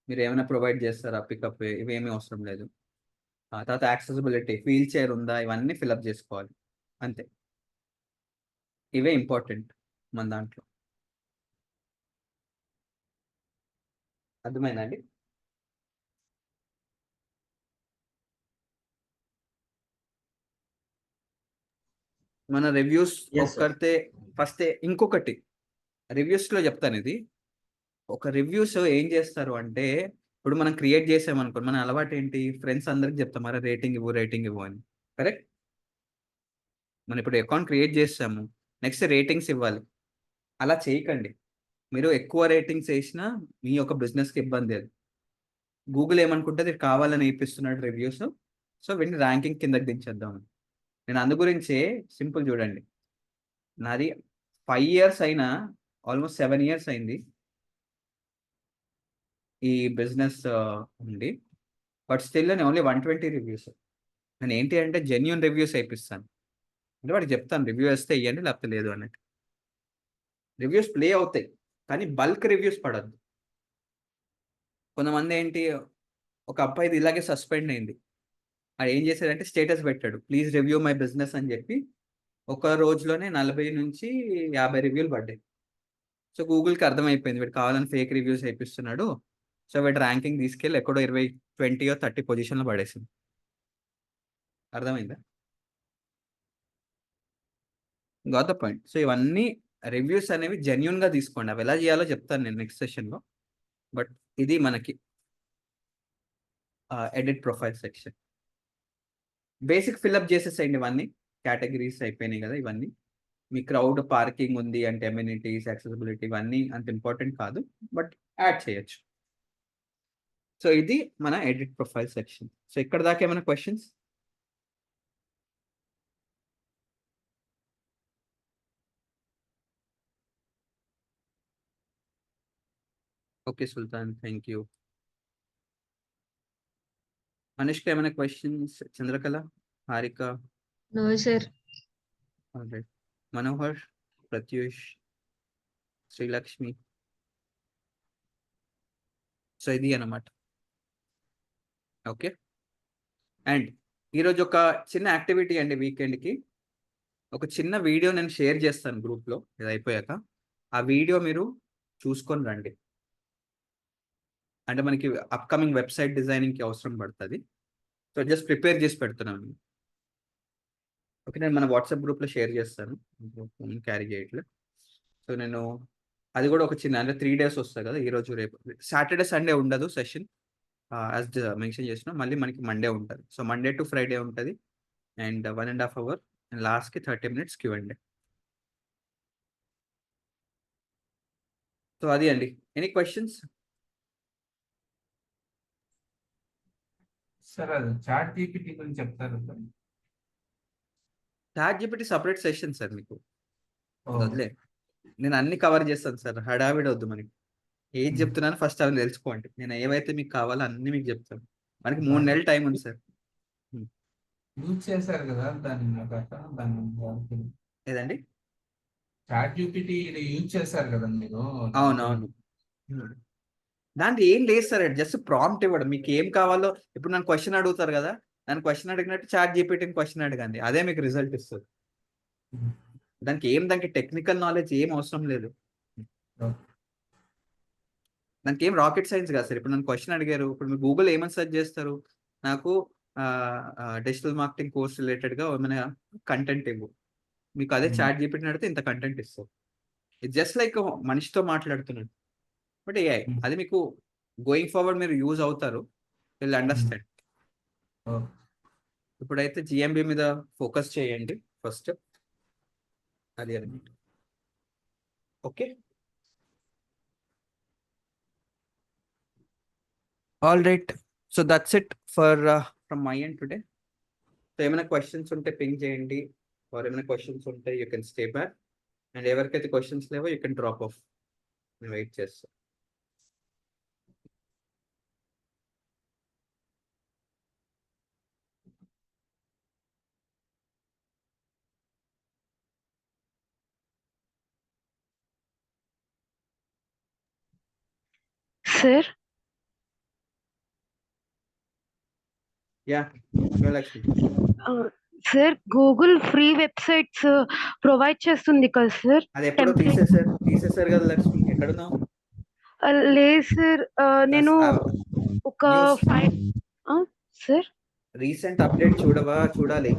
మీరు ఏమైనా ప్రొవైడ్ చేస్తారా, పికప్, ఇవేమీ అవసరం లేదు. తర్వాత యాక్సెసిబిలిటీ, వీల్ చైర్ ఉందా, ఇవన్నీ ఫిల్అప్ చేసుకోవాలి అంతే. ఇవే ఇంపార్టెంట్ మన దాంట్లో. అర్థమైందండి? మన రివ్యూస్
Yes, sir.
ఒక్కరితే ఫస్ట్. ఇంకొకటి రివ్యూస్లో చెప్తాను, ఇది ఒక రివ్యూస్ ఏం చేస్తారు అంటే, ఇప్పుడు మనం క్రియేట్ చేసామనుకోండి, మన అలవాటు ఏంటి, ఫ్రెండ్స్ అందరికి చెప్తాం, అరే రేటింగ్ ఇవ్వు అని. కరెక్ట్? మనం ఇప్పుడు అకౌంట్ క్రియేట్ చేస్తాము, నెక్స్ట్ రేటింగ్స్ ఇవ్వాలి. అలా చేయకండి, మీరు ఎక్కువ రేటింగ్స్ వేసినా మీ యొక్క బిజినెస్కి ఇబ్బంది. అది గూగుల్ ఏమనుకుంటుంది, ఇది కావాలని ఇప్పిస్తున్నాడు రివ్యూస్, సో వీటిని ర్యాంకింగ్ కిందకి దించేద్దాం. నేను అందు గురించే సింపుల్ చూడండి, నాది 5 years అయినా ఆల్మోస్ట్ 7 years అయింది ఈ బిజినెస్ ఉంది, బట్ స్టిల్ నేను ఓన్లీ 120 రివ్యూస్. నేను ఏంటి అంటే జెన్యూన్ రివ్యూస్ వేయిస్తాను, అంటే వాడికి చెప్తాను రివ్యూ వేస్తే ఇవ్వండి లేకపోతే లేదు అన్నట్టు. రివ్యూస్ ప్లే అవుతాయి, కానీ బల్క్ రివ్యూస్ పడద్దు. కొంతమంది ఏంటి, ఒక అబ్బాయిది ఇలాగే సస్పెండ్ అయింది. అది ఏం చేశాడంటే స్టేటస్ పెట్టాడు, ప్లీజ్ రివ్యూ మై బిజినెస్ అని చెప్పి. ఒక రోజులోనే 40 నుంచి 50 రివ్యూలు పడ్డాయి. సో గూగుల్కి అర్థమైపోయింది వీడు కావాలని ఫేక్ రివ్యూస్ వేయిస్తున్నాడు. సో వీడు ర్యాంకింగ్ తీసుకెళ్ళి ఎక్కడో 20 or 30 పొజిషన్లో పడేసింది. అర్థమైందా? Got the point. సో ఇవన్నీ రివ్యూస్ అనేవి జెన్యున్గా తీసుకోండి. అవి ఎలా చేయాలో చెప్తాను నేను నెక్స్ట్ సెషన్లో. బట్ ఇది మనకి edit profile section. Basic fill up చేసేసేయండి. ఇవన్నీ కేటగిరీస్ అయిపోయినాయి కదా. ఇవన్నీ మీ క్రౌడ్, పార్కింగ్ ఉంది అంటే అమ్యూనిటీస్, యాక్సెసిబిలిటీ, ఇవన్నీ అంత ఇంపార్టెంట్ కాదు, బట్ యాడ్ చేయొచ్చు. సో ఇది మన ఎడిట్ ప్రొఫైల్ సెక్షన్. సో ఇక్కడ దాకా ఏమైనా questions? Okay Sultan, thank you. Anushka ఏమైనా questions? Chandrakala, Harika,
no sir.
Manohar, Pratyush, Srilakshmi. So ఇది అన్నమాట. ఓకే. అండ్ ఈరోజు ఒక చిన్న యాక్టివిటీ అండి. వీకెండ్కి ఒక చిన్న వీడియో నేను షేర్ చేస్తాను గ్రూప్లో, ఇది అయిపోయాక. ఆ వీడియో మీరు చూసుకొని రండి. అంటే మనకి అప్కమింగ్ వెబ్సైట్ డిజైనింగ్కి అవసరం పడుతుంది. సో జస్ట్ ప్రిపేర్ చేసి పెడుతున్నాను. ఓకే, నేను మన వాట్సాప్ గ్రూప్లో షేర్ చేస్తాను, క్యారీ చేయట్లేదు. సో నేను అది కూడా ఒక చిన్న, అంటే 3 days వస్తాయి కదా, ఈరోజు రేపు. సాటర్డే సండే ఉండదు సెషన్, యాజ్ మెన్షన్ చేసిన. మళ్ళీ మనకి మండే ఉంటుంది. సో మండే టు ఫ్రైడే ఉంటుంది. అండ్ 1.5 hour, అండ్ లాస్ట్కి 30 minutes Q&A. సో అది అండి. Any questions?
సార్ అది చాట్ జీపీటీ గురించి చెప్తారు సార్?
Chat GPT separate session sir మీకు. వదిలే, నేను అన్ని కవర్ చేస్తాను సార్. హడావిడి వద్దు మనకి. ఏది చెప్తున్నాను ఫస్ట్ అవి తెలుసుకోండి. నేను ఏవైతే మీకు కావాలో అన్ని మీకు చెప్తాను. మనకి 3 నెలలు టైం ఉంది సార్.
యూజ్ చేశారు కదా దాన్ని
ఏదండి?
చాట్ జీపీటీ యూజ్ చేశారు కదా మీరు?
అవునవును. దాంట్లో ఏం లేదు సార్, జస్ట్ ప్రాంప్ట్ ఇవ్వడం. మీకు ఏం కావాలో, ఇప్పుడు నన్ను క్వశ్చన్ అడుగుతారు కదా, నన్ను క్వశ్చన్ అడిగినట్టు చాట్ జీపీటీని క్వశ్చన్ అడగండి, అదే మీకు రిజల్ట్ ఇస్తుంది. దానికి టెక్నికల్ నాలెడ్జ్ ఏం అవసరం లేదు. దానికి ఏం రాకెట్ సైన్స్ కాదు సార్. ఇప్పుడు నన్ను క్వశ్చన్ అడిగారు, ఇప్పుడు మీరు గూగుల్ ఏమని సెర్చ్ చేస్తారు, నాకు డిజిటల్ మార్కెటింగ్ కోర్స్ రిలేటెడ్గా ఏమైనా కంటెంట్ ఇవ్వు. మీకు అదే చాట్ జీపీటీని అడిగితే ఇంత కంటెంట్ ఇస్తారు. ఇట్స్ జస్ట్ లైక్ మనిషితో మాట్లాడుతున్నాడు. బట్ ఏఐ అది మీకు గోయింగ్ ఫార్వర్డ్ మీరు యూజ్ అవుతారు, విల్ అండర్స్టాండ్. ఇప్పుడైతే జిఎంబి మీద ఫోకస్ చేయండి ఫస్ట్. అది అనమాట. Okay, all right. So that's it for from my end today. So ఏమైనా క్వశ్చన్స్ ఉంటే పింగ్ చేయండి, ఆర్ ఏమైనా క్వశ్చన్స్ ఉంటే you can stay back. And ఎవరికైతే క్వశ్చన్స్ లేవో యూ కెన్ డ్రాప్ ఆఫ్. నేను వెయిట్ చేస్తాను.
Sir
yeah, Lakshmi.
Sir Google free websites provide చేస్తుంది కదా సార్?
అది ఎప్పుడో తీసేసారు కదా లక్ష్మి. ఎక్కడున్నావు?
లేదు సార్, నేను ఒక 5 సార్
రీసెంట్ అప్డేట్ చూడాలి.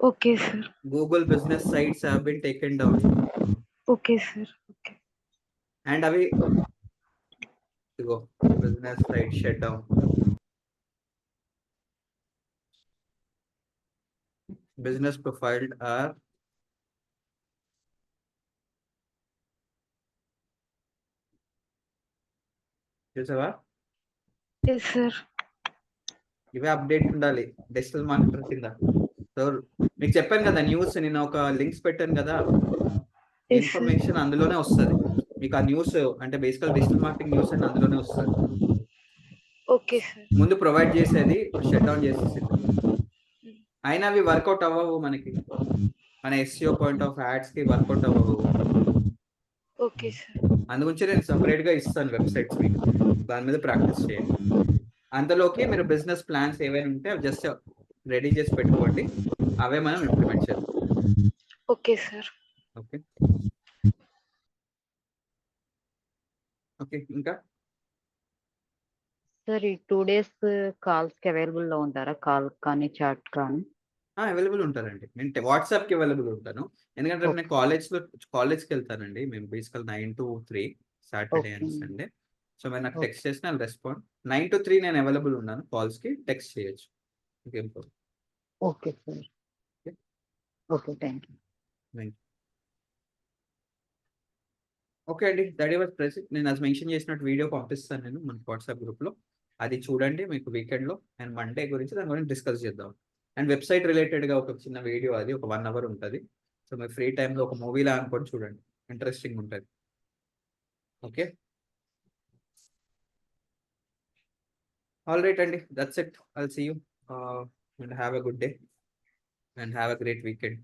Okay sir.
Google business sites have been taken down.
Okay sir. Okay.
And అవి ఇగో business site shut down. Business profiled are చూసావా?
Yes sir.
ఇవే అప్డేట్ ఉండాలి డిజిటల్ మార్కెటర్ కింద. సో మీకు చెప్పాను కదా న్యూస్, నేను ఒక లింక్స్ పెట్టాను కదా, ఇన్ఫర్మేషన్ అందులోనే వస్తుంది మీకు. ఆ న్యూస్ అంటే బేసికల్ డిజిటల్ మార్కెటింగ్ న్యూస్ అని అందులోనే వస్తుంది.
Okay sir.
ముందు ప్రొవైడ్ చేసేది షట్ డౌన్ చేసేసింది. అయినా అవి వర్కౌట్ అవ్వవు మనకి, మన ఎస్ఈఓ పాయింట్ ఆఫ్ యాడ్స్ కి వర్కౌట్ అవ్వవు.
Okay sir.
అందుగురించి నేను separate గా ఇస్తాను వెబ్సైట్స్ మీకు, దాని మీద ప్రాక్టీస్ చేయండి. అంతలోకి మీరు బిజినెస్ ప్లాన్స్ ఏవైనా ఉంటే అవి జస్ట్ రెడీ చేసి పెట్టుకోండి, అవే మనం ఇంప్లిమెంట్ చేద్దాం.
Okay sir.
ఓకే ఓకే ఇంకా
సార్ ఈ 2 days కాల్స్ కి అవైలబుల్ లో ఉంటారా? కాల్ కానీ చాట్ కానీ?
అవైలబుల్ ఉంటారండి. నేను వాట్సాప్కి అవైలబుల్ ఉంటాను, ఎందుకంటే రేపు నేను కాలేజ్కి వెళ్తానండి. మేము బేసికల్ 9 to 3 Saturday and
Okay.
Sunday. So మీరు నాకు
Okay.
టెక్స్ట్ చేసిన రెస్పాండ్. 9 to 3 నేను అవైలబుల్ ఉన్నాను, కాల్స్కి టెక్స్ట్ చేయొచ్చు. ఇంకేం problem.
Okay sir.
Okay.
Okay, thank you.
Okay అండి, దట్ వాజ్ ప్రెసెంట్. నేను అది మెన్షన్ చేసినట్టు వీడియో పంపిస్తాను నేను మన వాట్సాప్ గ్రూప్లో, అది చూడండి మీకు వీకెండ్లో. అండ్ మండే గురించి దాని గురించి డిస్కస్ చేద్దాం. అండ్ వెబ్సైట్ రిలేటెడ్గా ఒక చిన్న వీడియో, అది ఒక 1 hour ఉంటుంది. సో మీరు ఫ్రీ టైంలో ఒక మూవీలా అనుకొని చూడండి, ఇంట్రెస్టింగ్ ఉంటుంది. ఓకే, ఆల్ రైట్ అండి, that's it. I'll see you and have a good day and have a great weekend.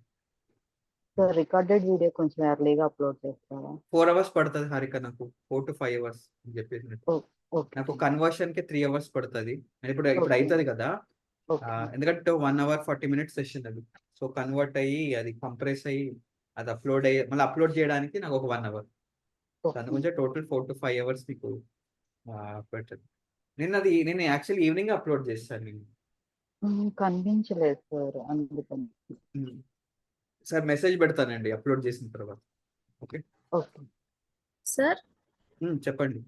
Sir recorded video కొంచెం ఎర్లీగా అప్లోడ్ చేస్తారా?
4 hours పడుతుంది హారిక, నాకు 4 to 5 hours చెప్పేసినట్టు.
ఓకే.
నాకు కన్వర్షన్కి 3 hours పడుతుంది. ఇప్పుడు
Okay.
అవుతుంది కదా,
ఓకే.
ఎందుకంటే 1 hour 40 minutes సెషన్ అది. సో కన్వర్ట్ అయ్యి అది కంప్రెస్ అయ్యి అది అప్లోడ్ అయ్యి మళ్ళీ అప్లోడ్ చేయడానికి నాకు ఒక 1 hour. దాని గురించి టోటల్ 4 to 5 hours మీకు పెట్టదు. నేను యాక్చువల్లీ ఈవినింగ్ అప్లోడ్ చేస్తాను. నేను
కనిపించలేదు సార్, అందుకని.
సార్ మెసేజ్ పెడతానండి అప్లోడ్ చేసిన తర్వాత. ఓకే
ఓకే
సార్
చెప్పండి.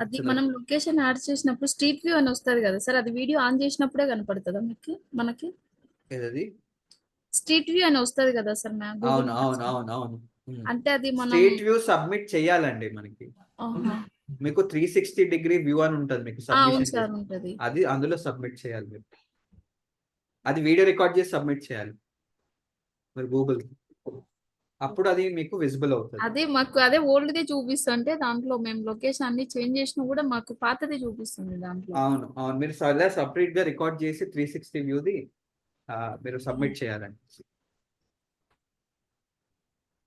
అది మనం లొకేషన్ యాడ్ చేసినప్పుడు స్ట్రీట్ వ్యూ అని వస్తుంది కదా సార్, అది వీడియో ఆన్ చేసినప్పుడే కనపడుతుందా మనకి?
ఏదది?
స్ట్రీట్ వ్యూ అని వస్తుంది కదా సార్ మ్యామ్.
అవును అవును అవును అవును.
అంటే అది మనం
స్ట్రీట్ వ్యూ సబ్మిట్ చేయాలండి మనకి.
ఆహా.
మీకు 360 degree వ్యూ అని ఉంటుంది మీకు
అవును
సబ్మిషన్
సార్ ఉంటది.
అది అందులో సబ్మిట్ చేయాలి మీరు. అది వీడియో రికార్డ్ చేసి సబ్మిట్ చేయాలి మీరు గూగుల్, అప్పుడు అది మీకు విజిబుల్ అవుతుంది.
అదే మాకు అదే ఓల్డ్ దే చూపిస్తుంటే దాంట్లో మేము లొకేషన్ అన్ని చేంజ్ చేసినా కూడా మాకు పాతదే చూపిస్తుంది దాంట్లో.
అవును అవును, మీరు సపరేట్ గా రికార్డ్ చేసి 360 వ్యూది మీరు సబ్మిట్ చేయాలండి.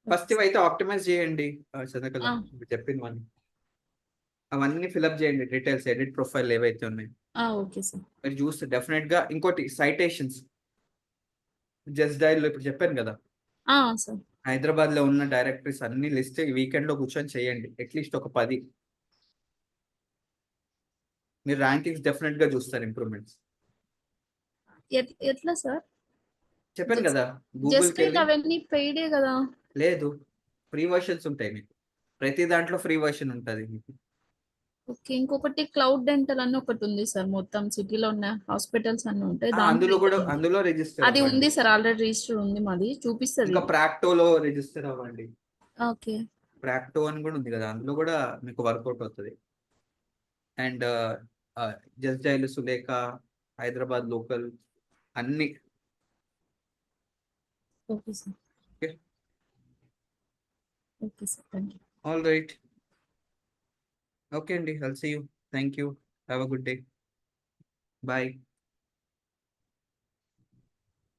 ఫస్ట్ ఇవైతే ఆప్టిమైజ్ చేయండి చంద్రకళ, మీరు చెప్పింది అవన్నీ ఫిల్అప్ చేయండి, డీటెయిల్స్ ఎడిట్ ప్రొఫైల్ ఏవైతే ఉన్నాయో.
Okay sir.
మీరు చూస్తే డెఫినెట్ గా. ఇంకోటి సైటేషన్స్, జస్ట్ డైల్ ఇప్పుడు చెప్పాను కదా,
సార్
హైదరాబాద్ లో ఉన్న డైరెక్టరీస్ అన్ని లిస్ట్ వీకెండ్ లో కూర్చొని చేయండి, అట్లీస్ట్ ఒక 10. మీరు ర్యాంకింగ్స్ డెఫినెట్ గా చూస్తారు, ఇంప్రూవ్మెంట్స్.
ఎట్లా సార్?
చెప్పాను కదా, గూగుల్కి
జస్ట్
వెళ్ళి.
అవన్నీ పెయిడే కదా?
లేదు, ఫ్రీ వర్షన్స్ ఉంటాయి మీకు, ప్రతి దాంట్లో ఫ్రీ వర్షన్ ఉంటుంది మీకు.
ఓకే, ఇంకొకటి క్లౌడ్ డెంటల్ అని ఒకటి ఉంది సార్, మొత్తం సిటీలో ఉన్న హాస్పిటల్స్ అన్ని ఉంటాయి
అందులో కూడా
దాంట్లో.
అందులో రిజిస్టర్
అది ఉంది సార్, ఆల్రెడీ రిజిస్టర్ ఉంది మాది, చూపిస్తుంది.
ఇంకా ప్రాక్టోలో రిజిస్టర్ అవ్వండి.
ఓకే,
ప్రాక్టో అని కూడా ఉంది కదా, అందులో కూడా మీకు వర్కౌట్ అవుతుంది. And just dial, Sulekha, Hyderabad local అన్ని.
Okay sir.
Okay
okay sir, thank you.
All right. Okay అండి, I'll see you. Thank you. Have a good day. Bye.